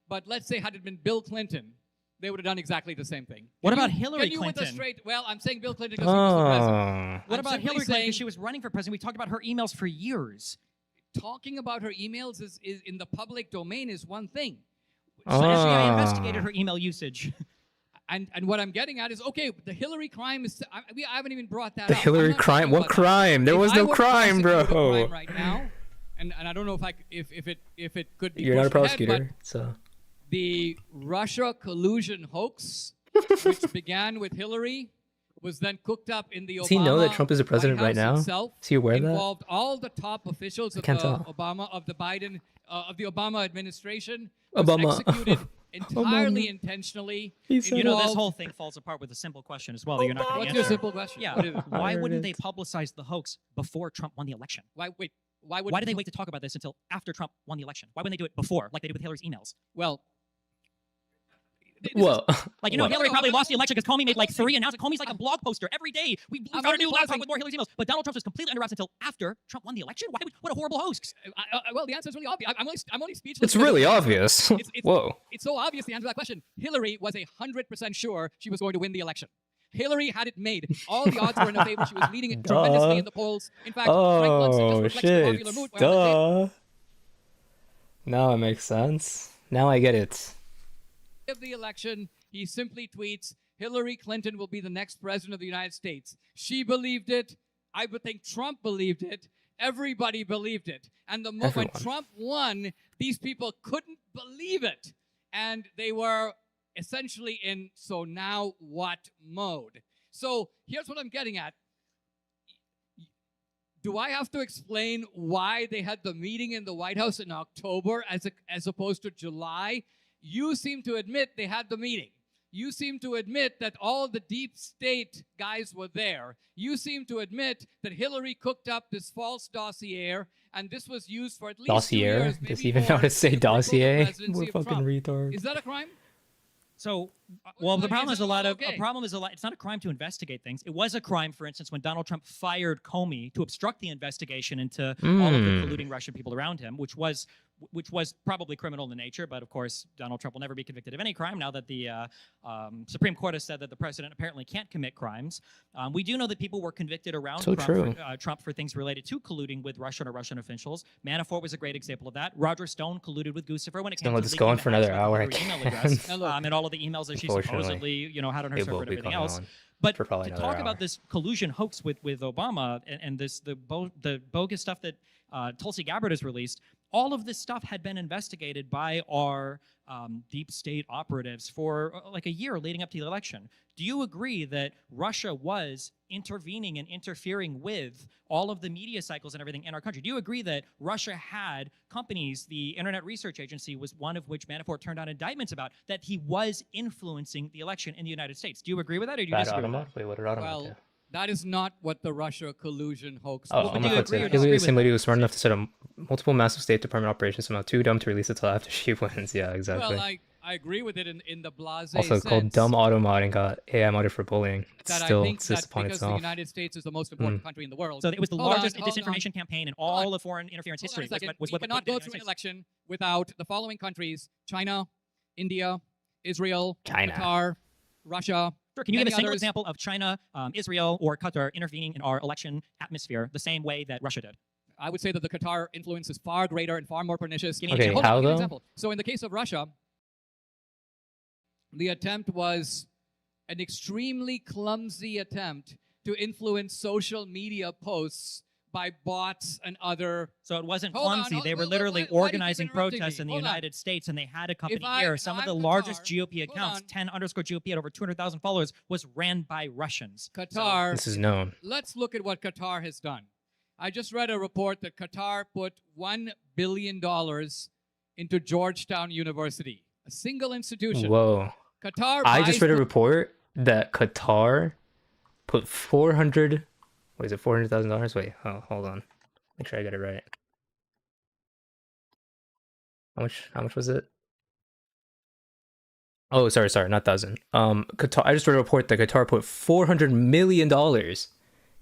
but let's say had it been Bill Clinton, they would have done exactly the same thing. What Can about you- Hillary can you with a Clinton? straight? Well, I'm saying Bill Clinton because he was the president. Oh. What I'm about simply Hillary Clinton? saying- Because she was running for president. We talked about her emails for years. Talking about her emails is in the public domain is one thing. So actually, I Ah. investigated her email usage. And what I'm getting at is, okay, the Hillary crime is. I haven't even brought that The up. I'm Hillary not crime? talking What about that. crime? There If was I no were to crime, prosecute a bro. crime right now, and I don't know if it could be You're not a pushed ahead, prosecutor, so but the Russia collusion hoax, which began with Hillary, was then cooked up in the Obama. Does he know that Trump is the president White right House now? itself, Is he aware of that? involved all the top officials of can't the tell. Obama administration. Was Obama. executed entirely Obama. intentionally. He said You know, this involved- whole thing falls apart with a simple question as well that you're not going to What's answer. your simple question? Yeah. What is it? Why heard wouldn't it. they publicize the hoax before Trump won the election? Why wait? Why did they wait to talk about this until after Trump won the election? Why wouldn't they do it before, like they did with Hillary's emails? Well, Whoa. Like, you know, What? Hillary No, probably I'm- lost the election because Comey made like I'm 3 announcements. Comey's like a blog poster every day. We I'm found a new only laptop pausing- with more Hillary's emails. But Donald Trump was completely under wraps until after Trump won the election? What a horrible hoax. well, the answer is really obvious. I'm only speechless. It's because really obvious. It's- Whoa. It's so obvious the answer to that question. Hillary was 100% sure she was going to win the election. Hillary had it made. All the odds were in her favor. She was leading it tremendously in the polls. In fact, Frank Luntz just Oh, reflects the shit. popular mood. Well, on the Duh. Now it makes sense. Now I get it. day of the election, he simply tweets, Hillary Clinton will be the next president of the United States. She believed it. I would think Trump believed it. Everybody believed it. And when Everyone. Trump won, these people couldn't believe it. And they were essentially in so now what mode. So here's what I'm getting at. Do I have to explain why they had the meeting in the White House in October as opposed to July? You seem to admit they had the meeting. You seem to admit that all the deep state guys were there. You seem to admit that Hillary cooked up this false dossier, and this was used for at least 2 Dossier? years, Does maybe he even know more, how to say cripple the dossier? presidency We're of fucking Trump. retards. Is that a crime? So, well, the Is problem it is a lot of okay? it's not a crime to investigate things. It was a crime, for instance, when Donald Trump fired Comey to obstruct the investigation into all of the colluding Russian people around him, which was probably criminal in nature. But of course, Donald Trump will never be convicted of any crime now that the Supreme Court has said that the president apparently can't commit crimes. We do know that people were convicted around So Trump for things related to colluding with Russian or Russian officials. Manafort was a great example of that. Roger Stone colluded with Guccifer when it came Don't to let this leaking go on the for hacks another about the hour. I Hillary email can't. address, Now look, and all of the emails that she Unfortunately, supposedly, had on her It server will and be everything going else. on But for probably to another talk about hour. this collusion hoax with Obama and the bogus stuff that Tulsi Gabbard has released, all of this stuff had been investigated by our deep state operatives for like a year leading up to the election. Do you agree that Russia was intervening and interfering with all of the media cycles and everything in our country? Do you agree that Russia had companies, the Internet Research Agency was one of which Manafort turned out indictments about, that he was influencing the election in the United States? Do you agree with that, or do you Bad disagree with automat? that? Wait, what did automat Well, do? that is not what the Russia collusion hoax Oh, was. but I'm do you gonna agree or put disagree Hillary, the with same that? lady who was smart enough to set up multiple massive state department operations, somehow too dumb to release it till after she wins. Yeah, exactly. Well, I agree with it in the blase Also sense. called dumb automat and got AI modded for bullying. It's That still I think exists that upon because the itself. United States is the most important country in the world. So it was the Hold on, largest hold on. disinformation campaign in Hold on. all of foreign interference Hold on history. a second. Was We what cannot put it in go the through an United States. election without the following countries: China, India, Israel, China. Qatar, Russia. Sure. Can you give a many single others. example of China, Israel, or Qatar intervening in our election atmosphere the same way that Russia did? I would say that the Qatar influence is far greater and far more pernicious. Give me an Okay, example. how I'll give you an though? example. So in the case of Russia, the attempt was an extremely clumsy attempt to influence social media posts by bots and other. So it wasn't Hold on, clumsy. hold- They were why- literally why do you keep organizing interrupting protests me? in the Hold on. United States, and they had a company I- here. Some now of the I'm largest Qatar. GOP Hold accounts, on. 10_GOP at over 200,000 followers, was ran by Russians. Qatar. This is known. Let's look at what Qatar has done. I just read a report that Qatar put $1 billion into Georgetown University, a single institution. Whoa. Qatar. I buys just read a the- report that Qatar put $400,000? Wait, hold on. Make sure I get it right. How much was it? Oh, sorry, not thousand. Qatar, I just read a report that Qatar put $400 million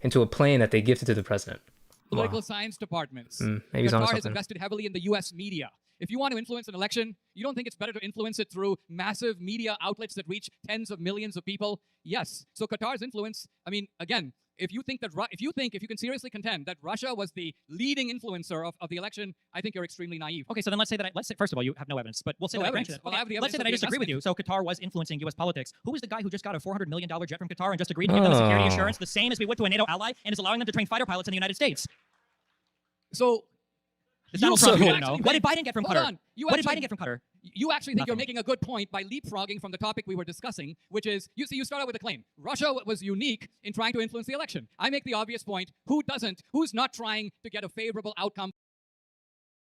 into a plane that they gifted to the president. political Wow. science departments. Maybe he's onto Qatar has something. invested heavily in the U.S. media. If you want to influence an election, you don't think it's better to influence it through massive media outlets that reach tens of millions of people? Yes. So Qatar's influence, I mean, again, if you can seriously contend that Russia was the leading influencer of the election, I think you're extremely naive. Okay, so then let's say first of all, you have no evidence, but we'll say No that I grant evidence. you that. Well, I have the Let's say that I evidence just of the agree with you. So Qatar was influencing U.S. politics. Who was the guy who just got a $400 million jet from Qatar and just agreed to give them security Oh. assurance, the same as we would to a NATO ally, and is allowing them to train fighter pilots in the United States? So It's You- Donald so Trump. you You don't know. actually What did Biden get from hold Qatar? on. You What did actually- Biden get from Qatar? you actually think you're Nothing. making a good point by leapfrogging from the topic we were discussing, which is, you see, you start out with a claim. Russia was unique in trying to influence the election. I make the obvious point. Who's not trying to get a favorable outcome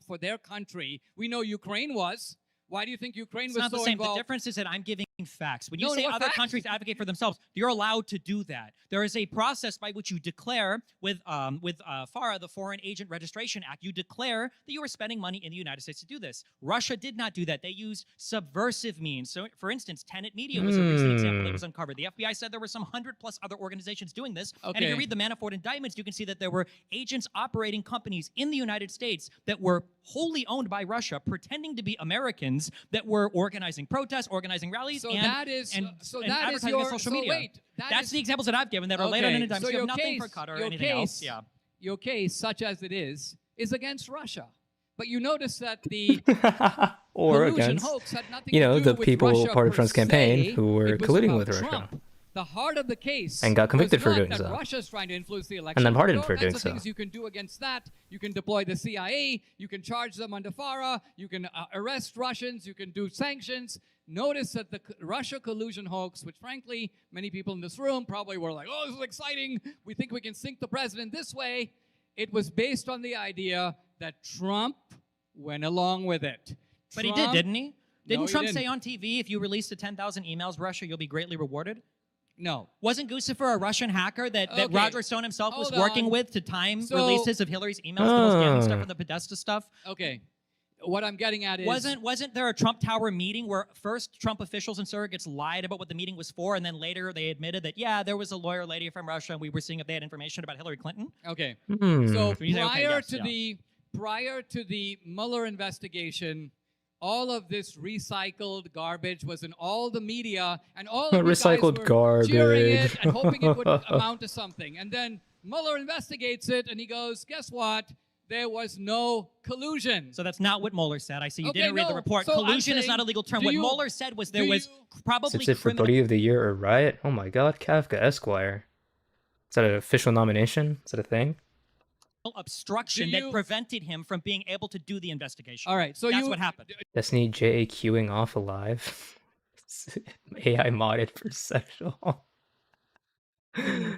for their country? We know Ukraine was. Why do you think Ukraine It's was not the so same. involved? The difference is that I'm giving facts. When you No, say what other facts? countries advocate for themselves, you're allowed to do that. There is a process by which you declare with FARA, the Foreign Agent Registration Act, you declare that you are spending money in the United States to do this. Russia did not do that. They used subversive means. So, for instance, Tenet Media was a recent example that was uncovered. The FBI said there were some 100+ other organizations doing this. And if you Okay. read the Manafort indictments, you can see that there were agents operating companies in the United States that were wholly owned by Russia, pretending to be Americans that were organizing protests, organizing rallies, So and that is and, so and that is advertising on your social so media. wait. That's the examples that I've given that are laid out in Okay, indictments. so You have your nothing for case- Qatar or your anything else. case- Yeah. Your case, such as it is against Russia. But you notice that the Or collusion against, hoax had nothing you to know, do the with people Russia part of per Trump's campaign se. who were It was colluding about with Russia. Trump. The heart of the case And got convicted was for not doing that so. Russia's trying to influence the election. then pardoned There are for kinds doing of so. things you can do against that. You can deploy the CIA. You can charge them under FARA. You can arrest Russians. You can do sanctions. Notice that the Russia collusion hoax, which frankly many people in this room probably were like, "Oh, this is exciting. We think we can sink the president this way." It was based on the idea that Trump went along with it. But he did, Trump- didn't he? No, Didn't he Trump didn't. say on TV, if you release the 10,000 emails, Russia, you'll be greatly rewarded? No. Wasn't Guccifer a Russian hacker that Okay. Roger Stone himself was Hold working on. with to time So- releases of Hillary's emails, the whole scamming stuff Oh. and the Podesta stuff? Okay. What I'm getting at is Wasn't there a Trump Tower meeting where first Trump officials and surrogates lied about what the meeting was for, and then later they admitted that, yeah, there was a lawyer lady from Russia, and we were seeing if they had information about Hillary Clinton? okay. Hmm. So you say, okay, yes, yeah. prior to the Mueller investigation, all of this recycled garbage was in all the media, and all of you guys Recycled were cheering it garbage. and hoping it would amount to something. And then Mueller investigates it, and he goes, "Guess what? There was no collusion." So that's not what Mueller said. I see you Okay, didn't read the no. report. So I'm Collusion is saying, not a legal term. do What you- Mueller said was there do was you- probably Sits it for criminal. Buddy of the Year or Riot? Oh my god, Kafka Esquire. Is that an official nomination? Is that a thing? obstruction Do that you- prevented him from being able to do the investigation. All right, so That's you what happened. Destiny JAQing off alive. AI modded for sexual.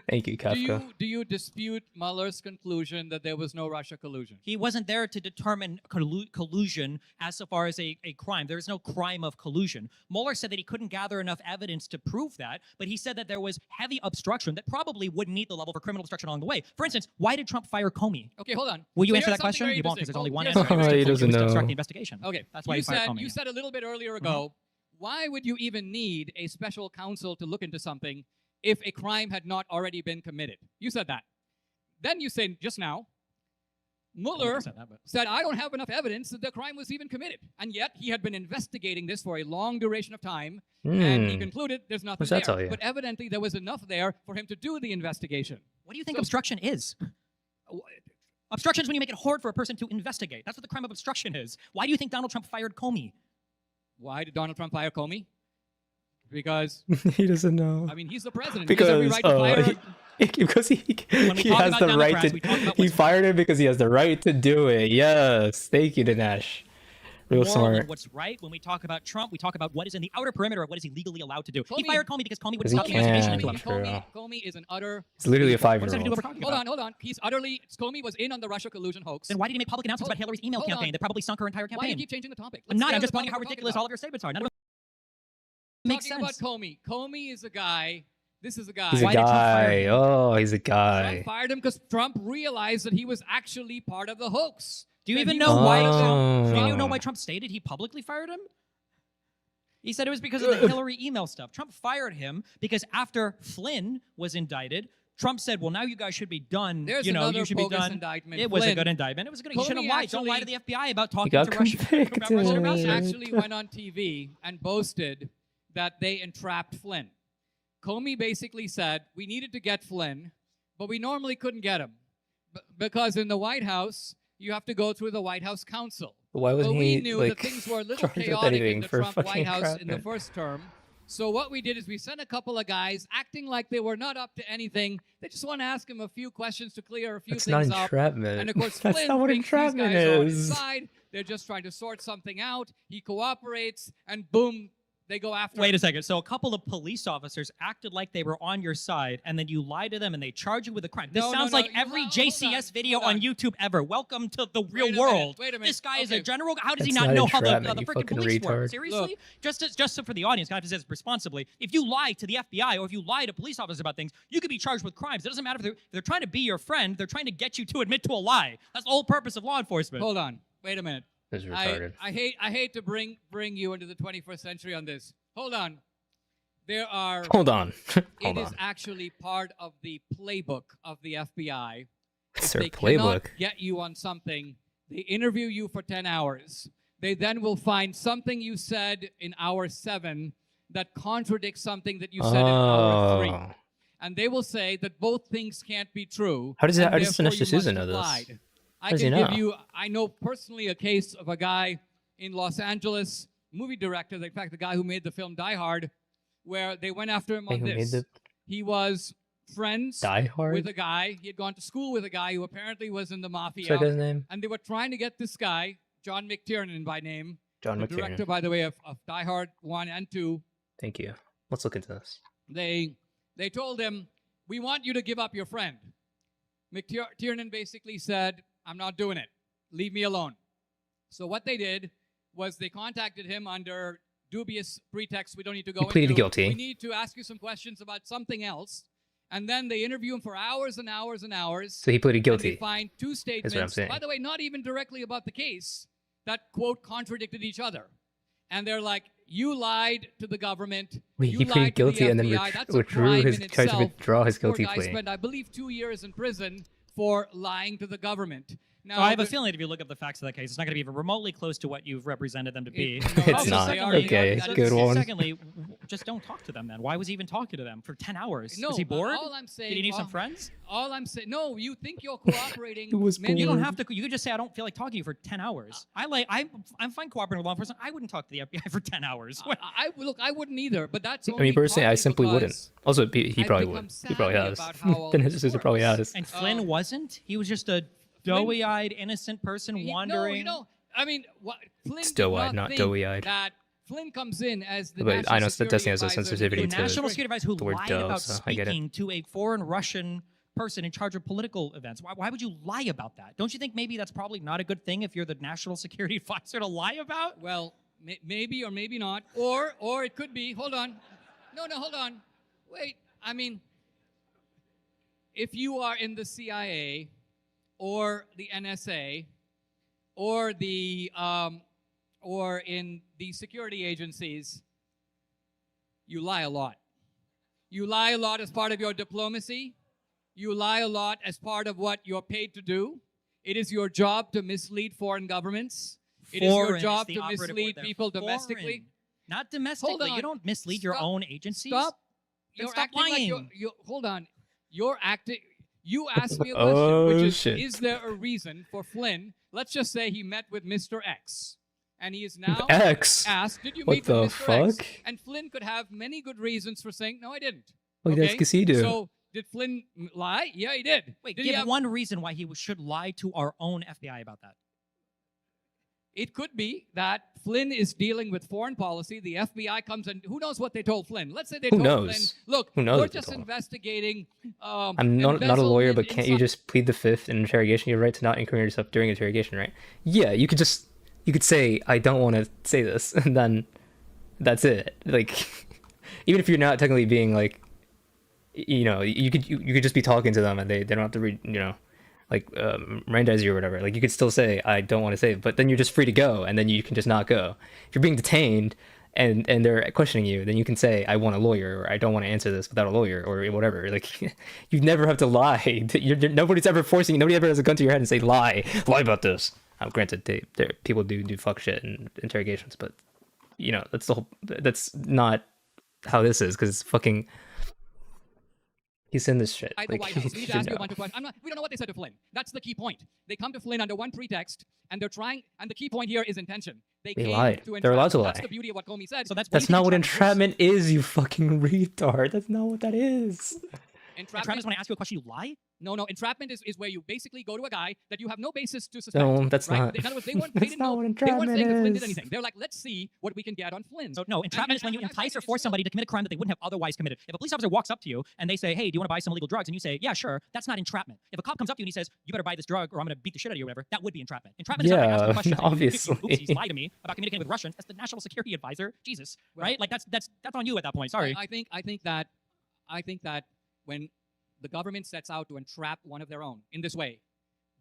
Thank you, Kafka. do you dispute Mueller's conclusion that there was no Russia collusion? He wasn't there to determine collusion as so far as a crime. There is no crime of collusion. Mueller said that he couldn't gather enough evidence to prove that, but he said that there was heavy obstruction that probably wouldn't meet the level for criminal obstruction along the way. For instance, why did Trump fire Comey? Okay, hold on. Will you So answer here's that question? something very You won't, because interesting. there's only one Here's answer. something very He It was doesn't to obstruct know. the investigation. Okay, That's why he fired Comey. you said a little bit earlier ago, why would you even need a special counsel to look into something if a crime had not already been committed? You said that. Then you said just now, Mueller said that, but- said, I don't have enough evidence that the crime was even committed. And yet he had been investigating this for a long duration of time, and he concluded there's nothing What's that there. tell you? But evidently there was enough there for him to do the investigation. What do you think So- obstruction is? Obstruction is when you make it hard for a person to investigate. That's what the crime of obstruction is. Why do you think Donald Trump fired Comey? Why did Donald Trump fire Comey? Because, he doesn't know. I mean, he's the president. He has every Because right to fire because he When we he talk has about the right Democrats, we talk to about he what's fired him because he has the right to do it. Yes, thank you, Dinesh. Real moral smart. and what's right. When we talk about Trump, we talk about what is in the outer perimeter of what is he legally allowed to do. He Comey- fired Comey because Comey would Because he stop the investigation can. into him. Comey is an utter... He's literally a What does that have to do 5-year-old. with what we're talking about? Hold on. Comey was in on the Russia collusion hoax. Then why did he make public announcements Hold- about Hillary's email hold campaign on. that probably sunk her entire Why do you campaign? keep changing the topic? I'm Let's not. stay I'm on just the pointing out how topic we're ridiculous talking all of your statements are. None of them make Talking sense. about Comey. Comey is a guy. This is a guy. He's a Why did Trump fire guy. him? Oh, he's a Trump guy. fired him because Trump realized that he was actually part of the hoax. Do you That even he know was why part of the- Oh. Trump? Do you know why Trump stated he publicly fired him? He said it was because of the Hillary email stuff. Trump fired him because after Flynn was indicted, Trump said, "Well, now you guys should be done. There's you another should be bogus done." indictment. It was a Flynn. good indictment. It was a good. You Comey shouldn't lie. Don't lie to the actually- FBI about talking got to Russia. convicted. about Russian Comey ambassadors. actually went on TV and boasted that they entrapped Flynn. Comey basically said, we needed to get Flynn, but we normally couldn't get him. Because in the White House, you have to go through the White House counsel. Why But wasn't we he knew like that things were a little charged with chaotic in anything the for Trump fucking White House in the entrapment? first term. So what we did is we sent a couple of guys acting like they were not up to anything. They just want to ask him a few questions to clear a few That's not things up. entrapment. And of course, That's Flynn not what thinks these entrapment guys are on his is. side. They're just trying to sort something out. He cooperates, and boom, they go after Wait him. a second. So a couple of police officers acted like they were on your side, and then you lied to them, and they charge you with a crime. This No, no, sounds no, like you every hold JCS on, video hold on on. YouTube ever. Welcome to the real Wait a minute, world. wait a minute. This guy is a Okay. general. How does he That's not not know how the entrapment, you freaking fucking police work? retard. Seriously? Look. Just so for the audience, I have to say this responsibly. If you lie to the FBI or if you lie to police officers about things, you could be charged with crimes. It doesn't matter if they're trying to be your friend. They're trying to get you to admit to a lie. That's the whole purpose of law enforcement. Hold on. Wait a minute. This is retarded. I hate to bring you into the 21st century on this. Hold on. There are Hold on. it Hold is on. actually part of the playbook of the FBI. If It's their they cannot playbook. get you on something, they interview you for 10 hours. They then will find something you said in hour 7 that contradicts something that you said in hour 3. Oh. And they will say that both things can't be true. How does and how does therefore Dinesh you D'Souza must know have this? lied. I does he can give know? you, I know personally a case of a guy in Los Angeles, movie director, in fact, the guy who made the film Die Hard, where they went after him Hey, on who made this. the He was friends Die Hard? with a guy. He had gone to school with a guy who apparently was in the mafia. What's that guy's name? And they were trying to get this guy, John McTiernan by name, John the McTiernan. director, by the way, of Die Hard 1 and 2. Thank you. Let's look into this. They told him, we want you to give up your friend. McTiernan basically said, I'm not doing it. Leave me alone. So what they did was they contacted him under dubious pretext we don't need to go He pleaded into. guilty. We need to ask you some questions about something else. And then they interview him for hours and hours and hours. So he pleaded And they guilty. find two statements, what I'm saying. by the way, not even directly about the case, that, quote, contradicted each other. And they're like, you lied to the government. Wait, you he lied pleaded to the guilty and then FBI. That's a withdrew crime his in tried to itself. withdraw his This poor guilty guy plea. spent, I believe, 2 years in prison for lying to the government. Now, So I have a the- feeling that if you look up the facts of that case, it's not going to be even remotely close to what you've represented them to be. no, It's also, not. they already Okay, got that good excuse. one. Secondly, just don't talk to them then. Why was he even talking to them for 10 hours? No, was he bored? all I'm saying, Did he need some all- friends? All I'm saying, no, you think you're cooperating. He was man, You don't bored. have to. You could just say, "I don't feel like talking to you for 10 hours." I'm fine cooperating with law enforcement. I wouldn't talk to the FBI for 10 hours. Look, I wouldn't either, but that's I mean, personally, I simply wouldn't. Also, he I've probably become would. He probably savvy has. about how all Dinesh this D'Souza probably works. has. And Flynn wasn't. He was just a doughy-eyed, innocent person wandering. I mean, Flynn It's did doe-eyed, not think doughy-eyed. That Flynn comes in as the But national I know that security Destiny has a advisor to sensitivity A the to national security advisor who the word lied dove, about so I get it. speaking to a foreign Russian person in charge of political events. Why would you lie about that? Don't you think maybe that's probably not a good thing if you're the national security advisor to lie about? Well, maybe or maybe not, or it could be. Hold on, no, hold on, wait. I mean, if you are in the CIA or the NSA or or in the security agencies, you lie a lot. You lie a lot as part of your diplomacy. You lie a lot as part of what you're paid to do. It is your job to mislead foreign governments. It is your Foreign job the to operative word mislead there. people domestically. Foreign. Not domestically. Hold on. You don't mislead your Stop. own agencies. Stop. Then You're stop acting like lying. hold on. You're acting. You asked me a question, Oh, which shit. is there a reason for Flynn? Let's just say he met with Mr. X, and he is now X. asked, "Did you What meet with the Mr. X?" fuck? And Flynn could have many good reasons for saying, "No, I didn't." What okay? does he do? So did Flynn lie? Yeah, he did. Wait, did he give have- one reason why he should lie to our own FBI about that. It could be that Flynn is dealing with foreign policy. The FBI comes and who knows what they told Flynn? Let's say they Who told knows? Flynn, "Look, Who knows we're what they just told him? investigating." I'm not a lawyer, but can't you inside- just plead the fifth in interrogation? You have a right to not incriminate yourself during interrogation, right? Yeah, you could say, I don't want to say this, and then that's it. Like, even if you're not technically being like, you could just be talking to them and they don't have to read, like Mirandize you or whatever. Like, you could still say, I don't want to say it, but then you're just free to go, and then you can just not go. If you're being detained and they're questioning you, then you can say, I want a lawyer, or I don't want to answer this without a lawyer, or whatever. Like, you never have to lie. Nobody's ever forcing you. Nobody ever has a gun to your head and say, lie about this. Granted, people do fuck shit in interrogations, but that's not how this is, because it's fucking. He's in this shit. At the White House. We need to ask you a bunch of questions. We don't know what they said to Flynn. That's the key point. They come to Flynn under one pretext, and they're trying. And the key point here is intention. They came lied. to entrap. They're allowed to That's lie. the beauty of what Comey said. So that's Not what entrapment is, you fucking retard. That's not what that is. Entrapment is when I ask you a question, you lie? No. Entrapment is where you basically go to a guy that you have no basis to suspect. No, that's right? not. In other words, they That's didn't not know. what They weren't entrapment saying that Flynn did is. anything. They're like, let's see what we can get on Flynn. So no, entrapment is when you entice or force somebody to commit a crime that they wouldn't have otherwise committed. If a police officer walks up to you and they say, hey, do you want to buy some illegal drugs? And you say, yeah, sure, that's not entrapment. If a cop comes up to you and he says, you better buy this drug or I'm going to beat the shit out of you or whatever, that would be entrapment. Entrapment is not Yeah, asking questions. obviously. Oopsies, lie to me about communicating with Russians. That's the national security advisor. Jesus, right? Like that's on you at that point. Sorry. I think that when the government sets out to entrap one of their own in this way,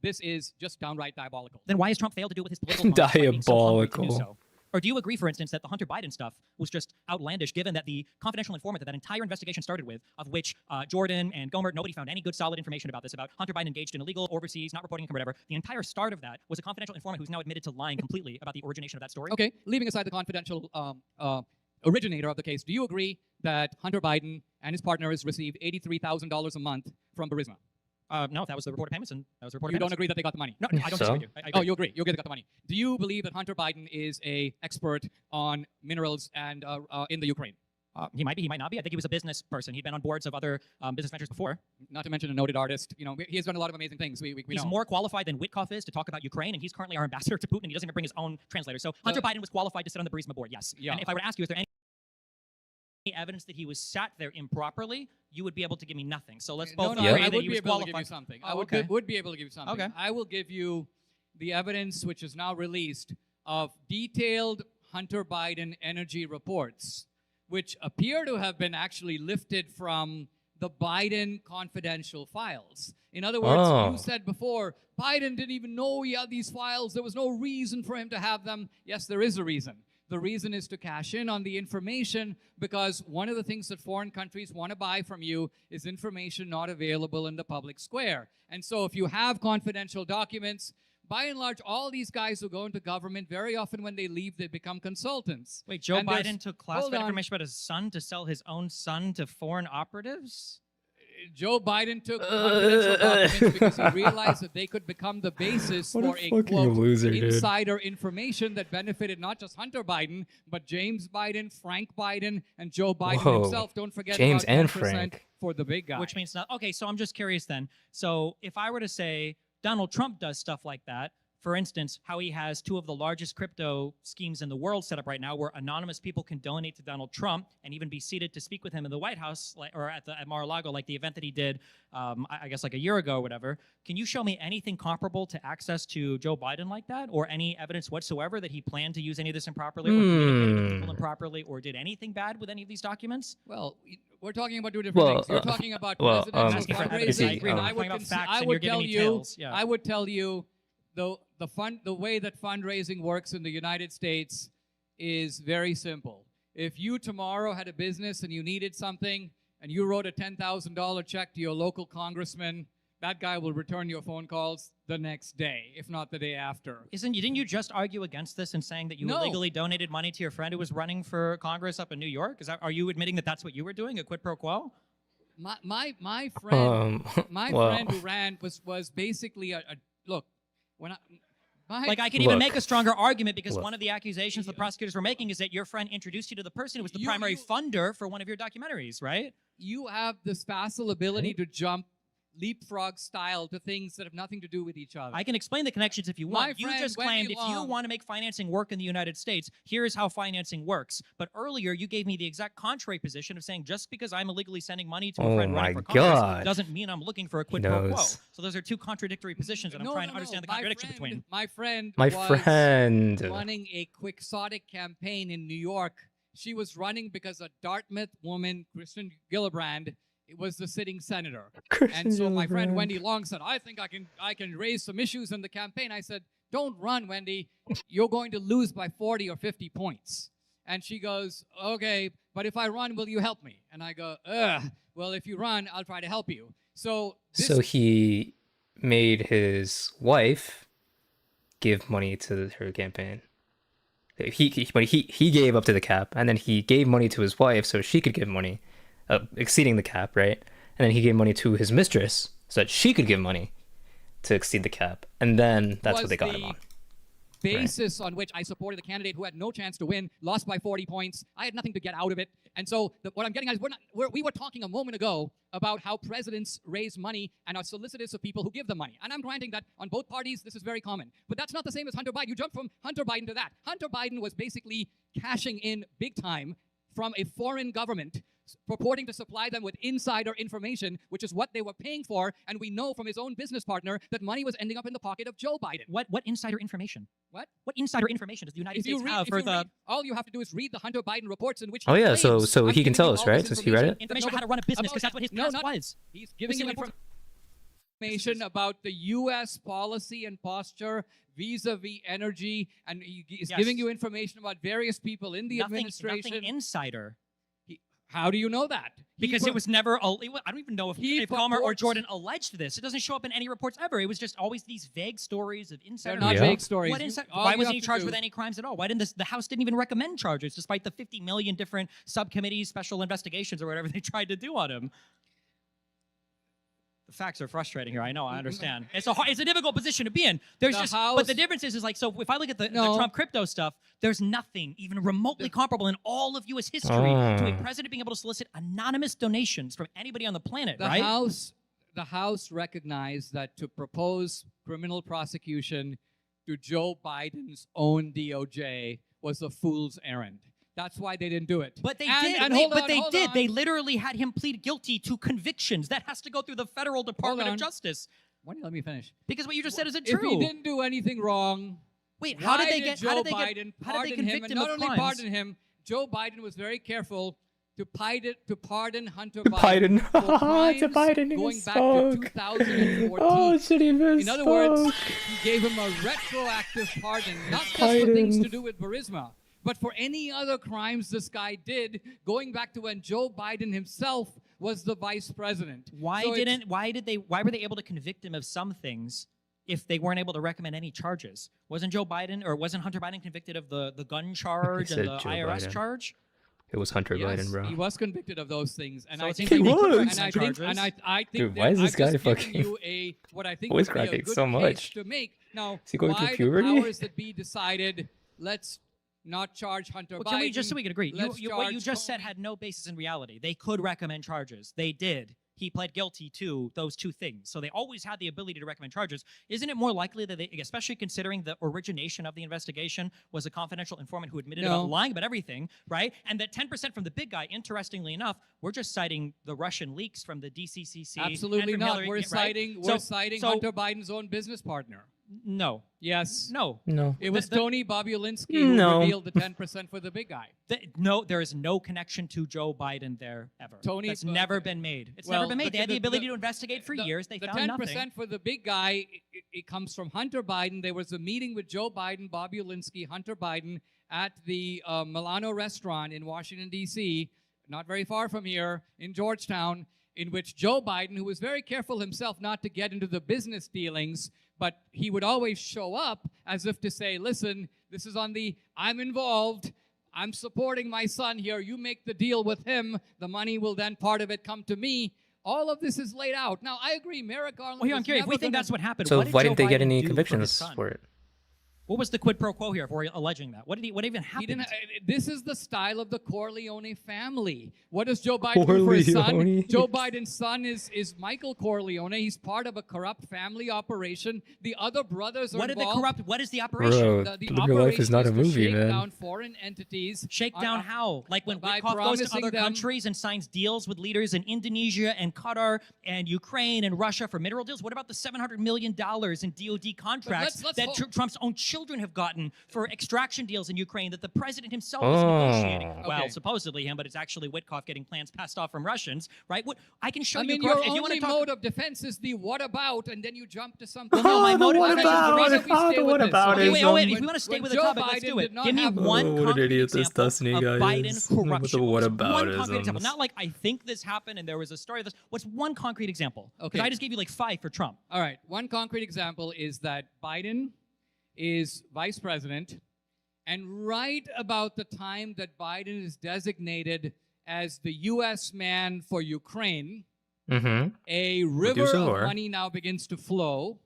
this is just downright diabolical. Then why has Trump failed to do it with his political opponents by being so hungry to do Diabolical. so? Or do you agree, for instance, that the Hunter Biden stuff was just outlandish, given that the confidential informant that entire investigation started with, of which Jordan and Gomer, nobody found any good solid information about this, about Hunter Biden engaged in illegal overseas, not reporting income, whatever. The entire start of that was a confidential informant who's now admitted to lying completely about the origination of that story. Okay, leaving aside the confidential originator of the case, do you agree that Hunter Biden and his partners received $83,000 a month from Burisma? No, if that was the reported payments, and that was the reported You don't payments. agree that they got the money? No, I don't So? disagree with you. I Oh, agree. you agree. You agree they got the money. Do you believe that Hunter Biden is a expert on minerals and in the Ukraine? He might be, he might not be. I think he was a business person. He'd been on boards of other business ventures before. Not to mention a noted artist. You know, he has done a lot of amazing things. We He's know. more qualified than Witkoff is to talk about Ukraine, and he's currently our ambassador to Putin, and he doesn't even bring his own translator. So Hunter Biden was qualified to sit on the Burisma board, yes. Yeah. And if I were to ask you, is there any evidence that he was sat there improperly, you would be able to give me nothing. So let's both no, agree I that would he be was able to give you qualified. something. Oh, I okay. would be able to give you something. Okay. I will give you the evidence which is now released of detailed Hunter Biden energy reports, which appear to have been actually lifted from the Biden confidential files. In other words, Oh. you said before, Biden didn't even know he had these files. There was no reason for him to have them. Yes, there is a reason. The reason is to cash in on the information, because one of the things that foreign countries want to buy from you is information not available in the public square. And so if you have confidential documents, by and large, all these guys who go into government, very often when they leave, they become consultants. Wait, Joe And there's- Biden took hold classified on. information about his son to sell his own son to foreign operatives? Joe Biden took confidential documents because he realized that they could become the basis What a for a fucking quote loser, dude. insider information that benefited not just Hunter Biden, but James Biden, Frank Biden, and Joe Biden Whoa. himself. Don't forget James about and 10% Frank. for the big guy. Which means not. Okay, so I'm just curious then. So if I were to say Donald Trump does stuff like that, for instance, how he has two of the largest crypto schemes in the world set up right now, where anonymous people can donate to Donald Trump and even be seated to speak with him in the White House, like, or at Mar-a-Lago, like the event that he did, I guess like a year ago or whatever. Can you show me anything comparable to access to Joe Biden like that, or any evidence whatsoever that he planned to use any of this improperly, or communicated with people improperly, or did anything bad with any of these documents? Well, we're talking about two different Well, things. You're talking about well, presidential Asking for evidence, fundraising. I agree, but I I'm would, talking about consi- facts I and would you're giving tell me you, tales, yeah. I would tell you, the way that fundraising works in the United States is very simple. If you tomorrow had a business and you needed something, and you wrote a $10,000 check to your local congressman that guy will return your phone calls the next day, if not the day after. Didn't you just argue against this and saying that you No. illegally donated money to your friend who was running for Congress up in New York? Are you admitting that that's what you were doing, a quid pro quo? My friend well, friend who ran was basically a look when Like, I can even Look. make a stronger argument because Look. one of the accusations the prosecutors were making is that your friend introduced you to the person who was the You- primary you- funder for one of your documentaries, right? you have this facile ability to jump leapfrog style to things that have nothing to do with each other. I can explain the connections if you want. My You friend just Wendy claimed if you Long- want to make financing work in the United States, here's how financing works. But earlier, you gave me the exact contrary position of saying just because I'm illegally sending money to a Oh friend running my for Congress God. doesn't mean I'm looking for a quid He pro quo. knows. So those are two contradictory positions, and I'm trying to understand the My contradiction friend- between. My friend my was friend. running a quixotic campaign in New York. She was running because a Dartmouth woman, Kristen Gillibrand, was the sitting senator. And so my friend Wendy Long said, I think I can raise some issues in the campaign. I said, don't run, Wendy. You're going to lose by 40 or 50 points. And she goes, okay, but if I run, will you help me? And I go, well, if you run, I'll try to help you. So So he made his wife give money to her campaign. He gave up to the cap, and then he gave money to his wife so she could give money, exceeding the cap, right? And then he gave money to his mistress so that she could give money to exceed the cap, and then that's what was they got the him on. basis on which I supported the candidate who had no chance to win, lost by 40 points. I had nothing to get out of it. And so what I'm getting at is we were talking a moment ago about how presidents raise money and are solicitous of people who give them money. And I'm granting that on both parties, this is very common. But that's not the same as Hunter Biden. You jump from Hunter Biden to that. Hunter Biden was basically cashing in big time from a foreign government purporting to supply them with insider information, which is what they were paying for. And we know from his own business partner that money was ending up in the pocket of Joe Biden. What insider information? What? What insider information does the United States have for the all you have to do is read the Hunter Biden reports in which Oh, he yeah, so- claims, so I'm he can giving tell you us, all right, this since he read it? information on how to run a business because that's what his No, past not- was? He's giving you Specific information about the U.S. policy and posture vis-a-vis energy, and he's Yes. giving you information about various people in the Nothing administration. insider. How do you know that? Because it was never, I don't even know if He Comer or purports- Jordan alleged this. It doesn't show up in any reports ever. It was just always these vague stories of They're insider. not Yeah. vague stories. What You- insi- all why you wasn't have he to charged do- with any crimes at all? Why didn't the House didn't even recommend charges, despite the 50 million different subcommittees, special investigations, or whatever they tried to do on him? The facts are frustrating here. I know. I understand. It's a difficult position to be in. There's The just, House- but the difference is like, so if I look at the No. Trump crypto stuff, there's nothing even remotely comparable in all of U.S. history to a Oh. president being able to solicit anonymous donations from anybody on the planet, The right? House recognized that to propose criminal prosecution to Joe Biden's own DOJ was a fool's errand. That's why they didn't do it. But they And- did. and Wait, hold but on, they hold did. on. They literally had him plead guilty to convictions. That has to go through the federal Department of on. Justice. Why don't you let me finish? Because what you just said isn't If true. he didn't do anything wrong, Wait, why how did they did get? Joe How did they Biden get? How did they pardon him? convict And him not of only crimes? pardon him, Joe Biden was very careful to pardon Hunter Biden. Biden for crimes To Biden, he going back to 2014. Oh, should he miss? In other words, he gave him a retroactive pardon, not just for things to do with Burisma, but for any other crimes this guy did, going back to when Joe Biden himself was the vice president. Why So it's- why were they able to convict him of some things if they weren't able to recommend any charges? Wasn't Joe Biden or wasn't Hunter Biden convicted of the gun charge said and the Joe IRS Biden. charge? It was Hunter Yes, Biden, bro. he was convicted of those things, and So I it think seems like He they could was. recommend charges. I think Dude, that why is this I've guy just given fucking you what I think voice would be a cracking good so case much? to make. Now, Is he going through why puberty? the powers that be decided, let's not charge Hunter Well, Biden. can we just so we can agree? What you charge just said Comey. had no basis in reality. They could recommend charges. They did. He pled guilty to those two things. So they always had the ability to recommend charges. Isn't it more likely that they, especially considering the origination of the investigation was a confidential informant who admitted No. about lying about everything, right? And that 10% from the big guy, interestingly enough, we're just citing the Russian leaks from the DCCC. and Absolutely from not. Hillary, We're right? citing So- citing so- Hunter Biden's own business partner. No. Yes. No. No. It was The- Tony Bobulinski who No. revealed the 10% for the big guy. No, there is no connection to Joe Biden there ever. Tony, That's uh, never been made. It's well, never been made. the- They had the the- ability the- to investigate for years. They the found 10% nothing. for the big guy, it comes from Hunter Biden. There was a meeting with Joe Biden, Bobulinski, Hunter Biden at the Milano restaurant in Washington, D.C., not very far from here in Georgetown. in which Joe Biden, who was very careful himself not to get into the business dealings, but he would always show up as if to say, listen, this is on the, I'm involved, I'm supporting my son here, you make the deal with him, the money will then, part of it, come to me. All of this is laid out. Now, I agree, Merrick Garland. Well, here I'm curious. If we think that's what happened, So what did why Joe didn't they get Biden any do convictions for his son? for it? What was the quid pro quo here for alleging that? What even He happened? didn't, this is the style of the Corleone family. What does Joe Biden do for his son? Corleone. Joe Biden's son is Michael Corleone. He's part of a corrupt family operation. The other brothers are What did the involved. corrupt? What is the operation? Bro, The Living Your Life is operation not a to movie, shake man. down foreign entities. Shake down how? Like when by Witkoff goes to promising other them- countries and signs deals with leaders in Indonesia and Qatar and Ukraine and Russia for mineral deals? What about the $700 million in DoD contracts let's that hold- Trump's own children have gotten for extraction deals in Ukraine that the president himself is negotiating? Oh. Well, Okay. supposedly him, but it's actually Witkoff getting plans passed off from Russians, right? What I can show I you. mean, your if you want only to talk, mode of defense is the what about, and then you jump to something. Well, no, my the motive- what the about? reason we Oh, stay the with what this. about Okay, is wait, um, if we want to stay when with the Joe topic, let's Biden do it. did not Give me have a- one Oh, what an concrete idiot this example Destiny of guy Biden is. corruption. With the What's one whataboutisms. concrete example? Not like I think this happened and there was a story of this. What's one concrete example? Because Okay. I just gave you like 5 for Trump. All right. One concrete example is that Biden is vice president, and right about the time that Biden is designated as the U.S. man for Ukraine, Mm-hmm. a river so, of or- money now begins to flow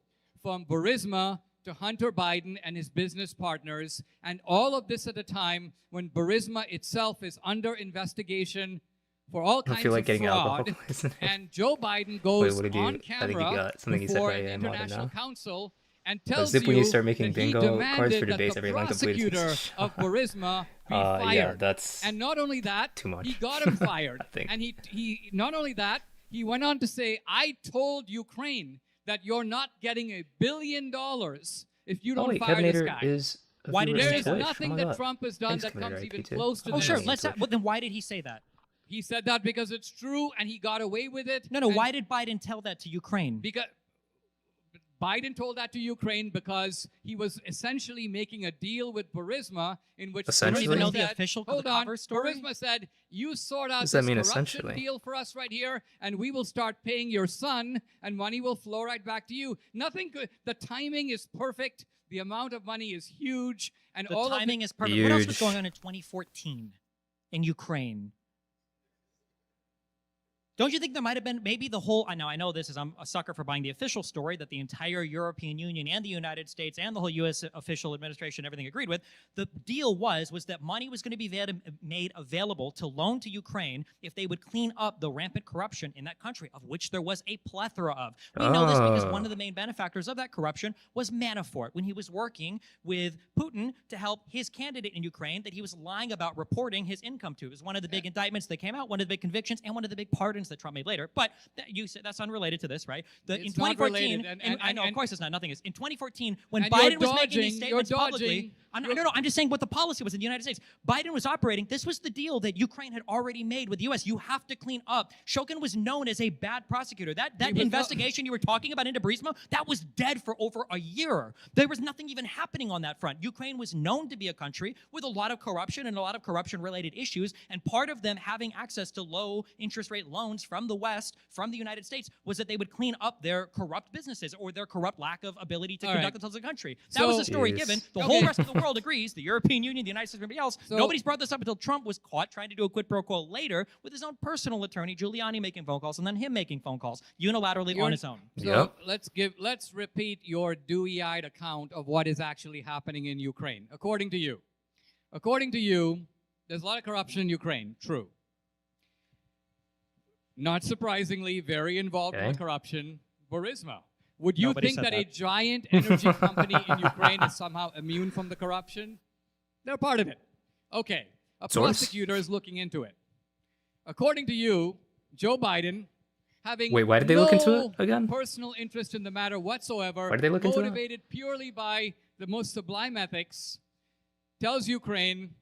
from Burisma to Hunter Biden and his business partners, and all of this at a time when Burisma itself is under investigation for all I kinds feel like of getting alcohol fraud. poisoning. And Joe Biden goes what did you- on I think you camera got something he said before by an Yamamoto now. international council and As tells if when you you start making that he bingo cards for demanded debates, that the every line completed. prosecutor of Burisma be Yeah, fired. that's And not only that, too much. he got him fired. I think. And he not only that, he went on to say, I told Ukraine that you're not getting $1 billion if you don't wait, fire this Kevinator guy. is. a Why did viewer he There say is that? on Twitch. nothing Oh my that God. Trump has done Thanks, that Kevinator comes even IP too. close to Oh, this. sure. Yeah, Let's. Twitch. Well, then why did he say that? He said that because it's true and he got away with it. No. and Why did Biden tell that to Ukraine? Because Biden told that to Ukraine because he was essentially making a deal with Burisma in which Essentially? You don't even know Burisma the said, official hold on, cover story? Burisma said, you sort out What does that this mean, corruption essentially? deal for us right here, and we will start paying your son, and money will flow right back to you. Nothing good. The timing is perfect. The amount of money is huge, and The all timing of is perfect. What else was Huge. going on in 2014 in Ukraine? Don't you think there might have been maybe the whole? I know this is I'm a sucker for buying the official story that the entire European Union and the United States and the whole U.S. official administration, everything agreed with. The deal was that money was going to be made available to loan to Ukraine if they would clean up the rampant corruption in that country, of which there was a plethora of. We know this because one of the main benefactors of that corruption was Manafort when he was working with Putin to help his candidate in Ukraine that he was lying about reporting his income to. It was one of the big indictments that came out, one of the big convictions, and one of the big pardons that Trump made later. But you said that's unrelated to this, right? In It's not 2014, related, I know, of course it's not. Nothing is. In 2014, when And Biden you're was making dodging- these statements you're publicly, dodging- no, I'm just saying what the policy was in the United States. Biden was operating. This was the deal that Ukraine had already made with the U.S. You have to clean up. Shokin was known as a bad prosecutor. That He was investigation you were talking about into Burisma, that was dead for over a year. There was nothing even happening on that front. Ukraine was known to be a country with a lot of corruption and a lot of corruption-related issues, and part of them having access to low interest rate loans from the West, from the United States, was that they would clean up their corrupt businesses or their corrupt lack of ability to All conduct right. themselves as a country. That was So- the story Jeez. given. The Okay. whole rest of the world agrees. The European Union, the United States, everybody else. So- Nobody's brought this up until Trump was caught trying to do a quid pro quo later with his own personal attorney, Giuliani, making phone calls, and then him making phone calls unilaterally You're- on his own. So Yep. let's repeat your dewy-eyed account of what is actually happening in Ukraine. According to you, there's a lot of corruption in Ukraine. True. Not surprisingly, very involved in Okay. the corruption, Burisma. Would you Nobody think said that a that. giant energy company in Ukraine is somehow immune from the corruption? They're part of it. Okay. A Source? prosecutor is looking into it. According to you, Joe Biden, having Wait, why did they look into no it again? personal interest in the matter whatsoever, Why did they look into it? motivated purely by the most sublime ethics, tells Ukraine,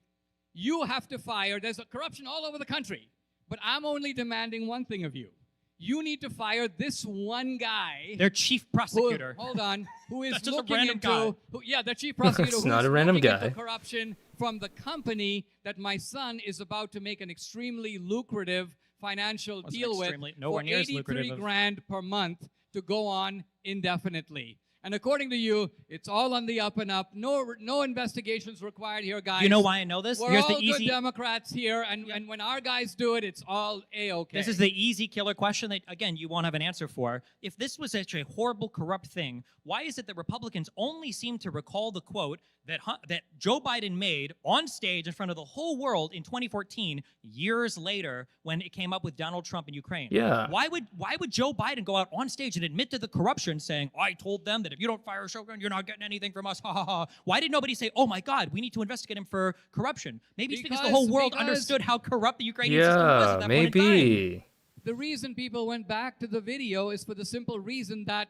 you have to fire, there's a corruption all over the country, but I'm only demanding one thing of you. You need to fire this one guy. Their chief prosecutor. Hold on. Who is That's just a looking random into guy. the chief prosecutor It's who not is a random looking into guy. corruption from the company that my son is about to make an extremely lucrative financial Wasn't deal with extremely- nowhere for near as 83 lucrative of- grand per month to go on indefinitely. And according to you, it's all on the up and up. No investigations required here, guys. You know why I know this? We're Here's all the easy. good Democrats here, and when our guys do it, it's all A-okay. This is the easy killer question that, again, you won't have an answer for. If this was such a horrible, corrupt thing, why is it that Republicans only seem to recall the quote that Joe Biden made on stage in front of the whole world in 2014, years later, when it came up with Donald Trump in Ukraine? Yeah. Why would Joe Biden go out on stage and admit to the corruption, saying, "I told them that if you don't fire Shogun, you're not getting anything from us"? Ha ha ha. Why did nobody say, "Oh my God, we need to investigate him for corruption"? Maybe it's because the whole world understood how corrupt the Ukrainian system was at that point in time. maybe. The reason people went back to the video is for the simple reason that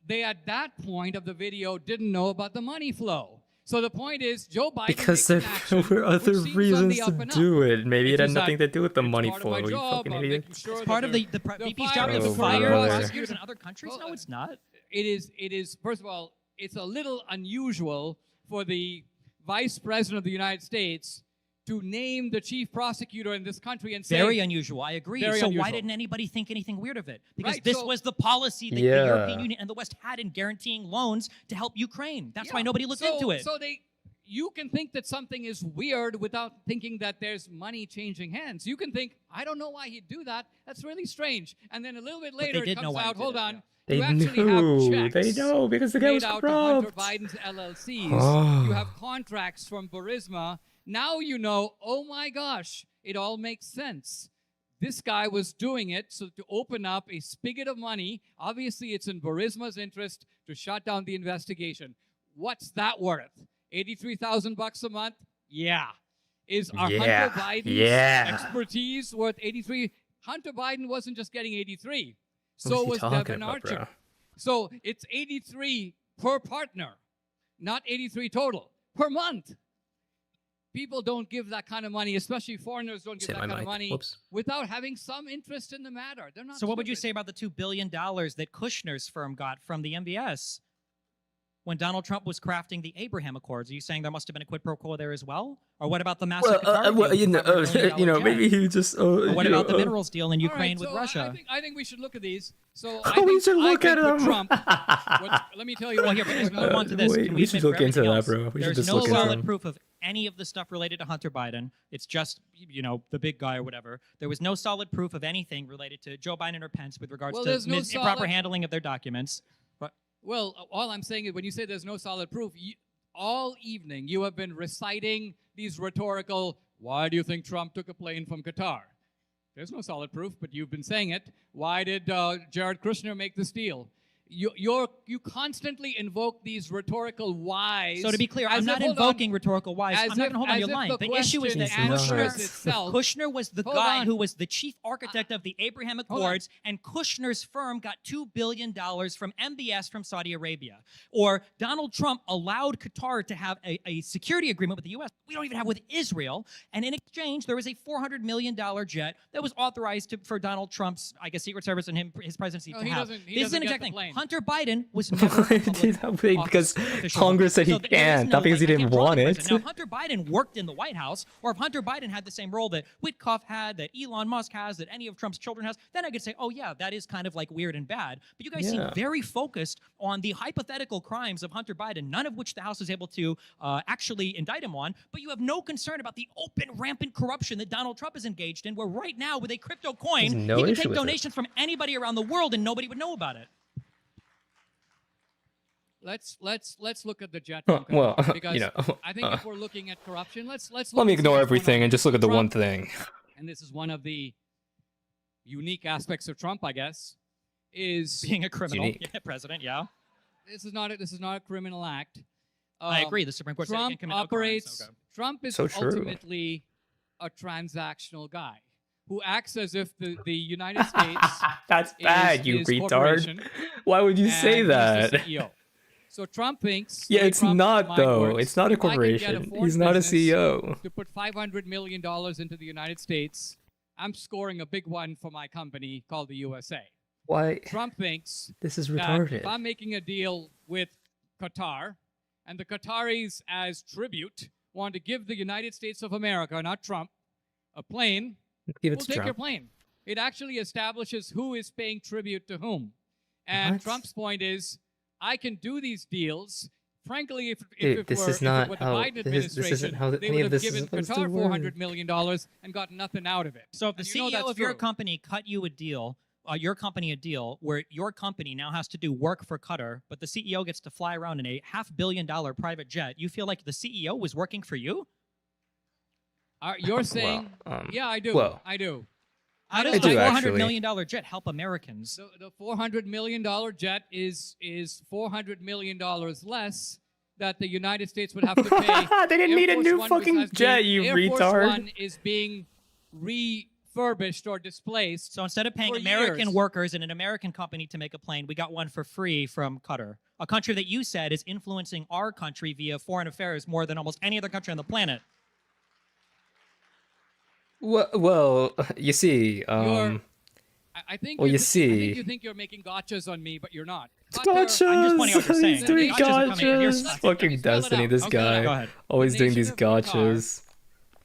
they, at that point of the video, didn't know about the money flow. So the point is, Joe Biden Because takes there action, were other which seems on reasons the to up and up. do it. Maybe it It's had just nothing that to do with the it's money part of my flow, you job fucking of idiot. making sure It's that part of the they're VP's firing job the to fire brother. prosecutors in other countries. Well, No, it's not. It is, first of all, it's a little unusual for the Vice President of the United States to name the chief prosecutor in this country and say, Very unusual. I agree. Very So why unusual. didn't anybody think anything weird of it? Because Right, this so- was the policy that the Yeah. European Union and the West had in guaranteeing loans to help Ukraine. That's why Yeah. nobody looked So- into it. So you can think that something is weird without thinking that there's money changing hands. You can think, I don't know why he'd do that. That's really strange. And then a little bit they later it did know comes why he out, did hold it, on, yeah. They you actually knew. have They checks know because the guy was made out to Hunter corrupt. Biden's LLCs. Oh. You have contracts from Burisma. Now you know, oh my gosh, it all makes sense. This guy was doing it so to open up a spigot of money. Obviously, it's in Burisma's interest to shut down the investigation. What's that worth? $83,000 a month? Yeah. Is our Yeah. Hunter Biden's Yeah. expertise worth 83? Hunter Biden wasn't just getting 83. What So he was talking Devin about, Archer. bro? So it's 83 per partner, not 83 total per month. People don't give that kind of money, especially foreigners don't give Hit that my kind of mic. money Whoops. without having some interest in the matter. They're not. So what would you stupid. say about the $2 billion that Kushner's firm got from the MBS when Donald Trump was crafting the Abraham Accords? Are you saying there must have been a quid pro quo there as well? Or what about the massive Qatar deal with the $500 million jet? maybe he just. Or what you know, about the minerals deal in All Ukraine right, with so Russia? I think we should look at these. So We should look at with them. Trump, let me tell you. Well, what here, but let's move on to this. Wait, Can we should admit look for into everything that, else, bro. We should There's just no look into solid them. proof of any of the stuff related to Hunter Biden. It's just, the big guy or whatever. There was no solid proof of anything related to Joe Biden or Pence with regards Well, to there's no improper solid- handling of their documents. Well, all I'm saying is when you say there's no solid proof, all evening you have been reciting these rhetorical, why do you think Trump took a plane from Qatar? There's no solid proof, but you've been saying it. Why did Jared Kushner make this deal? You constantly invoke these rhetorical whys. So to be clear, as I'm not if- hold on. invoking rhetorical whys. As I'm not if- going to hold on as your if line. the The issue is question that answers Kushner- itself. Kushner was the Hold guy on. who was the chief architect of the Abraham on. Accords, and Kushner's firm got $2 billion from MBS from Saudi Arabia. Or Donald Trump allowed Qatar to have a security agreement with the U.S. We don't even have with Israel. And in exchange, there was a $400 million jet that was authorized for Donald Trump's, I guess, Secret Service and his presidency No, to he have. doesn't- he This is doesn't an get exact the thing. plane. Hunter Biden was never a public Because official. Congress said he So there is can't, no, not because he like, I didn't can't draw want the it. president. Now, Hunter Biden worked in the White House, or if Hunter Biden had the same role that Witkoff had, that Elon Musk has, that any of Trump's children has, then I could say, oh yeah, that is kind of like weird and bad. But you guys seem Yeah. very focused on the hypothetical crimes of Hunter Biden, none of which the House is able to actually indict him on, but you have no concern about the open, rampant corruption that Donald Trump is engaged in, where right now with a crypto coin, There's no he could issue take with it. donations from anybody around the world and nobody would know about it. Let's look at the jet. Well, from Qatar, because I think uh, if we're looking at corruption, let's look let me and see ignore what's going everything on. and just look at the one Trump- thing. And this is one of the unique aspects of Trump, I guess, is Being a criminal unique. president, yeah. this is not a criminal act. I agree. The Supreme Court said he Trump can't commit no crimes. operates. Okay. Trump is So true. ultimately a transactional guy who acts as if the United States That's is bad, you his retard. corporation, Why would you and say he's that? the CEO. So Trump thinks. Yeah, in it's Trump's not mind though. works, It's not a if I can get corporation. foreign He's not a business CEO. To put $500 million into the United States, I'm scoring a big one for my company called the USA. Why? Trump thinks This is that retarded. if I'm making a deal with Qatar, and the Qataris, as tribute, want to give the United States of America, not Trump, a plane, Give it We'll to take your Trump. plane. It actually establishes who is paying tribute to whom. And What? Trump's point is, I can do these deals. Frankly, if Dude, it this were is not with the how Biden administration, this isn't how they any would of have this is given supposed to Qatar work. $400 million and got nothing out of it. So if the And you know CEO that's of your true. company cut you a deal, your company a deal where your company now has to do work for Qatar, but the CEO gets to fly around in a $500 million private jet, you feel like the CEO was working for you? You're saying, yeah, I do. well, I do. How I does don't- the do, $400 actually. million jet help Americans? The $400 million jet is $400 million less that the United States would have to pay. They didn't Air need a Force new One fucking has jet, been- you Air Force retard. One is being refurbished or displaced. So instead of paying For American years. workers in an American company to make a plane, we got one for free from Qatar, a country that you said is influencing our country via foreign affairs more than almost any other country on the planet. Well, you see, I think well, you're you I see- think you think you're making gotchas on me, but you're not. Gotchas! I'm just pointing out what you're saying. He's doing Gotchas are coming in. You're gotchas. stuck. Fucking Let me spell it Destiny, out. this Okay, guy. go ahead. Always The doing nation these of Qatar gotchas.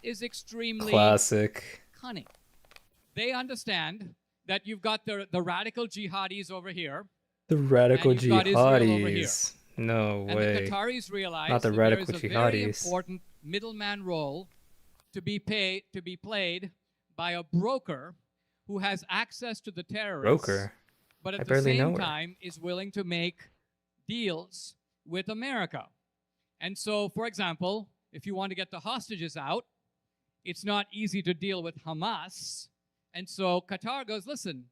is extremely Classic. cunning. They understand that you've got the radical jihadis over here, The radical you've got Israel over here. jihadis. No and way. the Qataris realize Not the that radical there is a very jihadis. important middleman role to be played by a broker who has access to the terrorists, Broker. but I at the barely know same her. time is willing to make deals with America. And so, for example, if you want to get the hostages out, it's not easy to deal with Hamas. And so Qatar goes, listen,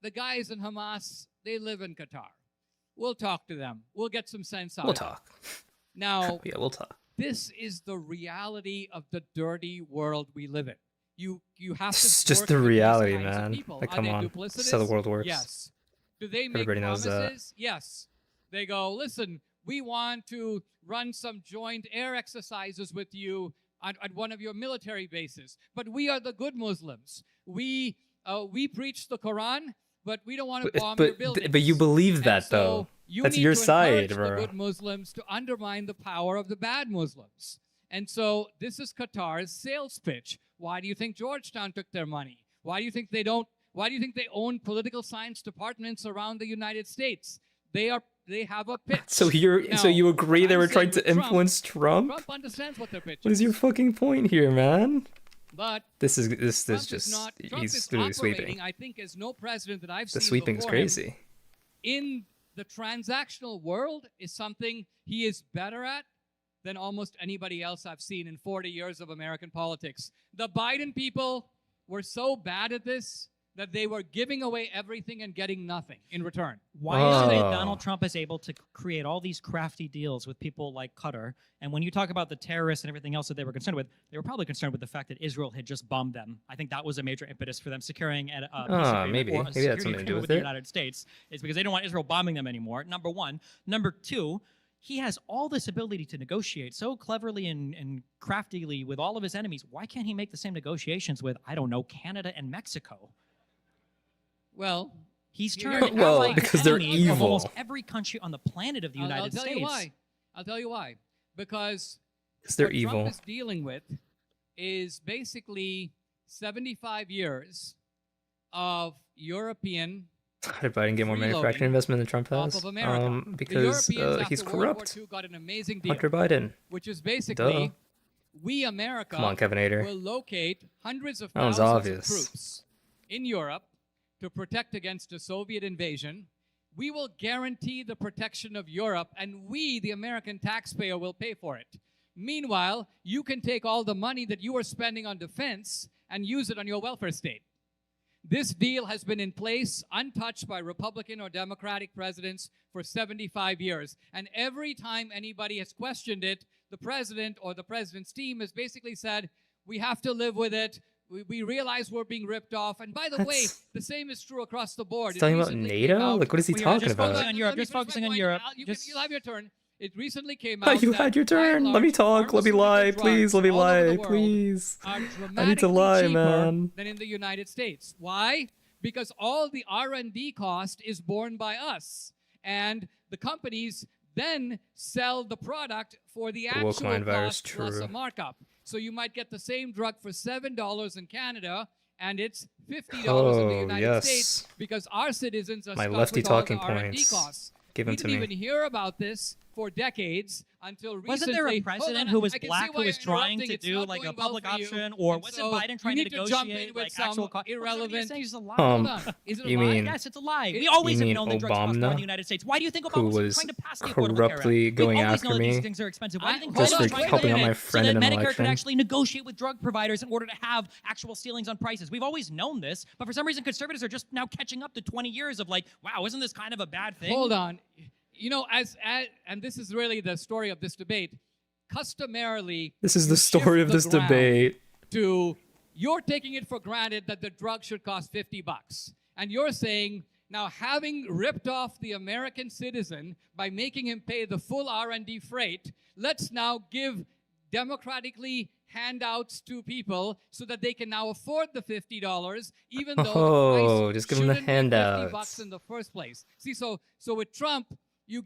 the guys in Hamas, they live in Qatar. We'll talk to them. We'll get some sense out We'll of it. talk. Now, Yeah, we'll talk. this is the reality of the dirty world we live in. You have to. It's just work the with these reality, kinds of man. people. Like, Are come they on. This is how the duplicitous? world works. Yes. Do they make Everybody knows promises? that. Yes. They go, listen, we want to run some joint air exercises with you at one of your military bases, but we are the good Muslims. We preach the Quran, but we don't want to bomb your buildings. But you believe And that, so though. you That's need your to side, encourage bro. the good Muslims to undermine the power of the bad Muslims. And so this is Qatar's sales pitch. Why do you think Georgetown took their money? Why do you think they don't? Why do you think they own political science departments around the United States? They have a pitch. So Now, you agree what they I'm were saying trying to with Trump, influence Trump? Trump understands what their pitch What is your fucking point here, man? But This is Trump just is not. Trump he's is literally operating, sweeping. I think, as no president that I've The seen sweeping's before him crazy. in the transactional world is something he is better at than almost anybody else I've seen in 40 years of American politics. The Biden people were so bad at this that they were giving away everything and getting nothing in return. Why is it that Oh. Donald Trump is able to create all these crafty deals with people like Qatar? And when you talk about the terrorists and everything else that they were concerned with, they were probably concerned with the fact that Israel had just bombed them. I think that was a major impetus for them securing a peace agreement maybe. or a Maybe that's security something to do agreement with the it. United States, is because they don't want Israel bombing them anymore, number one. Number two, he has all this ability to negotiate so cleverly and craftily with all of his enemies. Why can't he make the same negotiations with, I don't know, Canada and Mexico? Well, He's Here- turned Well, allied because they're enemies of almost evil. every country on the planet of the I'll United tell States. you why. I'll tell you why. Because Because they're what evil. Trump is dealing with is basically 75 years of European How did Biden get more freeloading manufacturing investment than Trump off has? of America. Because the Europeans he's after World War corrupt. II got an amazing deal, Hunter Biden. which is basically Duh. we America Come on, Kevin Hader. will locate hundreds of That was thousands obvious. of troops in Europe to protect against a Soviet invasion. We will guarantee the protection of Europe, and we, the American taxpayer, will pay for it. Meanwhile, you can take all the money that you are spending on defense and use it on your welfare state. This deal has been in place, untouched by Republican or Democratic presidents for 75 years. And every time anybody has questioned it, the president or the president's team has basically said, we have to live with it. We realize we're being ripped off. And by the way, That's- the same is true across the board. He's It talking about recently NATO? came out- Like, what is he Well, yeah, talking just focus about? on Europe. Let me Just finish focusing my on point. Europe. You'll have your turn. It recently came Oh, out you that had your by and turn. Let large, me talk. Let me pharmaceutical lie. drugs Please, let me all over lie. the world Please. are I need to dramatically lie, cheaper man. than in the United States. Why? Because all the R&D cost is borne by us, and the companies then sell the product for the woke actual mind virus, cost plus true. a markup. So you might get the same drug for $7 in Canada and it's $50 in the Oh, United yes. States because our citizens are My stuck lefty with all the talking R&D points. costs. Give We them to didn't me. even hear about this for decades until recently. Wasn't there a Hold president on, who was I can see black why who was you're trying interrupting. to It's do not like a going well public for you. option, or And wasn't so Biden trying you to need to jump in negotiate with like some actual? You're irrelevant. saying it's a lie. Hold on. Is it a you lie? mean Yes, it's a lie. It- We always you have mean known that drugs cost more in Obama, the United States. Why do you think who Obama was was trying to pass the Affordable Care Act? corruptly going We've always after known that these me things are expensive. Why do you think just Biden for was trying to helping out limit my it so friend that in an Medicare election? could actually negotiate with drug providers in order to have actual ceilings on prices? We've always known this, but for some reason, conservatives are just now catching up to 20 years of like, wow, isn't this kind of a bad thing? Hold on. You know, and this is really the story of this debate. Customarily, This is you the story shift of this the ground debate. to you're taking it for granted that the drug should cost $50, and you're saying now, having ripped off the American citizen by making him pay the full R&D freight, let's now give democratically handouts to people so that they can now afford the $50, even though the Oh, price just give them the shouldn't be $50 handouts. in the first place. See, so with Trump, you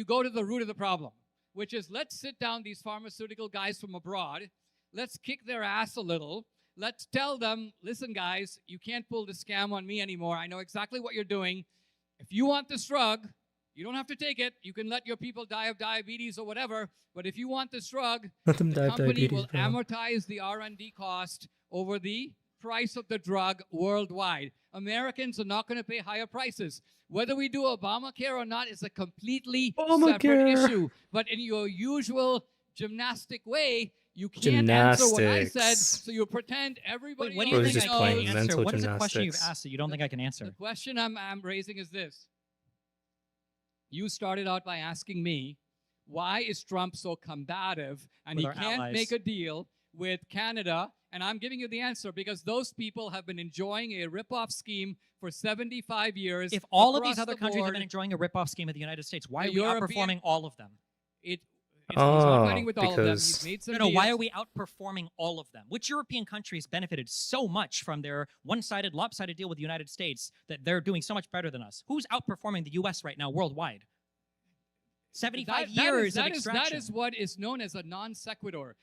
go to the root of the problem, which is let's sit down these pharmaceutical guys from abroad, let's kick their ass a little, let's tell them, listen guys, you can't pull the scam on me anymore. I know exactly what you're doing. If you want this drug, you don't have to take it. You can let your people die of diabetes or whatever. But if you want this drug, Let them the die of company diabetes, will bro. amortize the R&D cost over the price of the drug worldwide. Americans are not going to pay higher prices. Whether we do Obamacare or not is a completely separate Obamacare. issue. But in your usual gymnastic way, you can't answer what I said, Gymnastics. so you pretend everybody Wait, what do knows you Or think just I playing can knows. answer? mental What is the question you've gymnastics. asked that you don't think I can The answer? question I'm raising is this. You started out by asking me, why is Trump so combative and With he our can't allies. make a deal with Canada? And I'm giving you the answer because those people have been enjoying a rip-off scheme for 75 years. If all of these across other the countries have board. been enjoying a rip-off scheme of the United States, why The are we European- outperforming all of them? He's not Oh, fighting with all of them. He's because- made some No, why deals. are we outperforming all of them? Which European countries benefited so much from their one-sided, lopsided deal with the United States that they're doing so much better than us? Who's outperforming the U.S. right now worldwide? 75 years of extraction. That is what is known as a non sequitur.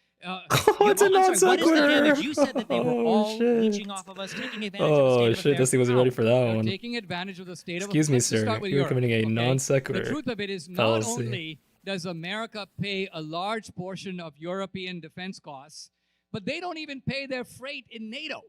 What's a non I'm sorry, what is the sequitur? damage? You said that they were Oh, all shit. leeching off of us, taking advantage of the Oh state of shit, affairs. Dusty wasn't How? ready for that They're one. taking advantage of the state of Excuse me, Let's just sir. start with You're Europe, committing a okay? non sequitur. The truth of it is not fallacy. only does America pay a large portion of European defense costs, but they don't even pay their freight in NATO.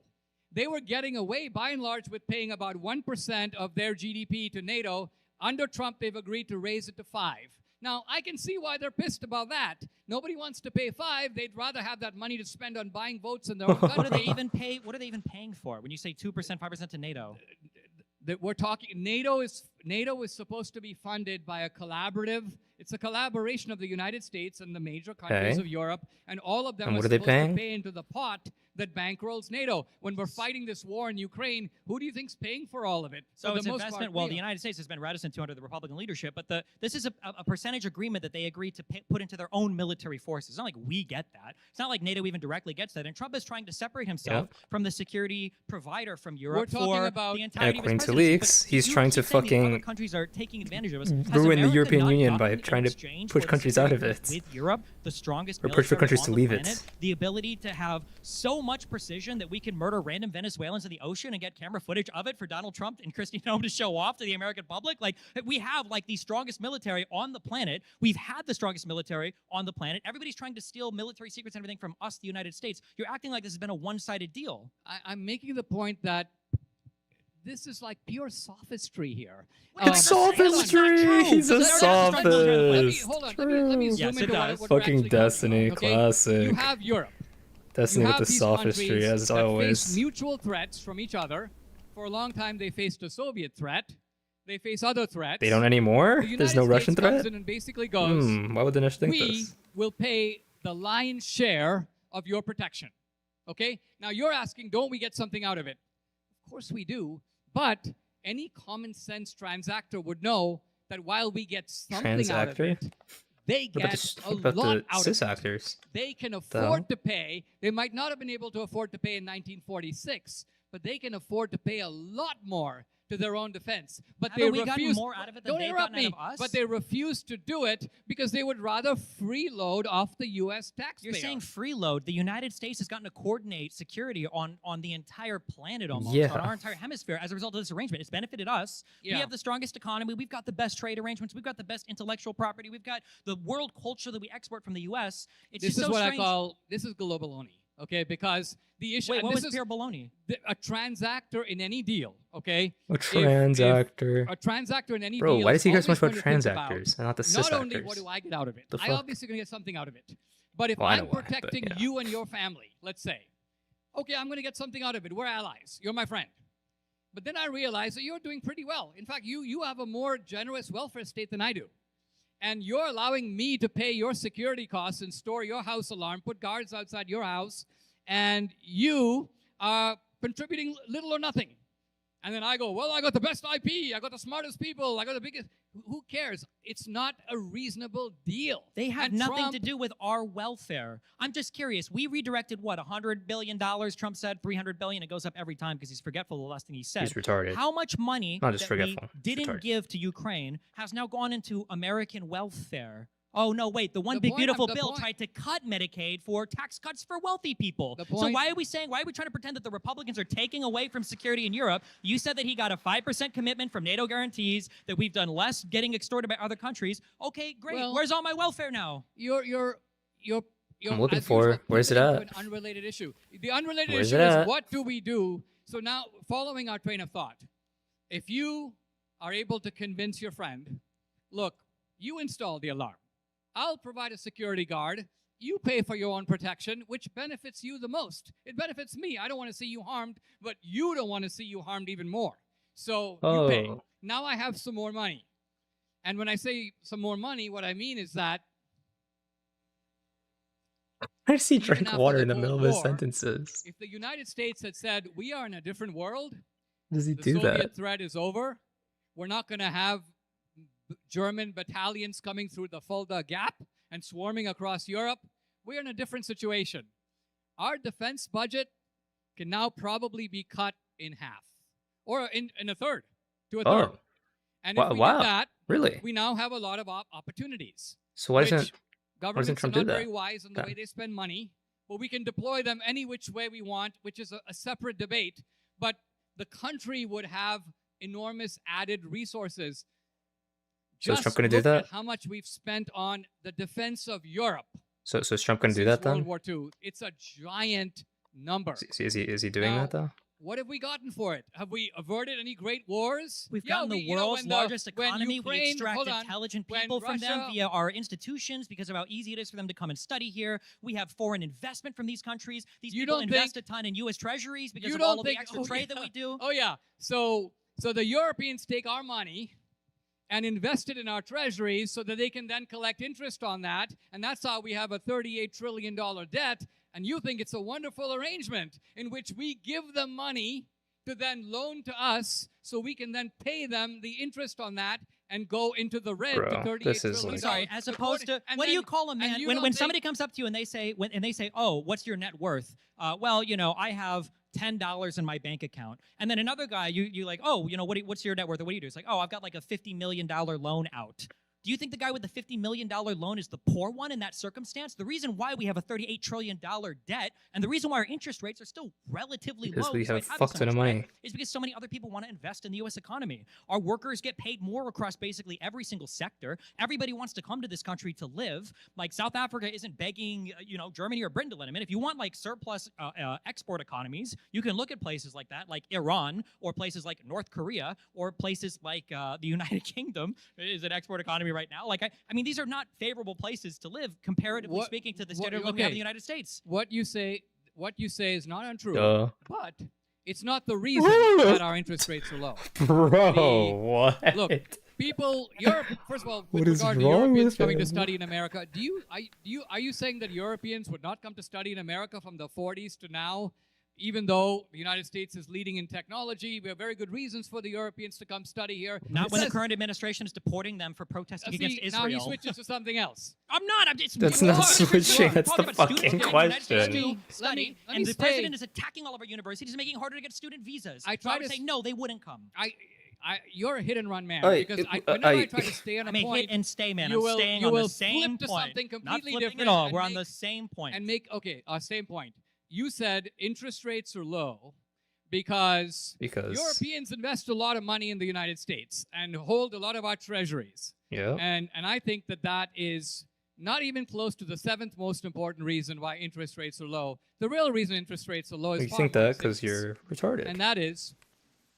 They were getting away, by and large, with paying about 1% of their GDP to NATO. Under Trump, they've agreed to raise it to 5%. Now, I can see why they're pissed about that. Nobody wants to pay 5%. They'd rather have that money to spend on buying votes in their own What do they country. even pay? What are they even paying for when you say 2%, 5% to NATO? That we're talking NATO is supposed to be funded by a collaborative. It's a collaboration of the United States and the major countries Okay. of Europe, and all of them And are what are they supposed to paying? pay into the pot that bankrolls NATO. When we're fighting this war in Ukraine, who do you think's paying for all of it? So For it's the most investment. part, Well, we the are. United States has been reticent to under the Republican leadership, but this is a percentage agreement that they agreed to put into their own military forces. It's not like we get that. It's not like NATO even directly gets that. And Trump is trying to separate himself from the security provider from Europe talking for about- the And entirety of his according to presidency. leaks, But he's you trying to keep saying the other fucking countries are taking advantage of us. Has ruin the America European not Union by gotten in trying to exchange push for the countries out of security it. with Europe, the strongest Or push for military countries on to the leave it. planet, the ability to have so much precision that we can murder random Venezuelans in the ocean and get camera footage of it for Donald Trump and Christine Nome to show off to the American public. Like, we have like the strongest military on the planet. We've had the strongest military on the planet. Everybody's trying to steal military secrets and everything from us, the United States. You're acting like this has been a one-sided deal. I'm making the point that this is like pure sophistry here. It's He's sophistry. He's a a sophist. Hold on. Let me True. zoom Yes, it into what does. we're Fucking actually talking Destiny, about, okay? classic. You have Europe. Destiny You with have the these sophistry, countries as that face always. mutual threats from each other. For a long time, they faced a Soviet threat. They face other threats. They don't anymore? The There's United no States Russian comes threat? in and basically goes, Why would Dinesh think we this? will pay the lion's share of your protection. Okay? Now you're asking, don't we get something out of it? Of course we do. But any common sense transactor would know that while we get something out of Transactor? it, they What about get the, a what about lot the out cis of it. actors? They can hell? afford to pay. They might not have been able to afford to pay in 1946, but they can afford to pay a lot more to their own defense. But Haven't they we gotten refuse. more out of it than Don't they've interrupt gotten me. out of us? But they refuse to do it because they would rather freeload off the U.S. taxpayer. You're saying freeload. The United States has gotten to coordinate security on the entire planet almost, Yeah. on our entire hemisphere as a result of this arrangement. It's benefited us. Yeah. We have the strongest economy. We've got the best trade arrangements. We've got the best intellectual property. We've got the world culture that we export from the U.S. It's This just is so what strange. I call, this is globaloney, okay? Because the issue, Wait, and what this was is pure baloney? a transactor in any deal, okay? A If transactor. a transactor in any Bro, deal why is does he care so much always about going to think about transactors and not the not cis only actors? what do I get out of it, The I fuck? obviously going to get something out of it. But if Well, I know I'm why, but protecting yeah. you and your family, let's say, okay, I'm going to get something out of it. We're allies. You're my friend. But then I realize that you're doing pretty well. In fact, you have a more generous welfare state than I do. And you're allowing me to pay your security costs and store your house alarm, put guards outside your house, and you are contributing little or nothing. And then I go, well, I got the best IP, I got the smartest people, I got the biggest. Who cares? It's not a reasonable deal. They have And nothing Trump, to do with our welfare. I'm just curious. We redirected what, $100 billion? Trump said $300 billion. It goes up every time because he's forgetful of the last thing he said. He's retarded. How much money Not just that we forgetful, he's didn't retarded. give to Ukraine has now gone into American welfare? Oh, no, wait. The one The big, point- beautiful the bill point- tried to cut Medicaid for tax cuts for wealthy people. The So point- why are we trying to pretend that the Republicans are taking away from security in Europe? You said that he got a 5% commitment from NATO guarantees, that we've done less getting extorted by other countries. Okay, great. Well- Where's all my welfare now? you're I'm looking as for- usual, where's it pivoting to at? an unrelated issue. The unrelated Where's issue it is at? what do we do? So now, following our train of thought, if you are able to convince your friend, look, you install the alarm. I'll provide a security guard. You pay for your own protection, which benefits you the most. It benefits me. I don't want to see you harmed, but you don't want to see you harmed even more. So you pay. Oh. Now I have some more money. And when I say some more money, what I mean is that Why does he even drink after water the in the Cold middle of his War, sentences? if the United States had said, we are in a different world, Does he the do Soviet that? threat is over, we're not going to have German battalions coming through the Fulda Gap and swarming across Europe, we're in a different situation. Our defense budget can now probably be cut in half or in a third to a third. Oh, And if we wow. did that, really? we now have a lot of opportunities. So why which doesn't governments Trump are do not that? very wise in the Okay. way they spend money, but we can deploy them any which way we want, which is a separate debate. But the country would have enormous added resources. So is Just Trump gonna do look at that? how much we've spent on the defense of Europe so is Trump gonna do since that World then? War II. It's a giant number. Is he doing Now, that though? What have we gotten for it? Have we averted any great wars? We've Yeah, gotten the you know, world's when largest when economy. Ukraine- We extract hold on. intelligent When people from them Russia- via our institutions because of how easy it is for them to come and study here. We have foreign investment from these countries. These You people don't invest think- a ton in U.S. treasuries because You of all don't of the think- extra oh, trade that yeah. we do. Oh yeah. So the Europeans take our money and invest it in our treasuries so that they can then collect interest on that, and that's how we have a $38 trillion debt. And you think it's a wonderful arrangement in which we give them money to then loan to us so we can then pay them the interest on that and go into the red to Bro, $38 this is trillion. like- Sorry, as opposed to And what do you then- call a and man you when don't when think- somebody comes up to you and they say oh, what's your net worth? Well, I have $10 in my bank account. And then another guy, you like, oh, what's your net worth? Or what do you do? It's like, oh, I've got like a $50 million loan out. Do you think the guy with the $50 million loan is the poor one in that circumstance? The reason why we have a $38 trillion debt and the reason why our interest rates are still relatively Because low we despite have having fuck so ton of much debt, money. is because so many other people want to invest in the U.S. economy. Our workers get paid more across basically every single sector. Everybody wants to come to this country to live. Like South Africa isn't begging, Germany or Britain to let them in. If you want like surplus export economies, you can look at places like that, like Iran, or places like North Korea, or places like the United Kingdom is an export economy right now. Like I mean, these are not favorable places to live comparatively speaking to the standard of living we have in the United States. What you say is not untrue, Duh. but it's not the reason that our interest rates are low. Bro, The- what? Look, Europe. First of all, with What is regard to wrong Europeans with coming to him? study in America, are you saying that Europeans would not come to study in America from the 40s to now, even though the United States is leading in technology, we have very good reasons for the Europeans to come study here. Not when the current administration is deporting them for protesting against Israel. Now he switches to something else. I'm not. That's not switching. That's the fucking question. Study, and the president is attacking all of our universities, and making it harder to get student visas. I try to say no, they wouldn't come. You're a hit and run man, Hey, because whenever I try to stay on a point, hit and stay, man. you I'm staying will on the same flip to point. something completely Not flipping different at all. and We're on make- the same point. and make same point. You said interest rates are low because Europeans invest a lot of money in the United States and hold a lot of our treasuries. Yeah. And I think that is not even close to the 7th most important reason why interest rates are low. The real reason interest rates are low is You far think more that because serious. you're retarded. And that is,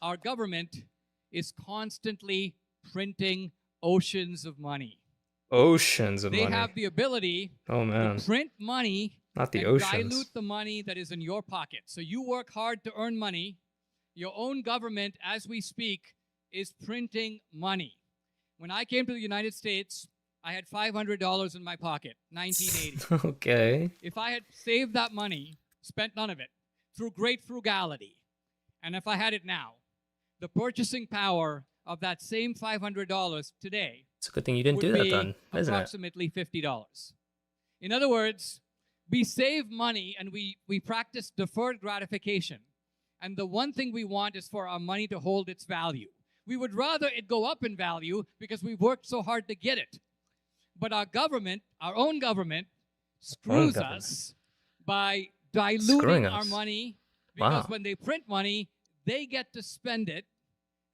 our government is constantly printing oceans of money. Oceans of They money. have the ability Oh man, to print money not the and oceans. dilute the money that is in your pocket. So you work hard to earn money. Your own government, as we speak, is printing money. When I came to the United States, I had $500 in my pocket, 1980. Okay. If I had saved that money, spent none of it, through great frugality, and if I had it now, the purchasing power of that same $500 today It's a good thing you didn't would do that be then, isn't it? approximately $50. In other words, we save money and we practice deferred gratification. And the one thing we want is for our money to hold its value. We would rather it go up in value because we've worked so hard to get it. But our government, our own government, screws us by diluting Screwing our us. money, because Wow. when they print money, they get to spend it,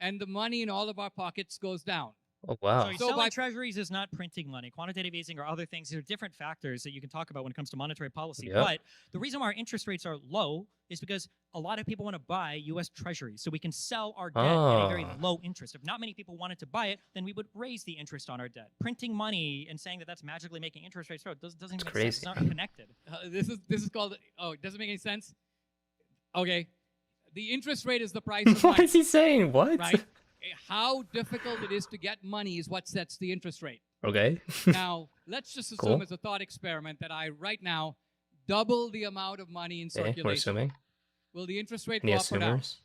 and the money in all of our pockets goes down. Oh wow. So So selling by- treasuries is not printing money. Quantitative easing or other things. There are different factors that you can talk about when it comes to monetary policy. Yep. But the reason why our interest rates are low is because a lot of people want to buy U.S. treasuries. So we can sell our debt at a very Ah. low interest. If not many people wanted to buy it, then we would raise the interest on our debt. Printing money and saying that that's magically making interest rates grow doesn't even make sense. It's crazy. not connected. This is called. Oh, it doesn't make any sense. Okay, the interest rate is the price of What money, is he saying? What? right? How difficult it is to get money is what sets the interest rate. Okay. Now, let's just assume Cool. as a thought experiment that I right now double the amount of money in Okay, we're circulation. assuming. Will the interest rate Any go up or down? assumers?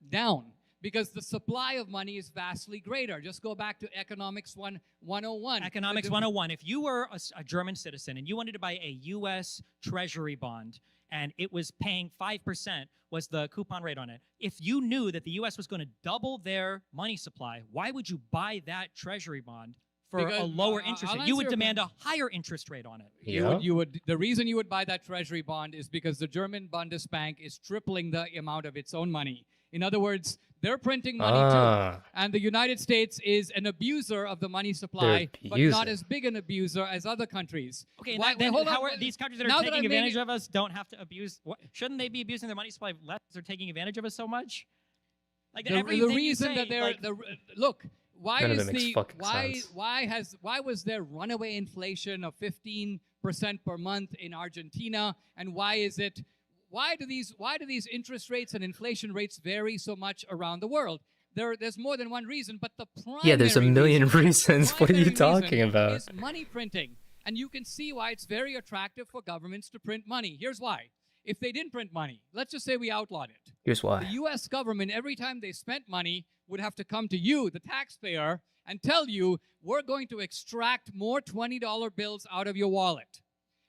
Down, because the supply of money is vastly greater. Just go back to Economics 101. Economics The- 101. If you were a German citizen and you wanted to buy a U.S. Treasury bond and it was paying 5% was the coupon rate on it, if you knew that the U.S. was going to double their money supply, why would you buy that Treasury bond for a Because, lower I'll interest rate? answer You would your demand a higher interest rate on it. You would. The reason you would buy that treasury bond is because the German Bundesbank is tripling the amount of its own money. In other words, they're printing money too. And the United States is an abuser of the money supply, but not abusing. as big an abuser as other countries. Okay, Why- then hold on, how are wait- these countries that now are that taking I'm making advantage of us don't have to abuse? Shouldn't they be abusing their money supply less because they're taking advantage of us so much? Like The everything you reason say, that they're like, look. Why None of is that makes the fucking why sense. why was there runaway inflation of 15% per month in Argentina, and why do these interest rates and inflation rates vary so much around the world? There's more than one reason, but the primary Yeah, there's a million reasons. What are you primary talking reason about? is money printing, and you can see why it's very attractive for governments to print money. Here's why: if they didn't print money, let's just say we outlawed it. Here's why. The U.S. government, every time they spent money, would have to come to you, the taxpayer, and tell you, we're going to extract more $20 bills out of your wallet.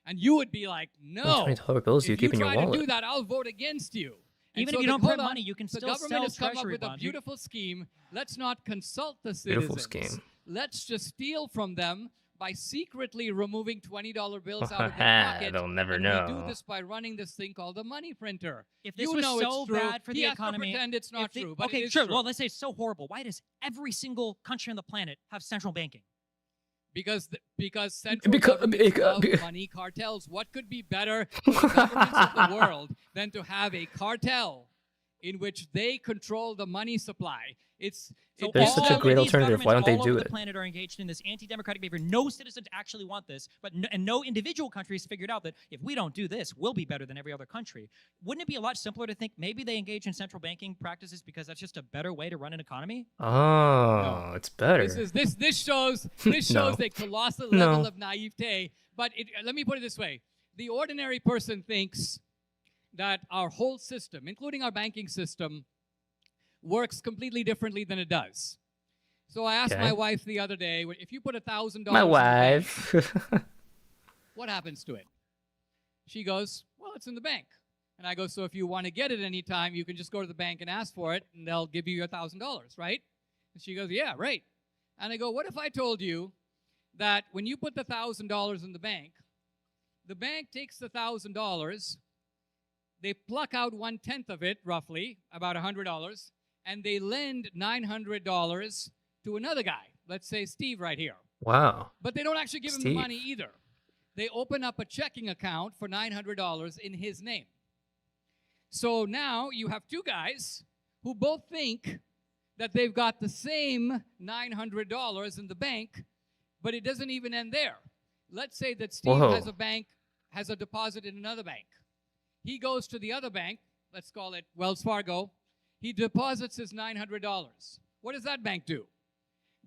And you would be like, no. $20 bills you If keep in your try to wallet. do that, I'll vote against you. And Even so if you the- don't hold print on, money, you can the still government sell has come up treasury with a bonds. You- beautiful scheme. Let's not consult the Beautiful citizens. scheme. Let's just steal from them by secretly removing $20 bills out of their pocket. They'll never and know. we do this by running this thing called the money printer. If this You was know so it's true. bad for He the has to economy, pretend it's not if the- true, but okay, it is sure. true. Well, let's say it's so horrible. Why does every single country on the planet have central banking? Because central Because- governments love because- money cartels. What could be better for the governments of the world than to have a cartel in which they control the money supply? There's such a great these alternative. Why don't they governments all do over it? The planet are engaged in this anti-democratic behavior. No citizens actually want this, but no individual countries figured out that if we don't do this, we'll be better than every other country. Wouldn't it be a lot simpler to think maybe they engage in central banking practices because that's just a better way to run an economy? Oh, it's better. This shows No. a colossal No. level of naivete. But let me put it this way: the ordinary person thinks that our whole system, including our banking system, works completely differently than it does. So I asked Okay. my wife the other day, if you put $1,000 My in the bank, wife. what happens to it? She goes, well, it's in the bank. And I go, so if you want to get it anytime, you can just go to the bank and ask for it, and they'll give you your $1,000, right? And she goes, yeah, right. And I go, what if I told you that when you put the $1,000 in the bank takes the $1,000, they pluck out 1/10 of it, roughly, about $100, and they lend $900 to another guy. Let's say Steve right here. Wow. But they don't actually give him the Steve. money either. They open up a checking account for $900 in his name. So now you have two guys who both think that they've got the same $900 in the bank, but it doesn't even end there. Let's say that Steve has a deposit in another bank. He goes to the other bank, let's call it Wells Fargo. He deposits his $900. What does that bank do?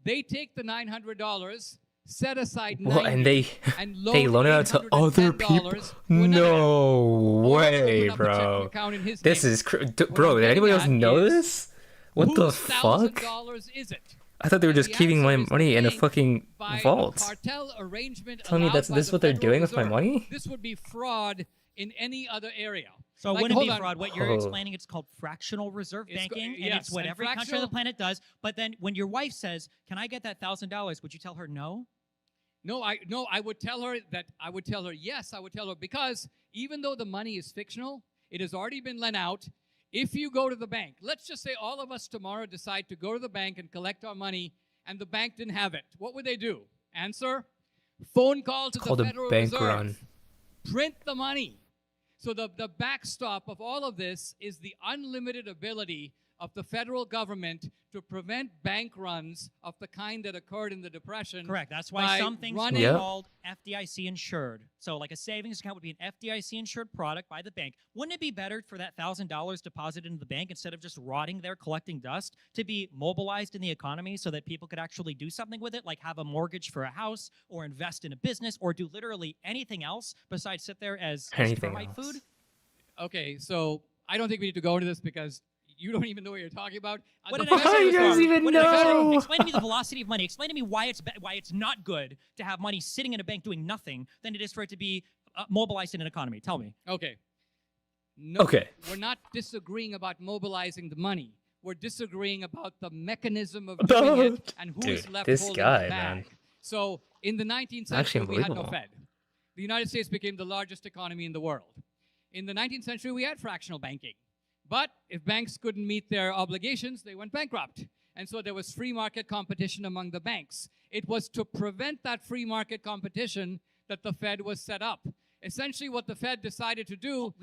They take the $900, set aside $90, Well, and they loan it out to other people. No way, bro. This is bro. Did anybody else know this? What the fuck? $1,000 is it? I thought they were just keeping my money in a fucking vault. Cartel arrangement. Tell me this is what they're doing with my money? This would be fraud in any other area. So it Like, wouldn't be hold on. fraud. What you're explaining, it's called fractional reserve It's banking, and yes, it's what and every country on the fractional- planet does. But then when your wife says, "Can I get that $1,000?" Would you tell her no? No, I would tell her that yes, I would tell her, because even though the money is fictional, it has already been lent out. If you go to the bank, let's just say all of us tomorrow decide to go to the bank and collect our money, and the bank didn't have it. What would they do? Answer: phone call to Called the a Federal bank Reserve. run. Print the money. So the backstop of all of this is the unlimited ability of the federal government to prevent bank runs of the kind that occurred in the Depression. Correct. That's by why some things running- are Yep. called FDIC insured. So like a savings account would be an FDIC insured product by the bank. Wouldn't it be better for that $1,000 deposited in the bank, instead of just rotting there collecting dust, to be mobilized in the economy so that people could actually do something with it, like have a mortgage for a house or invest in a business or do literally anything else besides sit there as Anything termite else. food? Okay, so I don't think we need to go into this because you don't even know what you're talking about. What The did I federal say you was guys wrong? even What did I say? know? Explain to me the velocity of money. Explain to me why it's not good to have money sitting in a bank doing nothing than it is for it to be mobilized in an economy. Tell me. Okay. No, Okay. We're not disagreeing about mobilizing the money. We're disagreeing about the mechanism of No. doing it and who is Dude, left this holding guy, the bag. man. So in the 19th Actually century, we had no unbelievable. Fed. The United States became the largest economy in the world. In the 19th century, we had fractional banking. But if banks couldn't meet their obligations, they went bankrupt. And so there was free market competition among the banks. It was to prevent that free market competition that the Fed was set up. Essentially, what the Fed decided to do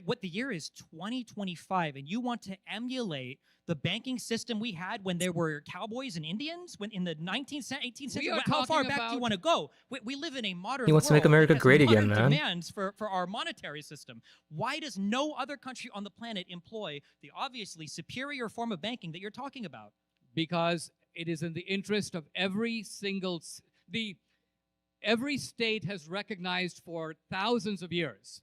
What the year is 2025, and you want to emulate the banking system we had when there were cowboys and Indians, when in the 19th, 18th century. are How far talking back do you about- want to go? We live in a modern. He wants to make world America that has great again, modern man. Demands for our monetary system. Why does no other country on the planet employ the obviously superior form of banking that you're talking about? because it is in the interest of every single every state has recognized for thousands of years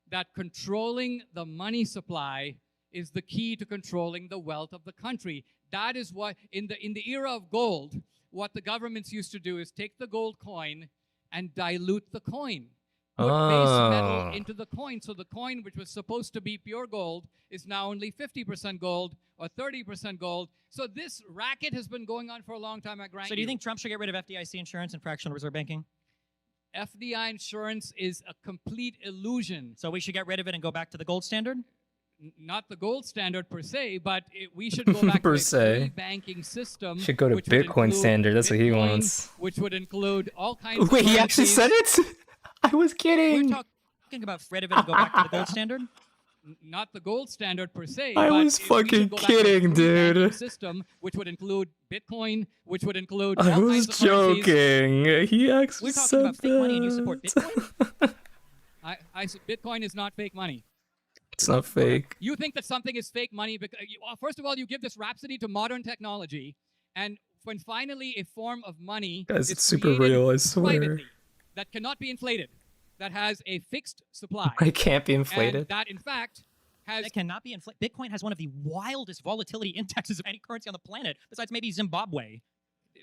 that controlling the money supply is the key to controlling the wealth of the country. That is what in the era of gold, what the governments used to do is take the gold coin and dilute the coin. Put base metal into the coin. So the coin, which was supposed to be pure gold, is now only 50% gold or 30% gold. So this racket has been going on for a long time, I grant So do you think Trump should get rid of FDIC insurance and fractional reserve banking? FDI insurance is a complete illusion. So we should get rid of it and go back to the gold standard? Not the gold standard per se, but we should go back Per to se. a free banking system. Should go to which would Bitcoin include standard. That's what he Bitcoin, wants. Which would include all kinds of Wait, he actually currencies. said it? I was We're kidding. talking about rid of it and go back to the gold standard? Not the gold standard per se. I but was we should fucking go back to a kidding, free banking dude. System, which would include Bitcoin, which would include I all was kinds of currencies. joking. He actually We're talking said about fake money and you support that. Bitcoin? Bitcoin is not fake money. It's not fake. You think that something is fake money because, first of all, you give this rhapsody to modern technology, and when finally a form of money Guys, is it's super created real, I swear. privately that cannot be inflated, that has a fixed supply. It can't be And inflated. that, in fact, has It cannot be inflated. Bitcoin has one of the wildest volatility indexes of any currency on the planet, besides maybe Zimbabwe.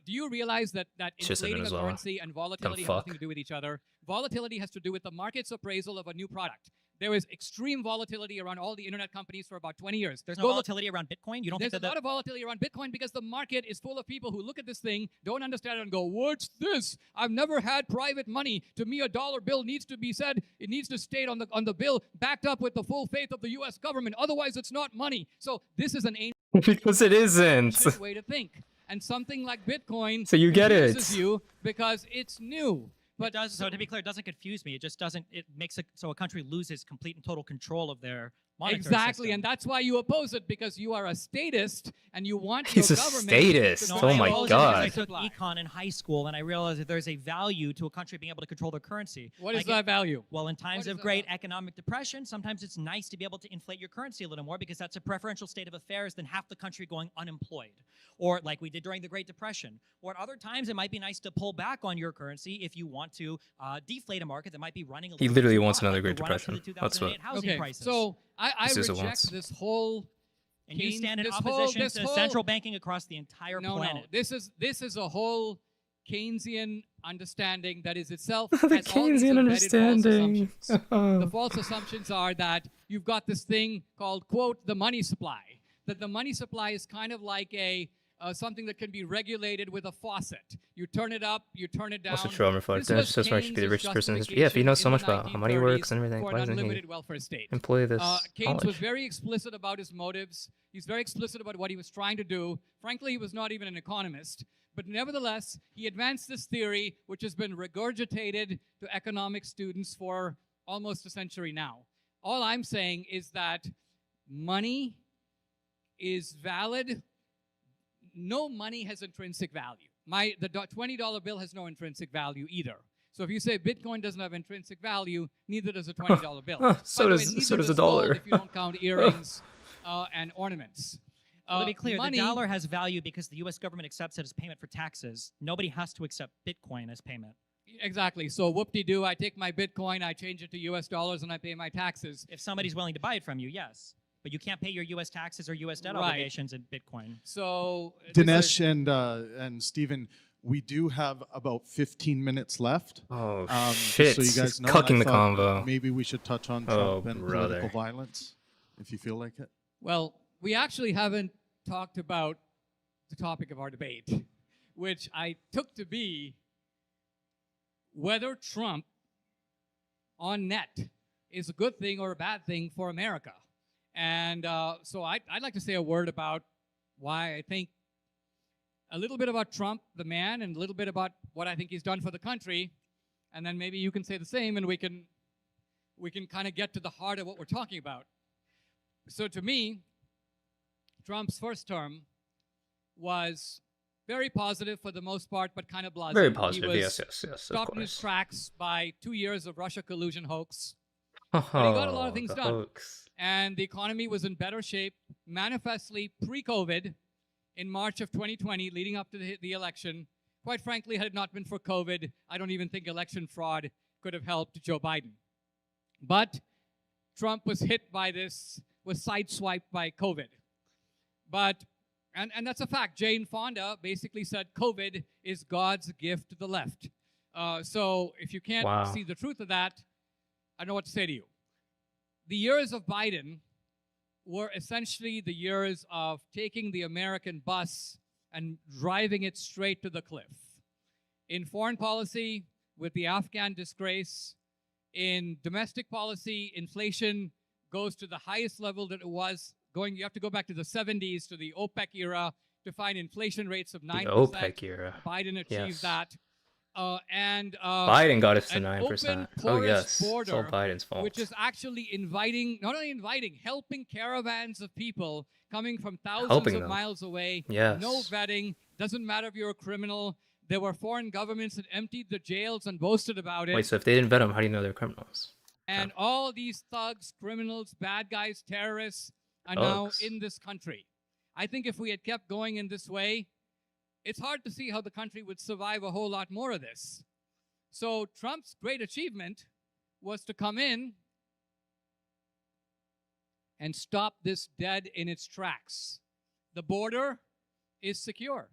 do you realize that It's just in inflating a Venezuela. currency and volatility have fuck. nothing to do with each other? Volatility has to do with the market's appraisal of a new product. There is extreme volatility around all the internet companies for about 20 years. There's Go no look- volatility around Bitcoin. You don't There's think a lot of volatility around Bitcoin because the market is full of people who look at this thing, don't understand it, and go, "What's this? I've never had private money. To me, a dollar bill needs to be said. It needs to state on the bill, backed up with the full faith of the U.S. government. Otherwise, it's not money." So this is an Because it isn't. ancient way to think, and something like Bitcoin So you get confuses it. you because it's new. But But it does, so to be clear, it doesn't confuse me. It just doesn't. It makes it so a country loses complete and total control of their monetary exactly, system. and that's why you oppose it, because you are a statist and you want He's your a government statist. to No, Oh I my oppose it because God. I took econ in high school, and I realized that there's a value to a country being able to control their currency. What is Like, that value? Well, in times What is of that great value? economic depression, sometimes it's nice to be able to inflate your currency a little more because that's a preferential state of affairs than half the country going unemployed. Or like we did during the Great Depression. Or at other times, it might be nice to pull back on your currency if you want to deflate a market that might be running a He little literally too wants hot, another like Great the run-up to Depression. the That's what- 2008 housing Okay, crisis. so I This is it reject once. this whole. And you Keynes- stand in this whole- opposition this to whole- central banking across the entire No, planet. this is a whole Keynesian understanding that is itself The has all these Keynesian embedded understanding. false assumptions. The false assumptions are that you've got this thing called, quote, the money supply. That the money supply is kind of like a something that can be regulated with a faucet. You turn it up, you turn it down. Also true, I'm reflecting. This That's was just why I should be the Keynes's richest person in history. Yeah, if he knows so much justification about how in money the works 1930s and everything, for why an doesn't he unlimited welfare state. employ this Keynes was knowledge? very explicit about his motives. He's very explicit about what he was trying to do. Frankly, he was not even an economist. But nevertheless, he advanced this theory, which has been regurgitated to economic students for almost a century now. All I'm saying is that money is valid. No money has intrinsic value. The $20 bill has no intrinsic value either. So if you say Bitcoin doesn't have intrinsic value, neither does a $20 bill. So By the way, does- neither so does a gold dollar. if you don't count earrings and ornaments. Well, to be clear, money, the dollar has value because the U.S. government accepts it as payment for taxes. Nobody has to accept Bitcoin as payment. Exactly. So whoop-de-doo, I take my Bitcoin, I change it to US dollars, and I pay my taxes. If somebody's willing to buy it from you, yes. But you can't pay your U.S. taxes or U.S. debt Right. obligations in Bitcoin. So this is- Dinesh and Stephen, we do have about 15 minutes left. Oh Just shit! So you He's guys know, cucking I the thought convo. Maybe we should touch on Oh, Trump and brother. political violence, if you feel like it. Well, we actually haven't talked about the topic of our debate, which I took to be whether Trump on net is a good thing or a bad thing for America. And so I'd like to say a word about why I think a little bit about Trump, the man, and a little bit about what I think he's done for the country. And then maybe you can say the same, and we can kind of get to the heart of what we're talking about. So to me, Trump's first term was very positive for the most part, but kind of blasé. Very He positive. was Yes, yes, yes. Of stopped in his course. tracks by 2 years of Russia collusion hoax. Oh, he got a lot of things the done. hoax. And the economy was in better shape, manifestly pre-COVID, in March of 2020, leading up to the election. Quite frankly, had it not been for COVID, I don't even think election fraud could have helped Joe Biden. But Trump was hit by this, was sideswiped by COVID. But, and that's a fact. Jane Fonda basically said COVID is God's gift to the left. So if you can't Wow. see the truth of that, I don't know what to say to you. The years of Biden were essentially the years of taking the American bus and driving it straight to the cliff. In foreign policy, with the Afghan disgrace, in domestic policy, inflation goes to the highest level that it was going. You have to go back to the 70s, to the OPEC era, to find inflation rates of 9%. The OPEC era. Biden achieved Yes. that. And Biden got us to an 9%. open, Oh porous yes, it's all border, Biden's fault. which is actually inviting, not only inviting, helping caravans of people coming from thousands Helping of them. miles away. Yes. No vetting. Doesn't matter if you're a criminal. There were foreign governments that emptied the jails and boasted about it. Wait, so if they didn't vet them, how do you know they're criminals? And all these thugs, criminals, bad guys, terrorists are now Thugs. in this country. I think if we had kept going in this way, it's hard to see how the country would survive a whole lot more of this. So Trump's great achievement was to come in and stop this dead in its tracks. The border is secure.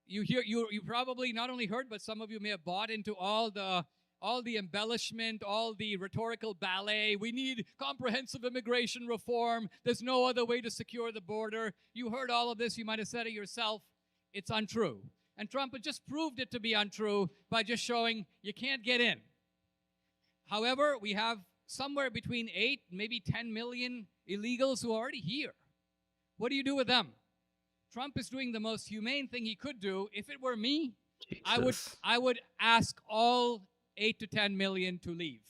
You probably not only heard, but some of you may have bought into all the embellishment, all the rhetorical ballet. We need comprehensive immigration reform. There's no other way to secure the border. You heard all of this. You might have said it yourself. It's untrue. And Trump had just proved it to be untrue by just showing you can't get in. However, we have somewhere between 8, maybe 10 million illegals who are already here. What do you do with them? Trump is doing the most humane thing he could do. If it were me, I would ask all 8 to 10 million to leave.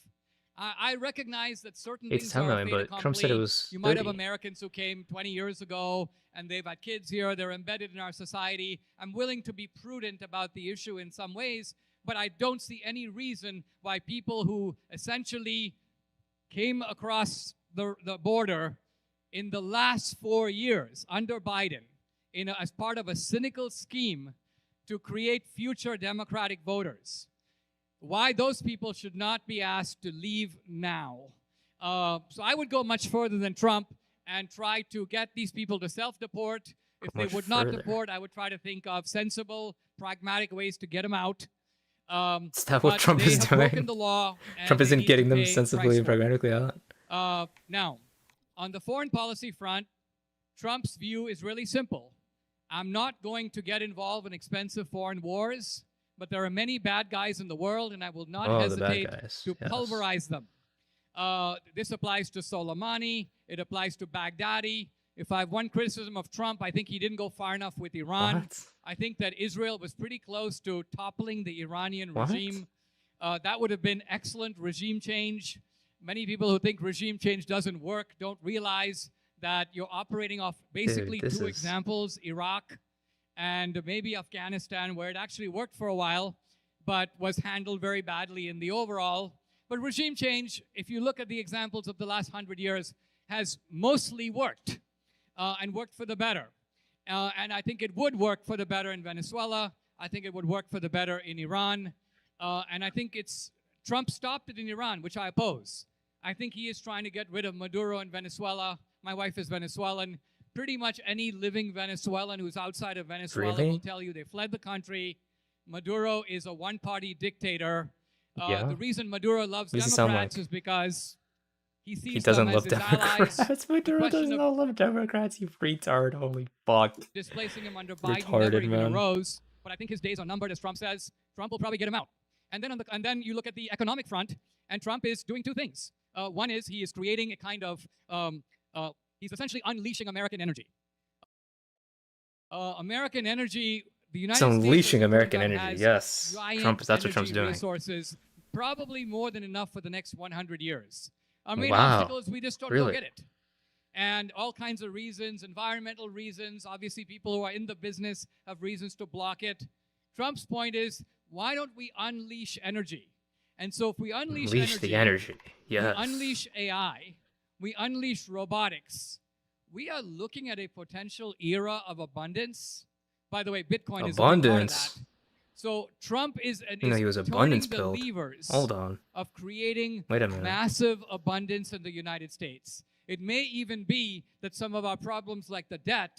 I recognize that certain things are million, fait but Trump said it accompli. was You might have 30. Americans who came 20 years ago and they've had kids here. They're embedded in our society. I'm willing to be prudent about the issue in some ways, but I don't see any reason why people who essentially came across the border in the last 4 years under Biden as part of a cynical scheme to create future Democratic voters, why those people should not be asked to leave now. So I would go much further than Trump and try to get these people to self-deport. If they would not deport, I would try to think of sensible, pragmatic ways to get them out. Is that what Trump is doing? Broken the law, Trump isn't getting them sensibly and pragmatically out. Now, on the foreign policy front, Trump's view is really simple. I'm not going to get involved in expensive foreign wars, but there are many bad guys in the world, and I will not hesitate to pulverize them. This applies to Soleimani. It applies to Baghdadi. If I have one criticism of Trump, I think he didn't go far enough with Iran. What? I think that Israel was pretty close to toppling the Iranian regime. That would have been excellent regime change. Many people who think regime change doesn't work don't realize that you're operating off basically two examples, Iraq and maybe Afghanistan, where it actually worked for a while, but was handled very badly in the overall. But regime change, if you look at the examples of the last 100 years, has mostly worked and worked for the better. And I think it would work for the better in Venezuela. I think it would work for the better in Iran. And I think Trump stopped it in Iran, which I oppose. I think he is trying to get rid of Maduro in Venezuela. My wife is Venezuelan. Pretty much any living Venezuelan who's outside of Venezuela will tell you they fled the country. Maduro is a one-party dictator. The reason Maduro loves Democrats is because he sees them as his allies. Maduro does not love Democrats, you retard. Holy fuck. Displacing him under Biden never even arose. But I think his days are numbered, as Trump says. Trump will probably get him out. And then you look at the economic front, and Trump is doing two things. One is he is creating a kind of he's essentially unleashing American energy. American energy, the United States... unleashing American energy, yes. That's what Trump's doing. Resources, probably more than enough for the next 100 years. Our main obstacle is we just don't go get it. And all kinds of reasons, environmental reasons, obviously people who are in the business have reasons to block it. Trump's point is, why don't we unleash energy? And so if we unleash energy, yes. we unleash AI, we unleash robotics, we are looking at a potential era of abundance. By the way, Bitcoin is part of that. So Trump is he was abundance turning the levers of creating massive abundance in the United States. It may even be that some of our problems like the debt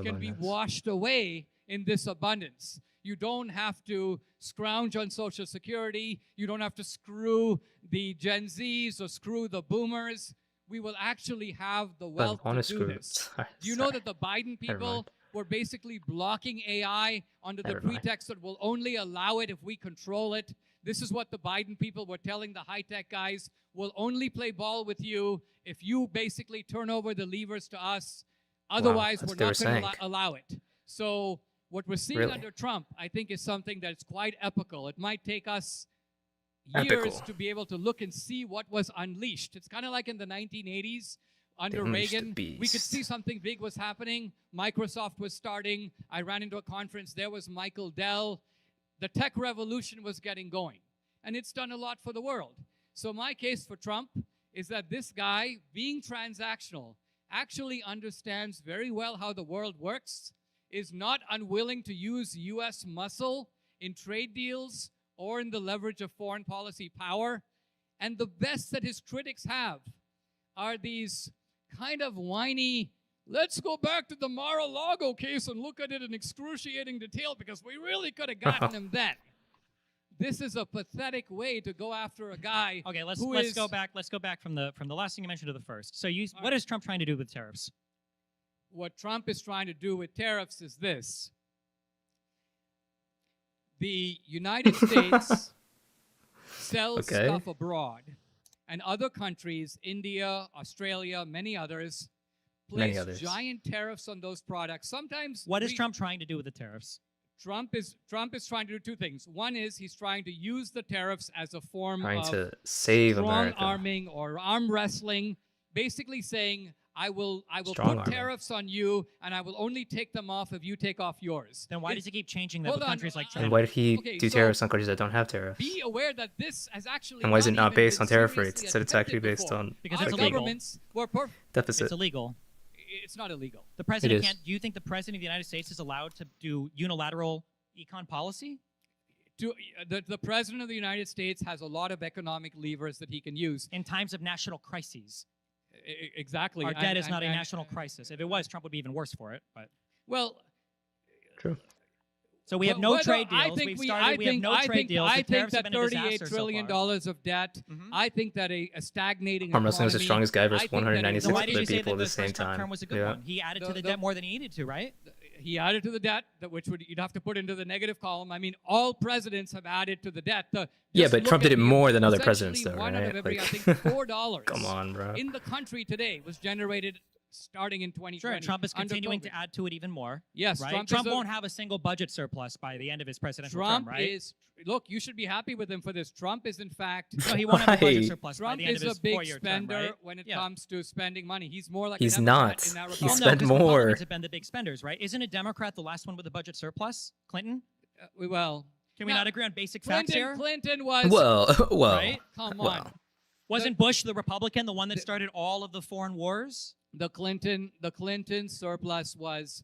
can be washed away in this abundance. You don't have to scrounge on Social Security. You don't have to screw the Gen Zs or screw the boomers. We will actually have the wealth to do this. Do you know that the Biden people were basically blocking AI under the pretext that we'll only allow it if we control it? This is what the Biden people were telling the high-tech guys. We'll only play ball with you if you basically turn over the levers to us. Otherwise, we're not going to allow it. So what we're seeing under Trump, I think, is something that's quite epical. It might take us years to be able to look and see what was unleashed. It's kind of like in the 1980s under Reagan. We could see something big was happening. Microsoft was starting. I ran into a conference. There was Michael Dell. The tech revolution was getting going. And it's done a lot for the world. So my case for Trump is that this guy, being transactional, actually understands very well how the world works, is not unwilling to use U.S. muscle in trade deals or in the leverage of foreign policy power, And the best that his critics have are these kind of whiny, let's go back to the Mar-a-Lago case and look at it in excruciating detail because we really could have gotten him then. This is a pathetic way to go after a guy. Okay, let's who let's is- go back. Let's go back from the last thing you mentioned to the first. So All what is Trump trying to do with tariffs? What Trump is trying to do with tariffs is this. The United States sells Okay. stuff abroad, and other countries, India, Australia, many others, Many place others. giant tariffs on those products. Sometimes What is Trump trying to do with the tariffs? Trump is trying to do two things. One is he's trying to use the tariffs as a form Trying of to save strong America. arming or arm wrestling, basically saying I will Strong put arming. tariffs on you and I will only take them off if you take off yours. Then why It- does he keep changing that Hold with on, countries like I- China? And why did he Okay, do so tariffs on countries that don't have tariffs? Be aware that this has actually And why is it not even based been on tariff seriously rates? Instead, it's actually attempted based before. on Because Our it's illegal. governments were deficit. It's illegal. It's not illegal. The president is. can't. Do you think the president of the United States is allowed to do unilateral econ policy? The president of the United States has a lot of economic levers that he can use. In times of national crises, Exactly. our And- debt is and- not a and- national crisis. If it was, Trump would be even worse for it. But Well, True. so we have no whether- trade deals. I think We've we, started. I We think, have no I trade think, deals. I The think tariffs have that been a disaster $38 so trillion far. of debt. Mhm. I think that a stagnating Arm wrestling was the economy- strongest guy I versus think that a- 196 Then why did other you say people that at the the same first Trump time. term was a good Yeah. one? He added to The- the the- debt more than he needed to, right? He added to the debt, which you'd have to put into the negative column. I mean, all presidents have added to the debt. Yeah, Just but look Trump at did it the- more than other essentially presidents, though, one out of right? every, I Like- think, $4 Come on, bro. in the country today was generated starting in 2020. Sure, and Trump is under continuing COVID. to add to it even more. Yes, Right? Trump, Trump is a- won't have a single budget surplus by the end of his presidential Trump term, right? is. Look, you should be happy with him for this. Trump is, in fact, No, he won't have a budget Why? surplus by Trump the end is of a his big 4-year term, spender right? when it Yeah. comes to spending money. He's more like He's an not. Democrat in that He Well, regard. no, spent 'cause more. Republicans have been the big spenders, right? Isn't a Democrat the last one with a budget surplus? Clinton? Well, Can we no, not agree on basic facts here? Clinton was. Well, Right? Come well. on. Wasn't Bush the Republican, the one that started all of the foreign wars? The Clinton surplus was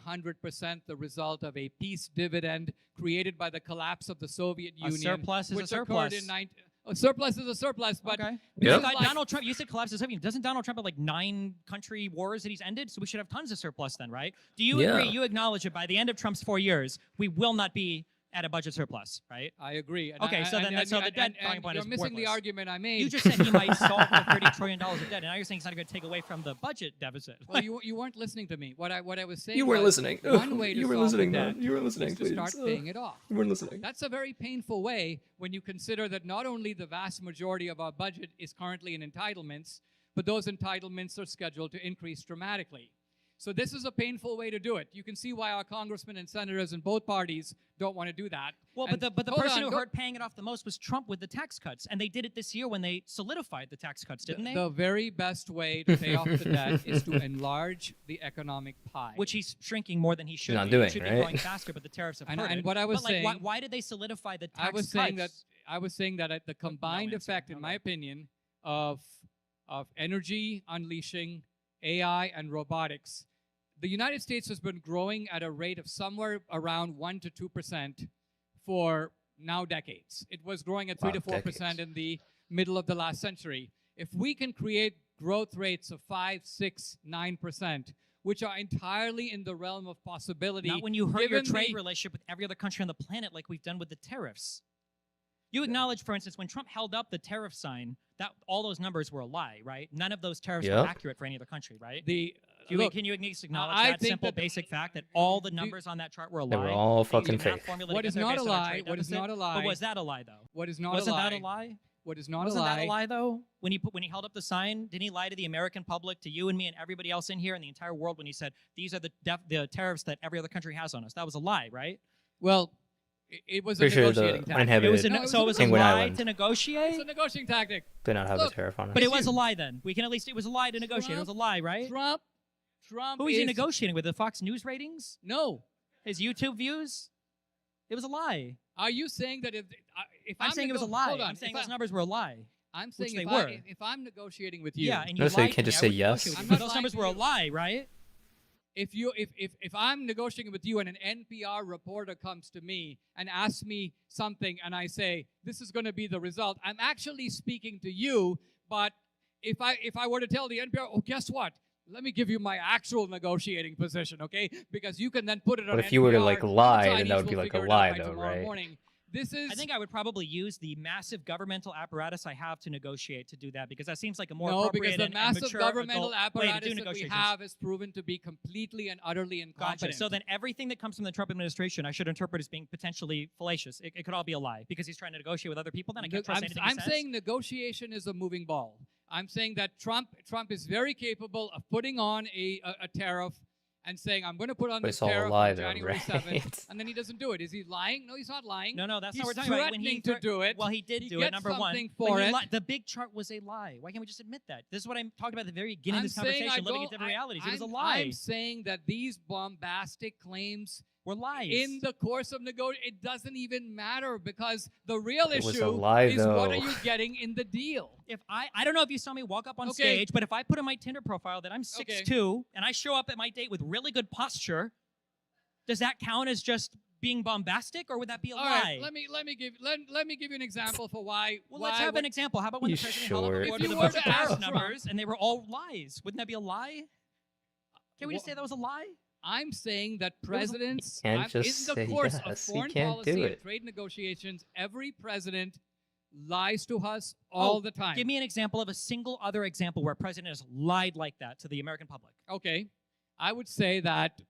100% the result of a peace dividend created by the collapse of the Soviet A Union. surplus is a which surplus. occurred in a surplus is a surplus, but Okay. Yep. Like Donald Trump, you said collapse is Soviet. Doesn't Donald Trump have like 9 country wars that he's ended? So we should have tons of surplus then, right? Do you Yeah. agree? You acknowledge that by the end of Trump's 4 years, we will not be at a budget surplus, right? I agree. And Okay, I- so then and- that's how the and- debt and- talking and point you're is missing the worthless. argument I made. You just said he might solve the $30 trillion of debt, and now you're saying he's not going to take away from the budget deficit. Well, you weren't listening to me. What I was saying. You weren't was listening. One way to You were solve listening, the man. debt You were listening, is to please. start paying it off. You weren't listening. That's a very painful way when you consider that not only the vast majority of our budget is currently in entitlements, but those entitlements are scheduled to increase dramatically. So this is a painful way to do it. You can see why our congressmen and senators in both parties don't want to do that. Well, And but the hold person on, who go- hurt paying it off the most was Trump with the tax cuts, and they did it this year when they solidified the tax cuts, didn't they? The very best way to pay off the debt is to enlarge the economic pie. Which he's shrinking more than he should not be. doing, He should be right? growing faster, but the tariffs have And- hurt and it. what I was but, like, why, saying- why did they solidify the tax I was cuts? saying that at the combined answer. effect, in Okay. my opinion, of energy unleashing, AI, and robotics, the United States has been growing at a rate of somewhere around 1 to 2% for now decades. It was growing at 3 to Wow, 4% decades. in the middle of the last century. If we can create growth rates of 5, 6, 9%, which are entirely in the realm of possibility, Not when you hurt your given trade the- relationship with every other country on the planet like we've done with the tariffs. You acknowledge, for instance, when Trump held up the tariff sign, that all those numbers were a lie, right? None of those tariffs were Yep. accurate for any other country, right? Look, Can you at least acknowledge I that think simple, that- basic fact that all the numbers on that chart were a lie? They were all that you fucking did not fake. formulate What is together not based a on lie, trade what is deficit? not a lie- But was that a lie, though? what is not Wasn't a lie? that a lie? What is not Wasn't a lie? that a lie, though? When he held up the sign, didn't he lie to the American public, to you and me and everybody else in here and the entire world when he said, these are the tariffs that every other country has on us? That was a lie, right? Well, it was Pretty a sure negotiating the tactic. uninhabited It was No, so it was a Penguin lie Island to negotiate? It's a negotiating tactic. did not have Look, a tariff on it. But it was a lie then. We can at least, it was a lie to negotiate. It was a lie, right? Trump Who was he is- negotiating with? The Fox News ratings? No. His YouTube views? It was a lie. Are you saying that if I'm saying it was a lie. Hold on, I'm saying if those numbers were a lie. I'm saying they if, were. if I'm negotiating with you, Yeah, and you No, so you lied can't to just me. say I would yes. negotiate with I'm you. not Those lying numbers to were a you. lie, right? if I'm negotiating with you and an NPR reporter comes to me and asks me something and I say this is going to be the result, I'm actually speaking to you. But if I were to tell the NPR, oh, guess what? Let me give you my actual negotiating position, okay? Because you can then put it on. But if NPR, you were to like and the lie, then Chinese that would will be like a figure it out lie, by though, tomorrow right? morning. This is. I think I would probably use the massive governmental apparatus I have to negotiate to do that, because that seems like a more no, appropriate because the and massive mature governmental adult way to apparatus do that we negotiations. have is proven to be completely and utterly incompetent. Gotcha. So then everything that comes from the Trump administration, I should interpret as being potentially fallacious. It could all be a lie because he's trying to negotiate with other people. Then I can't trust anything he I'm says. saying negotiation is a moving ball. I'm saying that Trump is very capable of putting on a tariff and saying, I'm going to put on But this it's all a tariff lie, on though, January right? 7th, and then he doesn't do it. Is he lying? No, he's not lying. No, that's He's not what we're talking about. When he threatening to do it. Well, he did He do it, gets number one. something But for he it. the big chart was a lie. Why can't we just admit that? This is what I'm talking about at the very beginning I'm of this saying conversation, living in don't- different realities. It was a I'm- lie. I'm saying that these bombastic claims We're lies. in the course of negotiation, it doesn't even matter because the real It was a issue lie, is what though. are you getting in the deal? If I don't know if you saw me walk up on Okay. stage, but if I put in my Tinder profile that I'm 6'2", and I show up at my date with really good posture, does that count as just being bombastic, or would that be a All lie? right, let me give you an example for why. Well, why let's have would- an example. How about when You the president held up sure? a If board you with a were bunch to of ask Paris Trump- numbers, and they were all lies? Wouldn't that be a lie? Can we just say that was a lie? I'm saying that was- presidents, You can't in just the say course of yes. You foreign can't policy do and it. trade negotiations, every president lies to us all the time. Give me an example of a single other example where a president has lied like that to the American public. Okay, I would say that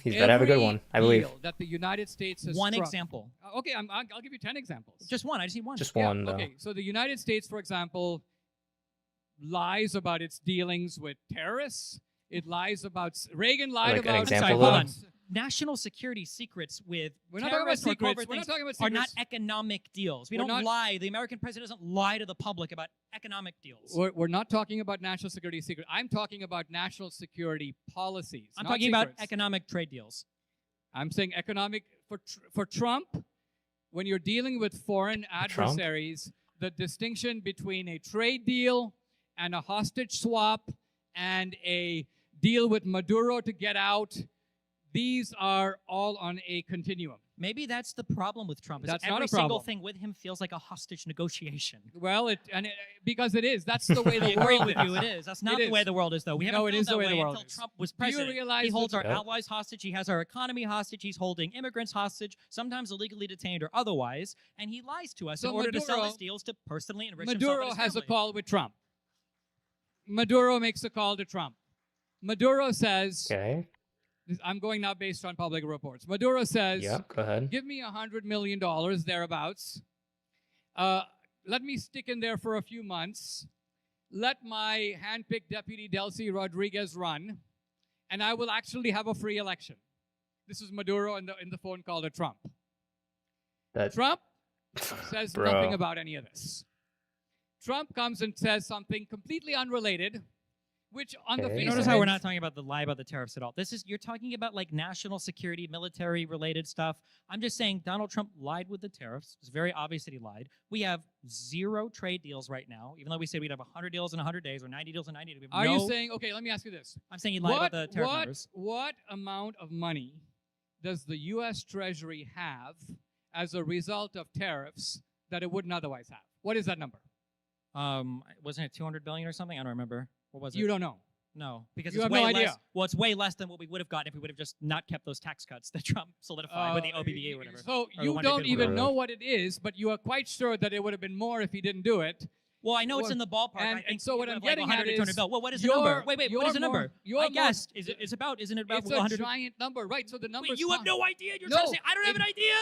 He's better have a good every one, I believe. deal that the United States has One struck- example. Okay, I'll give you 10 examples. Just one. I just need one. Just Yeah, one, though. okay, so the United States, for example, lies about its dealings with terrorists. It lies about Reagan lied Like an about. example, I'm sorry, hold though? on. National security secrets with We're not talking about terrorists or secrets. covert We're not things talking about are not secrets. economic deals. We We're don't not- lie. The American president doesn't lie to the public about economic deals. We're not talking about national security secret. I'm talking about national security policies. I'm not talking about secrets. economic trade deals. I'm saying economic for Trump. When you're dealing with foreign Trump? adversaries, the distinction between a trade deal and a hostage swap and a deal with Maduro to get out, these are all on a continuum. Maybe that's the problem with Trump. Is That's that not every a single problem. thing with him feels like a hostage negotiation. Well, because it is. That's the way I the agree world with is. you. It is. That's not It the way is. the world is, though. We No, haven't it felt is the that way the world until is. Trump was Do you president. realize He holds that- our Yep. allies hostage. He has our economy hostage. He's holding immigrants hostage, sometimes illegally detained or otherwise, and he lies to us So in order to sell Maduro- his deals to personally enrich himself and Maduro his has a family. call with Trump. Maduro makes a call to Trump. Maduro says, Okay. I'm going now based on public reports. Maduro says, Yeah, go ahead. give me $100 million thereabouts. Let me stick in there for a few months. Let my handpicked deputy Delcy Rodriguez run, and I will actually have a free election. This is Maduro in the phone call to Trump. That Trump says Bro. nothing about any of this. Trump comes and says something completely unrelated, which on the Okay. face Notice of how it, we're not talking about the lie about the tariffs at all. You're talking about like national security, military related stuff. I'm just saying Donald Trump lied with the tariffs. It's very obvious that he lied. We have 0 trade deals right now, even though we said we'd have 100 deals in 100 days or 90 deals in 90 days. We have are you no- saying, okay, let me ask you this. I'm saying he lied about the tariff numbers. What amount of money does the U.S. Treasury have as a result of tariffs that it wouldn't otherwise have? What is that number? Wasn't it 200 billion or something? I don't remember. What was it? You don't know. No, because You it's have way no less. idea. Well, it's way less than what we would have gotten if we would have just not kept those tax cuts that Trump solidified with the OBBA or whatever. So the you 150 don't even whatever. know what it is, but you are quite sure that it would have been more if he didn't do it. Well, I know it's Well, in the ballpark. and- I think and so what you I'm have like getting 100 at to 200 is bill. Well, what is the you're- number? Wait, what you're is the more- number? you're I more- guessed. Isn't it about It's a 100? giant number, right? So the number. Wait, you have no idea? You're trying No, to say I don't have an idea?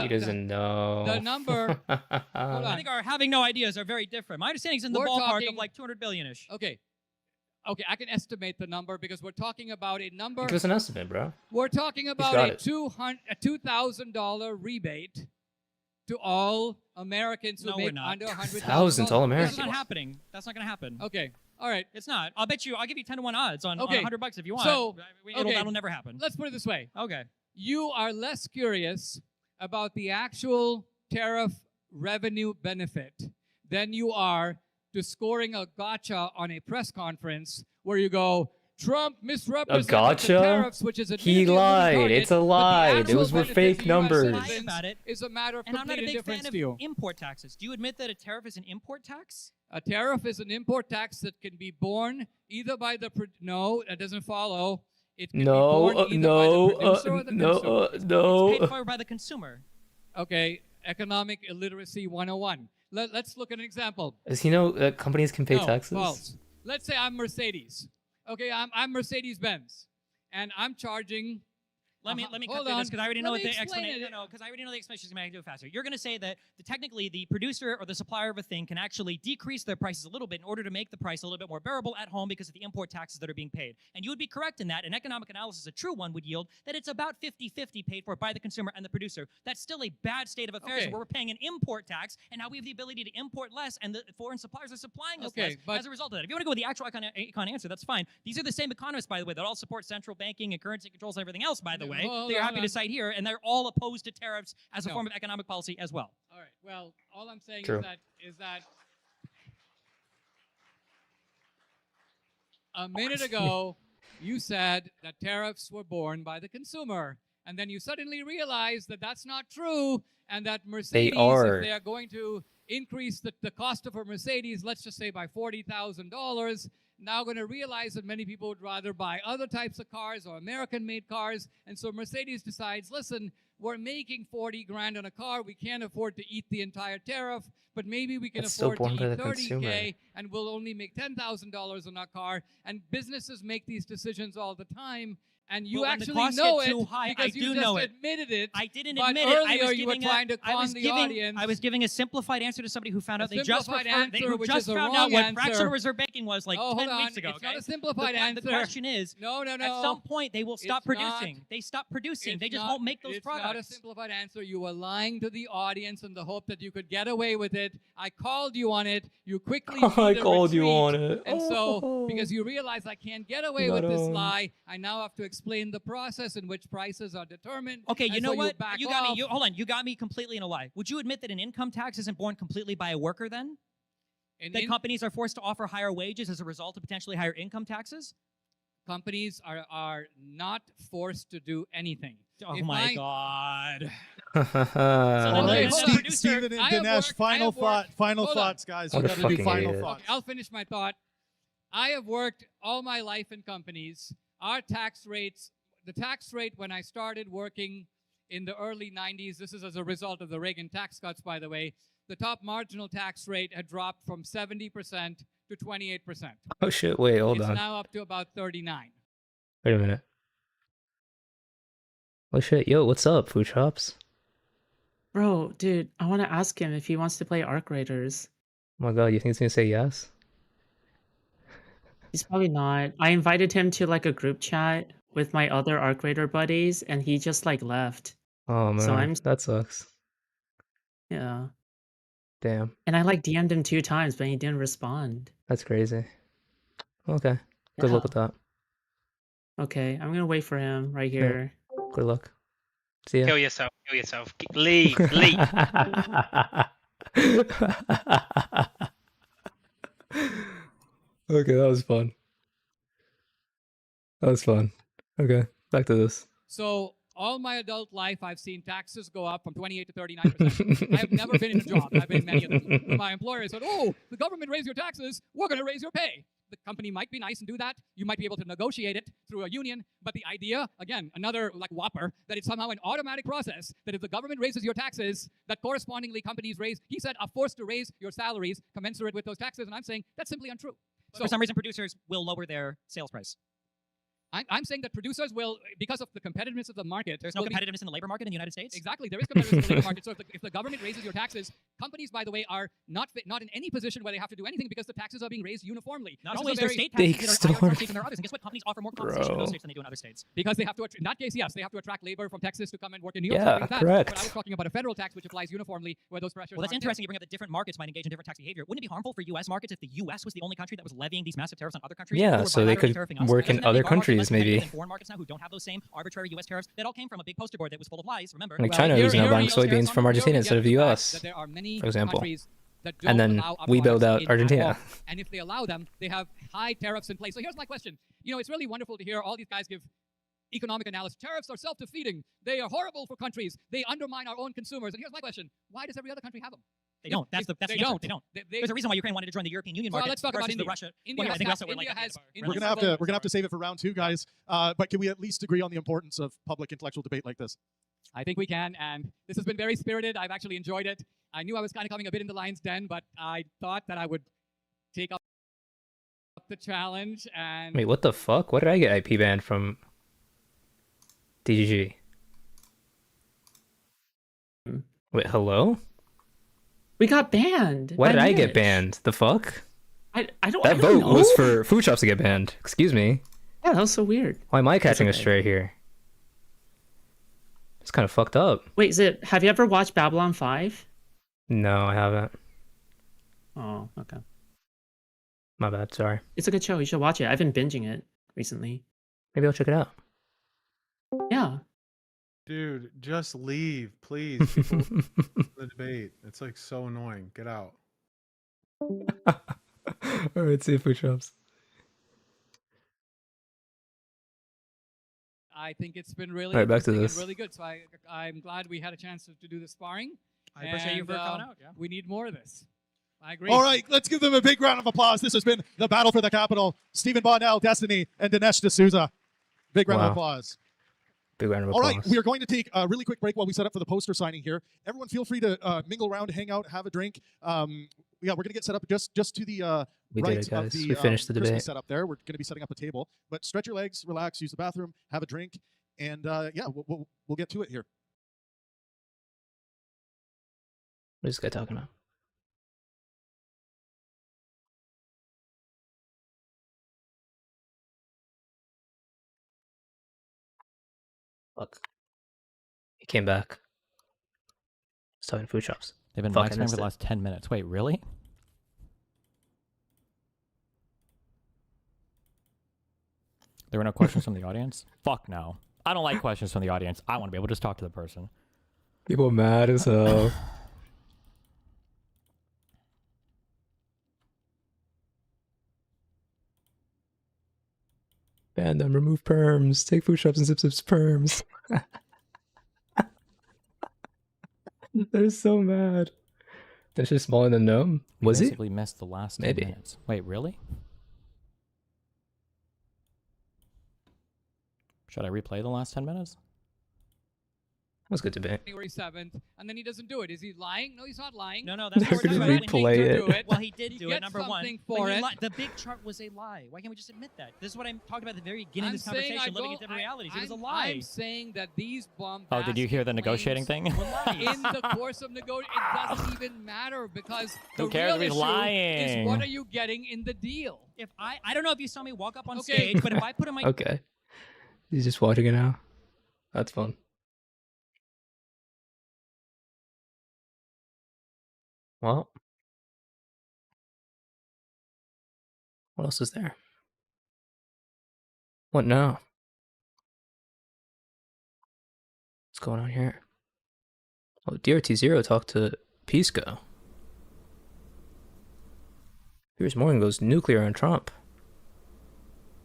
he doesn't know. the number- Hold I on. think our having no ideas are very different. My understanding is in the We're ballpark talking- of like 200 billion-ish. Okay. Okay, I can estimate the number because we're talking about a number. Give us an estimate, bro. We're talking about got a it. $2,000 rebate to all Americans who No, we're make not. under $100,000. $1,000 to all That's Americans. not happening. That's not going to happen. Okay. All right. It's not. I'll bet you. I'll give you 10 to 1 odds on Okay. $100 if you want. So, It'll- okay. that'll never happen. Let's put it this way. Okay. You are less curious about the actual tariff revenue benefit than you are to scoring a gotcha on a press conference where you go, Trump misrepresented gotcha? the tariffs, which is He admittedly a moving lied. target, It's a but the lie. actual Those were benefit fake to US numbers. citizens Lie about it. is a matter of And I'm not a complete big fan indifference of to you. import taxes. Do you admit that a tariff is an import tax? A tariff is an import tax that can be borne either by the no, that doesn't follow. It can be borne either by the producer or the consumer. It's paid for by the consumer. Okay, economic illiteracy 101. Let's look at an example. Does he know that companies can pay No, taxes? false. Let's say I'm Mercedes. Okay, I'm Mercedes-Benz, and I'm charging. Let me Hold cut through this on. because I already know Let what me the explain explanation. it. No, because I already know the explanation is going to do it faster. You're going to say that technically the producer or the supplier of a thing can actually decrease their prices a little bit in order to make the price a little bit more bearable at home because of the import taxes that are being paid. And you would be correct in that. An economic analysis, a true one, would yield that it's about 50-50 paid for by the consumer and the producer. That's still a bad state of affairs Okay. where we're paying an import tax, and now we have the ability to import less, and the foreign suppliers are supplying us Okay, less but- as a result of that. If you want to go with the actual econ answer, that's fine. These are the same economists, by the way, that all support central banking and currency controls and everything else, by the way. Hold They're on, happy hold to on. cite here, and they're all opposed to tariffs as a No. form of economic policy as well. All right. Well, all I'm saying True. is that a minute ago you said that tariffs were borne by the consumer, and then you suddenly realized that that's not true, and that Mercedes, are. if they are going to increase the cost of a Mercedes, let's just say by $40,000, now going to realize that many people would rather buy other types of cars or American-made cars, and so Mercedes decides, listen, we're making 40 grand on a car, we can't afford to eat the entire tariff, but maybe we can It's still afford borne to by eat the 30K, consumer. and we'll only make $10,000 on our car, and businesses make these decisions all the time, and you But when the actually costs know get it too high, because I you do just know it. admitted it. I didn't But admit it. I earlier was you were giving trying to I was con the giving, audience. I was giving a simplified answer to somebody who found out A they just simplified referred, answer, who which just is a found wrong out what answer. fractional reserve banking was like Oh, 10 hold on. weeks ago. It's not okay? a simplified answer. The question is, No. at some point they will stop It's not. producing. They stop producing. They It's just not- won't make those it's not a products. simplified answer. You were lying to the audience in the hope that you could get away with it. I called you on it. You quickly I beat a called you retreat. on it. And so, Oh. because you realize I can't get away Got with this him. lie, I now have to explain the process in which prices are determined. Okay, you And know so what? back You got off. me. Hold on. You got me completely in a lie. Would you admit that an income tax isn't borne completely by a worker then? And That companies are forced to offer higher wages as a result of potentially higher income taxes? companies are not forced to do anything. Oh If my I- God. so then Okay, let hold the on. producer- Steven I and have Dinesh, worked- I final have worked- final hold on. thoughts, guys. What We a gotta do fucking final idiot. thoughts. Okay, I'll finish my thought. I have worked all my life in companies. Our tax rates, the tax rate when I started working in the early 90s, this is as a result of the Reagan tax cuts, by the way, the top marginal tax rate had dropped from 70% to 28%. Oh shit! Wait, hold It's on. now up to about 39. Wait a minute. Oh shit! Yo, what's up, Food Shops? Bro, dude, I want to ask him if he wants to play Arc Raiders. Oh my god, you think he's gonna say yes? He's probably not. I invited him to like a group chat with my other Arc Raider buddies, and he just like left. Oh man, So I'm- that sucks. Yeah. Damn, And I like DM'd him 2 times, but he didn't respond. that's crazy. Okay, good luck Yeah. with that. Okay, I'm gonna wait for him right here. Good luck. See ya. Kill yourself. Kill yourself. Leave. Leave. Okay, that was fun. That was fun. Okay, back to this. So all my adult life, I've seen taxes go up from 28 to 39%. I have never been in a job. I've been in many of them. My employer said, "Oh, the government raised your taxes. We're going to raise your pay." The company might be nice and do that. You might be able to negotiate it through a union. But the idea, again, another like whopper, that it's somehow an automatic process, that if the government raises your taxes, that correspondingly companies raise, he said, are forced to raise your salaries commensurate with those taxes. And I'm saying that's simply untrue. For some reason, producers will lower their sales price. I'm saying that producers will, because of the competitiveness of the market, There's no will be- competitiveness in the labor market in the United States. Exactly, there is competitiveness in the labor market. So if the government raises your taxes, companies, by the way, are not in any position where they have to do anything because the taxes are being raised uniformly. Not This is only a is there very- state They taxes that are higher in some extort- states than there are others, and guess what? Companies offer more compensation in Bro. those states than they do in other states. because they have to. In that case, yes, they have to attract labor from Texas to come and work in New York. Yeah, so I agree with that. correct. But I was talking about a federal tax which applies uniformly where those pressures. Well, that's aren't interesting. You bring up that different markets might engage in different tax behavior. Wouldn't it be harmful for U.S. markets if the U.S. was the only country that was levying these massive tariffs on other countries? Yeah, who were so they bilaterally could tariffing us? work in Doesn't that other make our market countries, less competitive maybe. than foreign markets now who don't have those same arbitrary U.S. tariffs that all came from a big poster board that was full of lies. Remember? Like Well, China, here- who's now here buying we go. soybeans from Here we Argentina get instead of to the fact US, that there are many for example. countries that And don't then allow we bailed otherwise out in at Argentina. all. And if they allow them, they have high tariffs in place. So here's my question. you know, it's really wonderful to hear all these guys give economic analysis. Tariffs are self-defeating. They are horrible for countries. They undermine our own consumers. And here's my question: why does every other country have them? They don't. That's the they answer. don't. They don't. They- There's a reason why Ukraine wanted to join the European Union Well, market. let's talk about versus India. the Russia. India Well, I has think got- Russia would like India to has- get India We're has gonna have Sorry. to we're gonna have to save it for round 2, guys. But can we at least agree on the importance of public intellectual debate like this? I think we can, and this has been very spirited. I've actually enjoyed it. I knew I was kind of coming a bit in the lion's den, but I thought that I would take up the challenge and Wait, what the fuck? What did I get IP banned from DGG? Wait, hello? We got banned. Why by did I get Mitch. banned? The fuck? I don't. That I don't vote know. was for food shops to get banned. Excuse me. Yeah, that was so weird. Why am I catching a okay. stray here? It's kind of fucked up. Wait, have you ever watched Babylon 5? No, I haven't. Oh, okay. My bad. Sorry. It's a good show. You should watch it. I've been binging it recently. Maybe I'll check it out. Yeah. Dude, just leave, please. People the debate. It's like so annoying. Get out. All right, see you food shops. I think it's been really All right, back to interesting and this. really good. So I'm glad we had a chance to do the sparring. I appreciate you And, for coming out. Yeah. We need more of this. I agree. All right, let's give them a big round of applause. This has been the battle for the capital. Stephen Bonnell, Destiny, and Dinesh D'Souza. Big round of Wow. applause. Big round of All applause. right, we are going to take a really quick break while we set up for the poster signing here. Everyone feel free to mingle around, hang out, have a drink. Yeah, we're going to get set up just to the We right did it, of guys. the We finished the Christmas debate. setup there. We're going to be setting up a table. But stretch your legs, relax, use the bathroom, have a drink, and yeah, we'll get to it here. What is this guy talking about? Fuck. He came back. He's talking food shops. They've been Fuck, I live streaming missed for the it. last 10 minutes. Wait, really? There were no questions from the audience? Fuck no. I don't like questions from the audience. I want to be able to just talk to the person. People are mad as hell. Ban them, remove perms, take food shops and zip zips perms. They're so mad. That's just smaller than Gnome. Was he? Basically missed the last 10 Maybe. minutes. Wait, really? Should I replay the last 10 minutes? That was a good debate. January 7th, and then he doesn't do it. Is he lying? No, he's not lying. No, that's They're what we're gonna talking about. replay He did it. Well, he did He do it, gets number one. something But for he it. the big chart was a lie. Why can't we just admit that? This is what I talked about at the very beginning I'm of this saying conversation, I living in don't- different realities. It was a I'm- lie. I'm saying that these bomb. Oh, did you hear the negotiating thing? in the course of negotiating, it doesn't even matter because the Who cares real if he's issue lying? is what are you getting in the deal? If I don't know if you saw me walk up on Okay. stage, but if I put in my Okay. He's just watching it now. That's fun. Well. What else is there? What now? What's going on here? Oh, DRT0 talked to Pisco. Piers Morgan goes nuclear on Trump.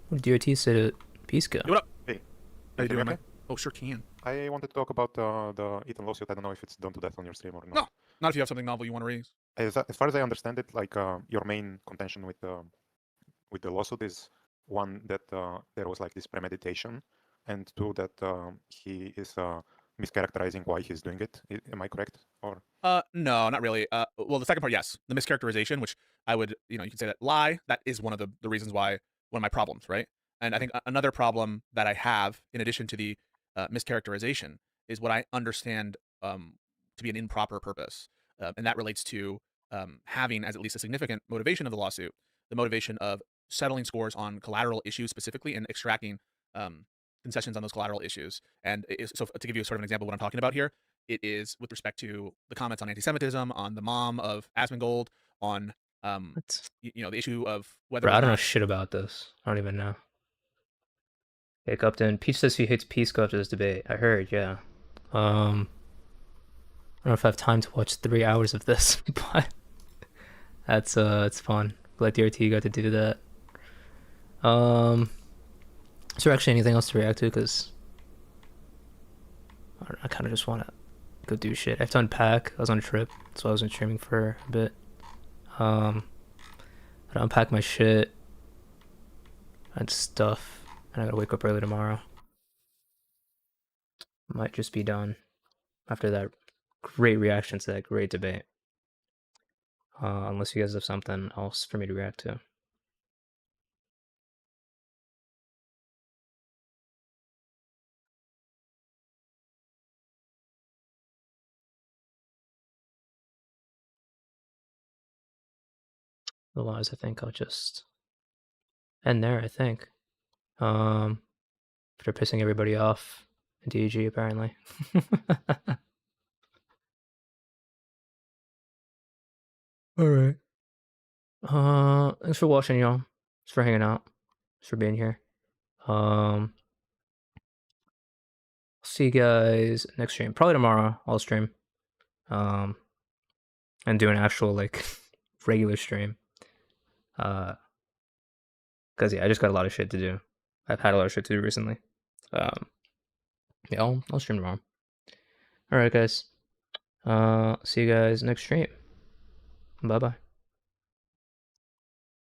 What did DRT say to Pisco? What up? Hey, How you doing, okay? man? Oh, sure can. I wanted to talk about the Ethan lawsuit. I don't know if it's done to death on your stream or not. No. Not if you have something novel you want to raise. As far as I understand it, like your main contention with the lawsuit is one that there was like this premeditation, and two that he is mischaracterizing why he's doing it. Am I correct? Or No, not really. Well, the second part, yes. The mischaracterization, which I would, you could say that lie, that is one of the reasons why, one of my problems, right? And I think another problem that I have, in addition to the mischaracterization, is what I understand to be an improper purpose. And that relates to having, as at least a significant motivation of the lawsuit, the motivation of settling scores on collateral issues specifically and extracting concessions on those collateral issues. And so to give you sort of an example of what I'm talking about here, it is with respect to the comments on anti-Semitism, on the mom of Asmongold, on What? the issue of whether Bro, or I don't know not- shit about this. I don't even know. Hey, Upton. Peach says he hates Pisco after this debate. I heard, yeah. I don't know if I have time to watch 3 hours of this, but it's fun. Glad DRT got to do that. Is there actually anything else to react to? Because I kind of just want to go do shit. I have to unpack. I was on a trip, so I wasn't streaming for a bit. I unpack my shit and stuff, and I gotta wake up early tomorrow. Might just be done after that great reaction to that great debate. Unless you guys have something else for me to react to. Otherwise, I think I'll just end there, I think. After pissing everybody off in DG, apparently. Alright. Thanks for watching, y'all. Thanks for hanging out. Thanks for being here. See you guys next stream. Probably tomorrow I'll stream. And do an actual, like, regular stream. Because, yeah, I just got a lot of shit to do. I've had a lot of shit to do recently. Yeah, I'll stream tomorrow. Alright, guys. See you guys next stream. Bye-bye.